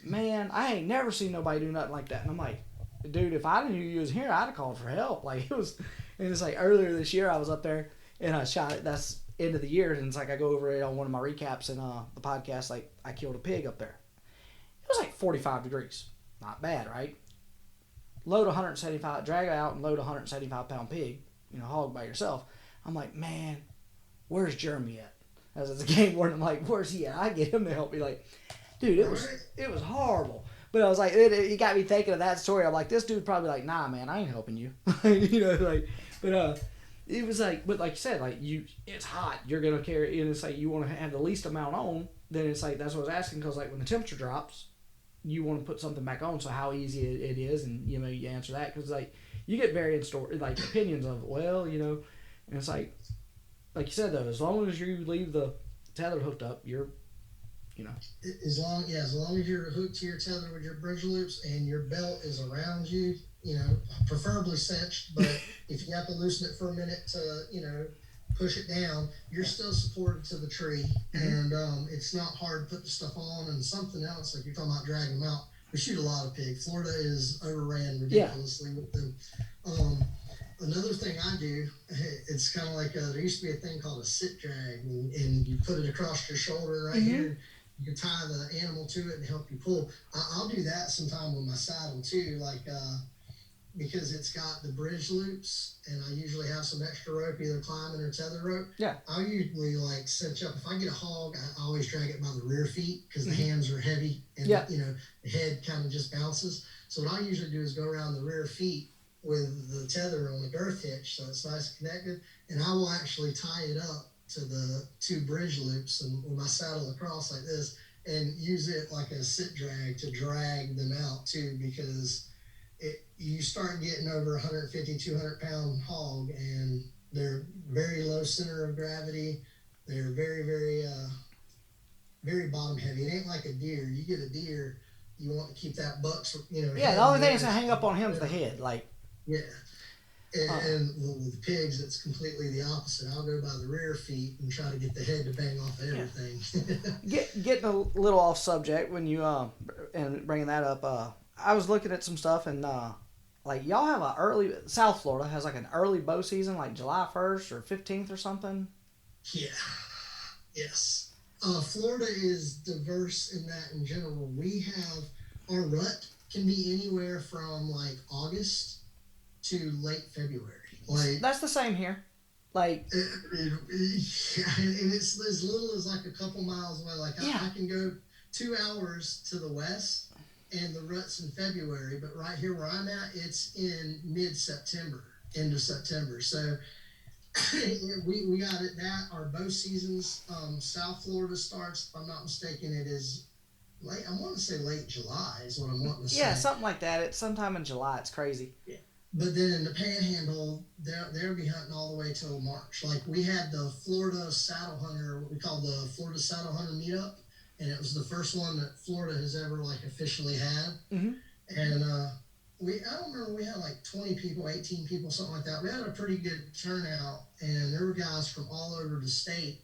Speaker 1: man, I ain't never seen nobody do nothing like that. And I'm like, dude, if I knew you was here, I'd have called for help. Like it was, and it's like earlier this year I was up there and I shot it. That's end of the year, and it's like I go over it on one of my recaps in the podcast. Like I killed a pig up there. It was like 45 degrees. Not bad, right? Load 175, drag out and load a 175 pound pig, hog by yourself. I'm like, man, where's Jeremy at? As it's a game warden, I'm like, where's he at? I get him to help me. Like, dude, it was horrible. But I was like, it got me thinking of that story. I'm like, this dude probably like, nah, man, I ain't helping you. But it was like, but like you said, like it's hot. You're gonna carry, and it's like you want to have the least amount on. Then it's like that's what I was asking because like when the temperature drops, you want to put something back on. So how easy it is, and you answer that because like you get varying opinions of and it's like you said though, as long as you leave the tether hooked up, you're
Speaker 2: As long as you're hooked to your tether with your bridge loops and your belt is around you, preferably cinched, but if you have to loosen it for a minute to, push it down, you're still supported to the tree. And it's not hard to put the stuff on. And something else, like you're talking about dragging them out, we shoot a lot of pigs. Florida is overran ridiculously with them. Another thing I do, it's kind of like there used to be a thing called a sit drag, and you put it across your shoulder right here. You can tie the animal to it and help you pull. I'll do that sometime with my saddle too, because it's got the bridge loops, and I usually have some extra rope, either climbing or tether rope.
Speaker 1: Yeah.
Speaker 2: I'll usually cinch up. If I get a hog, I always drag it by the rear feet because the hands are heavy and the head kind of just bounces. So what I usually do is go around the rear feet with the tether on the girth hitch so it's nice and connected, and I will actually tie it up to the two bridge loops and with my saddle across like this and use it like a sit drag to drag them out too, because you start getting over 150, 200 pound hog and they're very low center of gravity. They're very, very, very bottom heavy. It ain't like a deer. You get a deer, you want to keep that buck's,
Speaker 1: Yeah, the only thing that's going to hang up on him is the head. Like,
Speaker 2: yeah. And with pigs, it's completely the opposite. I'll go by the rear feet and try to get the head to bang off of everything.
Speaker 1: Getting a little off subject when you and bringing that up. I was looking at some stuff and like y'all have a early South Florida has like an early bow season, like July 1st or 15th or something.
Speaker 2: Yeah. Yes. Florida is diverse in that in general. We have our rut can be anywhere from like August to late February. Like
Speaker 1: that's the same here. Like
Speaker 2: and it's as little as like a couple miles away. Like I can go 2 hours to the west and the rut's in February, but right here where I'm at, it's in mid-September, end of September. So we got it that our bow seasons, South Florida starts, if I'm not mistaken, it is late. I want to say late July is what I'm wanting to say.
Speaker 1: Yeah, something like that. It's sometime in July. It's crazy.
Speaker 2: Yeah. But then in the Panhandle, they'll be hunting all the way till March. Like we had the Florida Saddle Hunter, what we call the Florida Saddle Hunter meetup, and it was the first one that Florida has ever like officially had.
Speaker 1: Mm-hmm.
Speaker 2: And I don't remember, we had like 20 people, 18 people, something like that. We had a pretty good turnout, and there were guys from all over the state.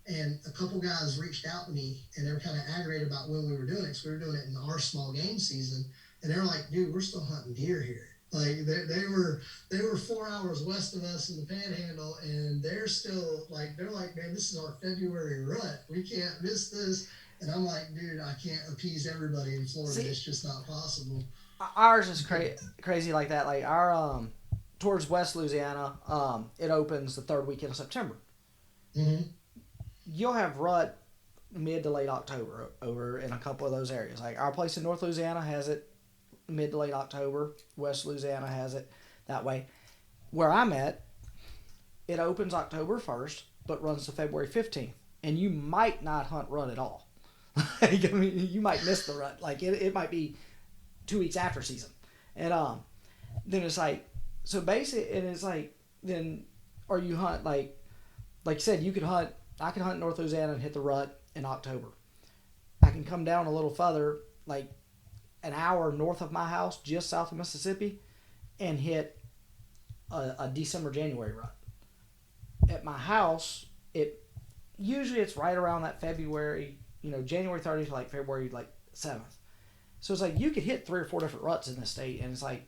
Speaker 2: And a couple guys reached out to me, and they were kind of aggravated about when we were doing it. So we were doing it in our small game season, and they're like, "Dude, we're still hunting deer here." Like they were 4 hours west of us in the Panhandle, and they're still like, "Man, this is our February rut. We can't miss this." And I'm like, "Dude, I can't appease everybody in Florida. It's just not possible."
Speaker 1: Ours is crazy like that. Like our towards West Louisiana, it opens the third weekend of September.
Speaker 2: Mm-hmm.
Speaker 1: You'll have rut mid to late October over in a couple of those areas. Like our place in North Louisiana has it mid to late October. West Louisiana has it that way. Where I'm at, it opens October 1st, but runs to February 15th. And you might not hunt rut at all. Like, I mean, you might miss the rut. Like it might be 2 weeks after season. And then it's like, so basically, and it's like, then, or you hunt, like you said, you could hunt, I can hunt North Louisiana and hit the rut in October. I can come down a little further, like an hour north of my house, just south of Mississippi, and hit a December, January rut. At my house, it's right around that February, January 30th to like February like 7th. So it's like you could hit 3 or 4 different ruts in this state, and it's like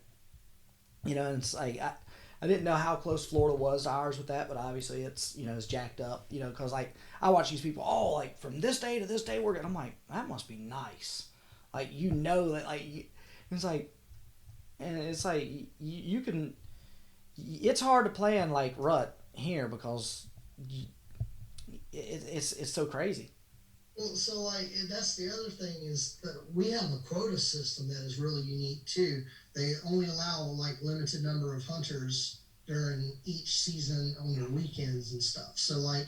Speaker 1: And it's like I didn't know how close Florida was to ours with that, but obviously it's it's jacked up. Because like I watch these people, oh, like from this day to this day we're going. I'm like, that must be nice. Like that it's like, and it's like you can. It's hard to plan like rut here because it's so crazy.
Speaker 2: Well, so like that's the other thing is that we have a quota system that is really unique too. They only allow like limited number of hunters during each season on their weekends and stuff. So like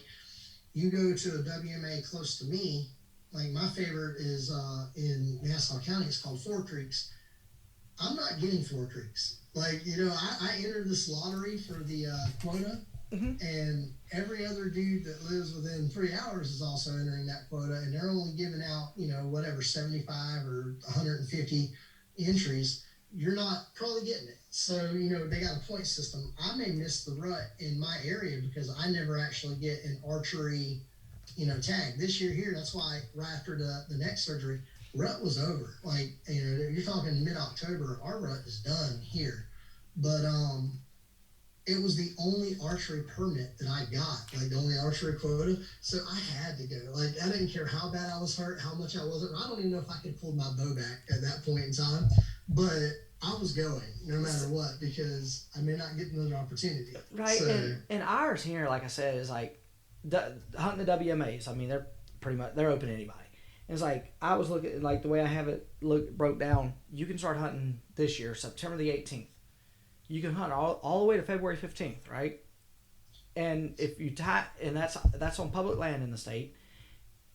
Speaker 2: you go to a WMA close to me, like my favorite is in Nassau County. It's called Four Creeks. I'm not getting Four Creeks. Like I entered this lottery for the quota, and every other dude that lives within 3 hours is also entering that quota, and they're only giving out whatever 75 or 150 entries. You're not probably getting it. So they got a point system. I may miss the rut in my area because I never actually get an archery tag this year here. That's why right after the neck surgery, rut was over. Like you're talking mid-October, our rut is done here. But it was the only archery permit that I got, like the only archery quota. So I had to go. Like I didn't care how bad I was hurt, how much I wasn't. I don't even know if I could pull my bow back at that point in time, but I was going no matter what because I may not get another opportunity.
Speaker 1: Right,
Speaker 2: so,
Speaker 1: and ours here, like I said, is like hunting the WMAs. I mean, they're open to anybody. It's like I was looking like the way I have it broke down. You can start hunting this year, September the 18th. You can hunt all the way to February 15th, right? And if you and that's on public land in the state.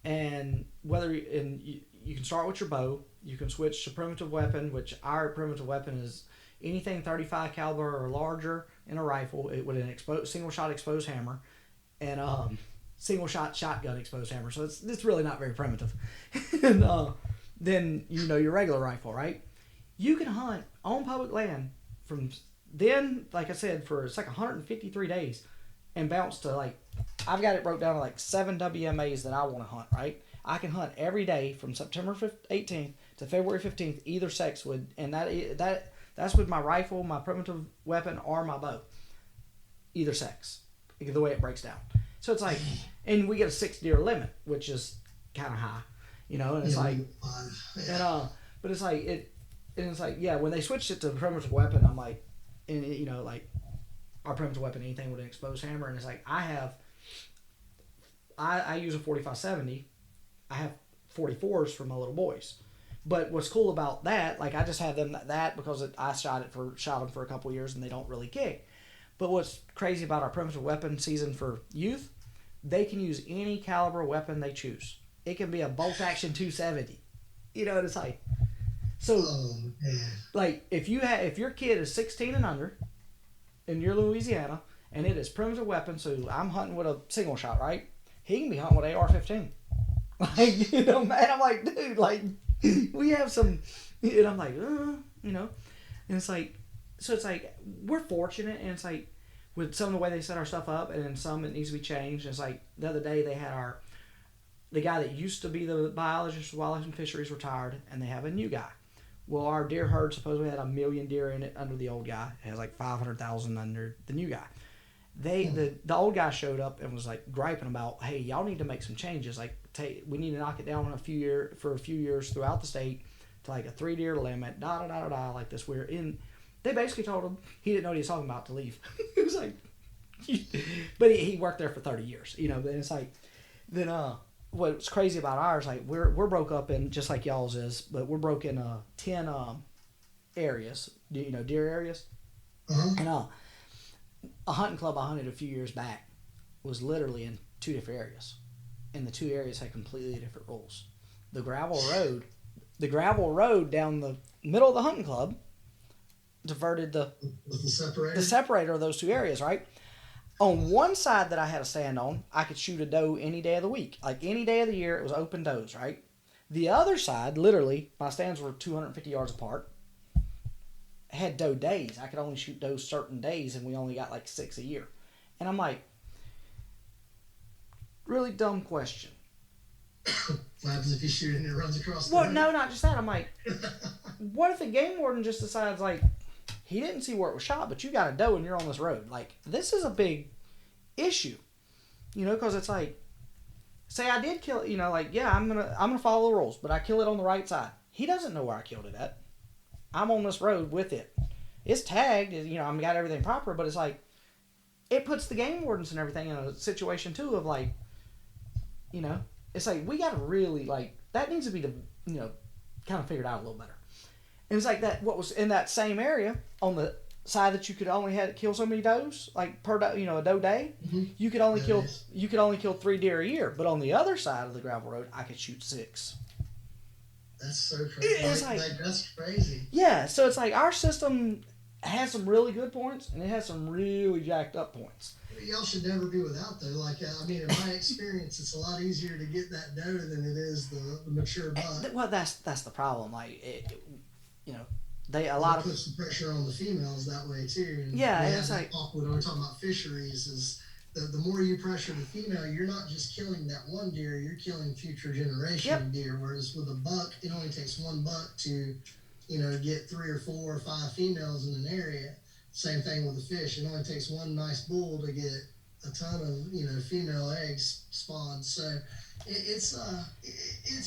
Speaker 1: And you can start with your bow. You can switch to primitive weapon, which our primitive weapon is anything 35 caliber or larger in a rifle. It with an single shot exposed hammer, and single shot shotgun exposed hammer. So it's really not very primitive. And then your regular rifle, right? You can hunt on public land from then, like I said, for it's like 153 days, and bounce to like I've got it broke down to like 7 WMAs that I want to hunt. Right, I can hunt every day from September 18th to February 15th, either sex would, and that's with my rifle, my primitive weapon, or my bow, either sex, the way it breaks down. So it's like, and we get a 6 deer limit, which is kind of high, and it's like, but it's like and it's like, yeah, when they switched it to primitive weapon, I'm like, and like our primitive weapon, anything with an exposed hammer, and it's like I use a 45-70. I have 44s for my little boys. But what's cool about that, like I just have them that because I shot them for a couple years and they don't really kick. But what's crazy about our primitive weapon season for youth, they can use any caliber weapon they choose. It can be a bolt action 270. And it's like, so like if your kid is 16 and under in your Louisiana and it is primitive weapon, so I'm hunting with a single shot, right? He can be hunting with AR-15. Like, man, I'm like, dude, like, we have some, and I'm like, and it's like, so it's like, we're fortunate, and it's like, with some of the way they set our stuff up, and then some it needs to be changed. And it's like, the other day they had the guy that used to be the biologist for wildlife and fisheries retired, and they have a new guy. Well, our deer herd supposedly had 1 million deer in it under the old guy. It has like 500,000 under the new guy. The old guy showed up and was like griping about, hey, y'all need to make some changes. Like, we need to knock it down for a few years throughout the state to like a 3 deer limit. Like this. They basically told him he didn't know what he was talking about to leave. He was like, but he worked there for 30 years. Then it's like, then what's crazy about ours, like we're broke up in just like y'all's is, but we're broke in 10 areas. Deer areas, and a hunting club I hunted a few years back was literally in 2 different areas, and the 2 areas had completely different rules. The gravel road down the middle of the hunting club diverted the separator of those 2 areas, right? On one side that I had to stand on, I could shoot a doe any day of the week. Like any day of the year, it was open does, right? The other side, literally, my stands were 250 yards apart, had doe days. I could only shoot does certain days, and we only got like 6 a year. And I'm like, really dumb question.
Speaker 2: What happens if you shoot and it runs across the
Speaker 1: Well, no, not just that. I'm like, what if the game warden just decides, like, he didn't see where it was shot, but you got a doe and you're on this road. Like, this is a big issue, you know, because it's like, say I did kill it, you know, like, yeah, I'm gonna follow the rules, but I kill it on the right side. He doesn't know where I killed it at. I'm on this road with it. It's tagged, you know, I've got everything proper, but it's like, it puts the game wardens and everything in a situation too of like, you know, it's like we got to really like that needs to be, you know, kind of figured out a little better. And it's like that. What was in that same area on the side that you could only kill so many does, like per doe, you know, a doe day, you could only kill 3 deer a year. But on the other side of the gravel road, I could shoot 6.
Speaker 2: That's so crazy.
Speaker 1: It's
Speaker 2: like, that's crazy.
Speaker 1: Yeah, so it's like our system has some really good points and it has some really jacked up points.
Speaker 2: Y'all should never be without though. Like I mean, in my experience, it's a lot easier to get that doe than it is the mature buck.
Speaker 1: Well, that's the problem. Like, you know, it
Speaker 2: puts the pressure on the females that way too. And
Speaker 1: yeah, and it's like
Speaker 2: when we're talking about fisheries, is the more you pressure the female, you're not just killing that one deer, you're killing future generation of deer. Whereas with a buck, it only takes one buck to, you know, get 3 or 4 or 5 females in an area. Same thing with the fish. It only takes one nice bull to get a ton of, you know, female eggs spawned. So it's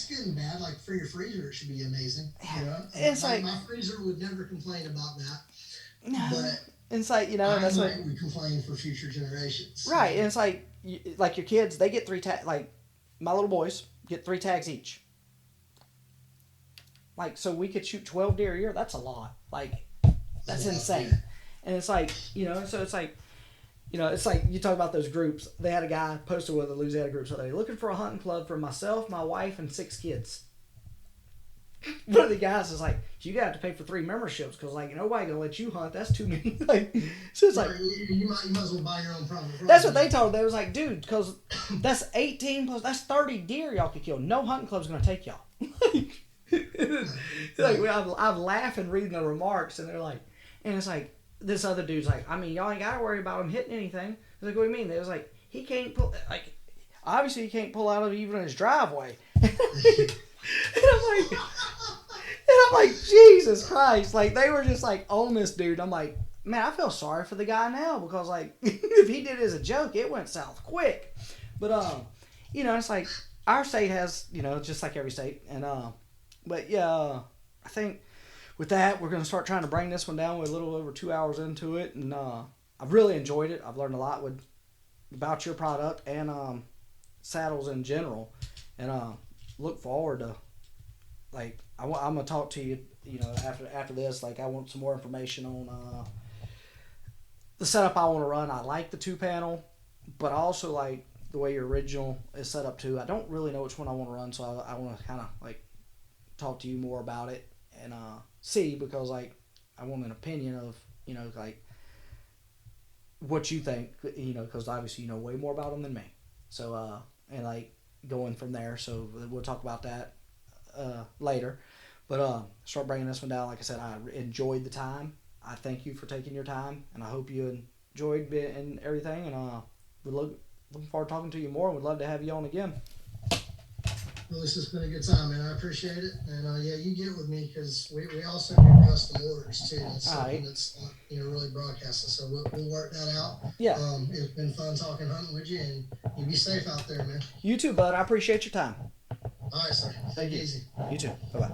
Speaker 2: good and bad. Like for your freezer, it should be amazing. You know,
Speaker 1: it's
Speaker 2: my freezer would never complain about that.
Speaker 1: No,
Speaker 2: but
Speaker 1: it's like, you know, and that's what
Speaker 2: we complain for future generations.
Speaker 1: Right, and it's like your kids, they get 3 tags. Like my little boys get 3 tags each. Like, so we could shoot 12 deer a year. That's a lot. Like, that's insane. Yeah. And it's like, you know, so it's like, you know, it's like you talk about those groups. They had a guy posted with a Louisiana group today looking for a hunting club for myself, my wife, and 6 kids. One of the guys is like, you got to have to pay for 3 memberships because, like, nobody gonna let you hunt. That's too many. Like, so it's like
Speaker 2: you might as well buy your own private property.
Speaker 1: That's what they told. They was like, dude, because that's 18 plus that's 30 deer y'all could kill. No hunting club's gonna take y'all. Like I'm laughing reading the remarks, and they're like, and it's like this other dude's like, I mean, y'all ain't gotta worry about him hitting anything. I was like, what do you mean? They was like, he can't pull, like, obviously he can't pull out of even his driveway. And I'm like, Jesus Christ! Like they were just like on this dude. I'm like, man, I feel sorry for the guy now because like if he did it as a joke, it went south quick. But you know, it's like our state has, you know, just like every state, and but yeah, I think with that we're gonna start trying to bring this one down. We're a little over 2 hours into it, and I've really enjoyed it. I've learned a lot about your product and saddles in general, and look forward to like I'm gonna talk to you, you know, after this. Like I want some more information on the setup I want to run. I like the 2-panel, but I also like the way your original is set up too. I don't really know which one I want to run, so I want to kind of like talk to you more about it and see, because like I want an opinion of, you know, like what you think, you know, because obviously you know way more about them than me. So and like going from there. So we'll talk about that later. But start bringing this one down. Like I said, I enjoyed the time. I thank you for taking your time, and I hope you enjoyed it and everything. And we're looking forward to talking to you more, and would love to have you on again.
Speaker 2: Well, this has been a good time, man. I appreciate it. And yeah, you get with me because we also do custom orders too. That's something that's not, you know, really broadcasting. So we'll work that out.
Speaker 1: Yeah.
Speaker 2: It's been fun talking hunting with you, and you be safe out there, man.
Speaker 1: You too, bud. I appreciate your time.
Speaker 2: All right, sir. Take it easy.
Speaker 1: You too. Bye-bye.